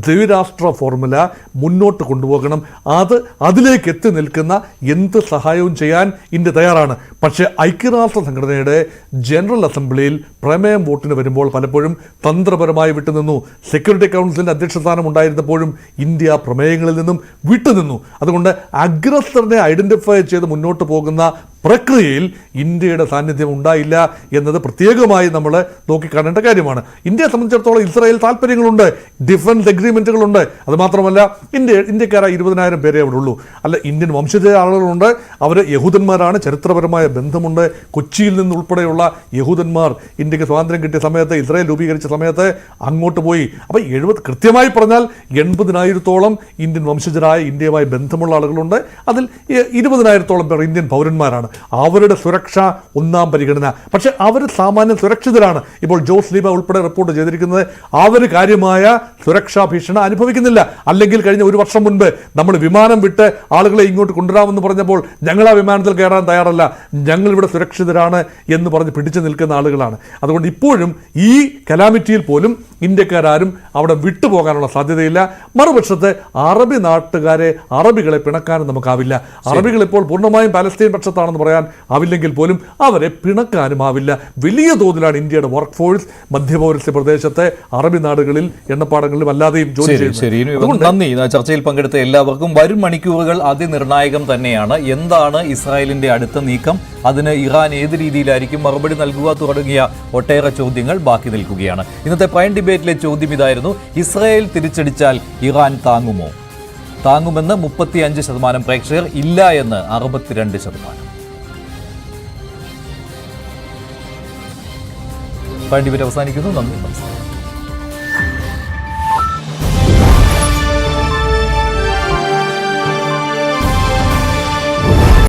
ദ്വിരാഷ്ട്ര ഫോർമുല മുന്നോട്ട് കൊണ്ടുപോകണം. അതിലേക്ക് എത്തി നിൽക്കുന്ന എന്ത് സഹായവും ചെയ്യാൻ ഇന്ത്യ തയ്യാറാണ്. പക്ഷേ ഐക്യരാഷ്ട്ര സംഘടനയുടെ ജനറൽ അസംബ്ലിയിൽ പ്രമേയം വോട്ടിന് വരുമ്പോൾ പലപ്പോഴും തന്ത്രപരമായി വിട്ടുനിന്നു. സെക്യൂരിറ്റി കൗൺസിലിൻ്റെ അധ്യക്ഷസ്ഥാനം ഉണ്ടായിരുന്നപ്പോഴും ഇന്ത്യ പ്രമേയങ്ങളിൽ നിന്നും വിട്ടുനിന്നു. അതുകൊണ്ട് അഗ്രസറിനെ ഐഡൻറ്റിഫൈ ചെയ്ത് മുന്നോട്ട് പോകുന്ന പ്രക്രിയയിൽ ഇന്ത്യയുടെ സാന്നിധ്യം ഉണ്ടായില്ല എന്നത് പ്രത്യേകമായി നമ്മൾ നോക്കിക്കാണേണ്ട കാര്യമാണ്. ഇന്ത്യയെ സംബന്ധിച്ചിടത്തോളം ഇസ്രായേൽ താല്പര്യങ്ങളുണ്ട്, ഡിഫൻസ് എഗ്രിമെൻറ്റുകളുണ്ട്. അതുമാത്രമല്ല ഇന്ത്യക്കാരായ 20,000 പേരെ അവിടെ ഉള്ളൂ. അല്ല, ഇന്ത്യൻ വംശജ ആളുകളുണ്ട്, അവർ യഹൂദന്മാരാണ്, ചരിത്രപരമായ ബന്ധമുണ്ട്. കൊച്ചിയിൽ നിന്നുൾപ്പെടെയുള്ള യഹൂദന്മാർ ഇന്ത്യക്ക് സ്വാതന്ത്ര്യം കിട്ടിയ സമയത്ത്, ഇസ്രായേൽ രൂപീകരിച്ച സമയത്ത് അങ്ങോട്ട് പോയി. അപ്പോൾ കൃത്യമായി പറഞ്ഞാൽ 80,000-ഓളം ഇന്ത്യൻ വംശജരായ ഇന്ത്യയുമായി ബന്ധമുള്ള ആളുകളുണ്ട്. അതിൽ 20,000-ഓളം പേർ ഇന്ത്യൻ പൗരന്മാരാണ്. അവരുടെ സുരക്ഷ ഒന്നാം പരിഗണന. പക്ഷെ അവർ സാമാന്യം സുരക്ഷിതരാണ്. ഇപ്പോൾ ജോസ് ലീബ ഉൾപ്പെടെ റിപ്പോർട്ട് ചെയ്തിരിക്കുന്നത് അവർ കാര്യമായ സുരക്ഷാ ഭീഷണി അനുഭവിക്കുന്നില്ല. അല്ലെങ്കിൽ കഴിഞ്ഞ 1 വർഷം മുൻപ് നമ്മൾ വിമാനം വിട്ട് ആളുകളെ ഇങ്ങോട്ട് കൊണ്ടുവരാമെന്ന് പറഞ്ഞപ്പോൾ ഞങ്ങൾ ആ വിമാനത്തിൽ കയറാൻ തയ്യാറല്ല, ഞങ്ങളിവിടെ സുരക്ഷിതരാണ് എന്ന് പറഞ്ഞ് പിടിച്ചു നിൽക്കുന്ന ആളുകളാണ്. അതുകൊണ്ട് ഇപ്പോഴും ഈ കലാമിറ്റിയിൽ പോലും ഇന്ത്യക്കാരും അവിടെ വിട്ടുപോകാനുള്ള സാധ്യതയില്ല. മറുപക്ഷത്ത് അറബി നാട്ടുകാരെ, അറബികളെ പിണക്കാനും നമുക്കാവില്ല. അറബികൾ ഇപ്പോൾ പൂർണ്ണമായും പാലസ്തീൻ പക്ഷത്താണെന്ന് പറയാൻ ആവില്ലെങ്കിൽ പോലും അവരെ പിണക്കാനും ആവില്ല. വലിയ തോതിലാണ് ഇന്ത്യയുടെ വർക്ക് ഫോഴ്സ് മധ്യപൗരസ്ത്യ പ്രദേശത്തെ അറബി നാടുകളിൽ, എണ്ണപ്പാടങ്ങളിലും അല്ലാതെയും ജോലി ചെയ്യുന്നത്. നന്ദി. ചർച്ചയിൽ പങ്കെടുത്ത എല്ലാവർക്കും. വരും മണിക്കൂറുകൾ അതിനിർണായകം തന്നെയാണ്. എന്താണ് ഇസ്രായേലിന്റെ അടുത്ത നീക്കം, അതിന് ഇറാൻ ഏത് രീതിയിലായിരിക്കും മറുപടി നൽകുക തുടങ്ങിയ ഒട്ടേറെ ചോദ്യങ്ങൾ ബാക്കി നിൽക്കുകയാണ്. ഇന്നത്തെ പ്രൈം ഡിബേറ്റിലെ ചോദ്യം ഇതായിരുന്നു: ഇസ്രായേൽ തിരിച്ചടിച്ചാൽ ഇറാൻ താങ്ങുമെന്ന് 35% പ്രേക്ഷകർ, ഇല്ല എന്ന് 62%. പ്രൈം ഡിബേറ്റ് അവസാനിക്കുന്നു. നന്ദി, നമസ്കാരം.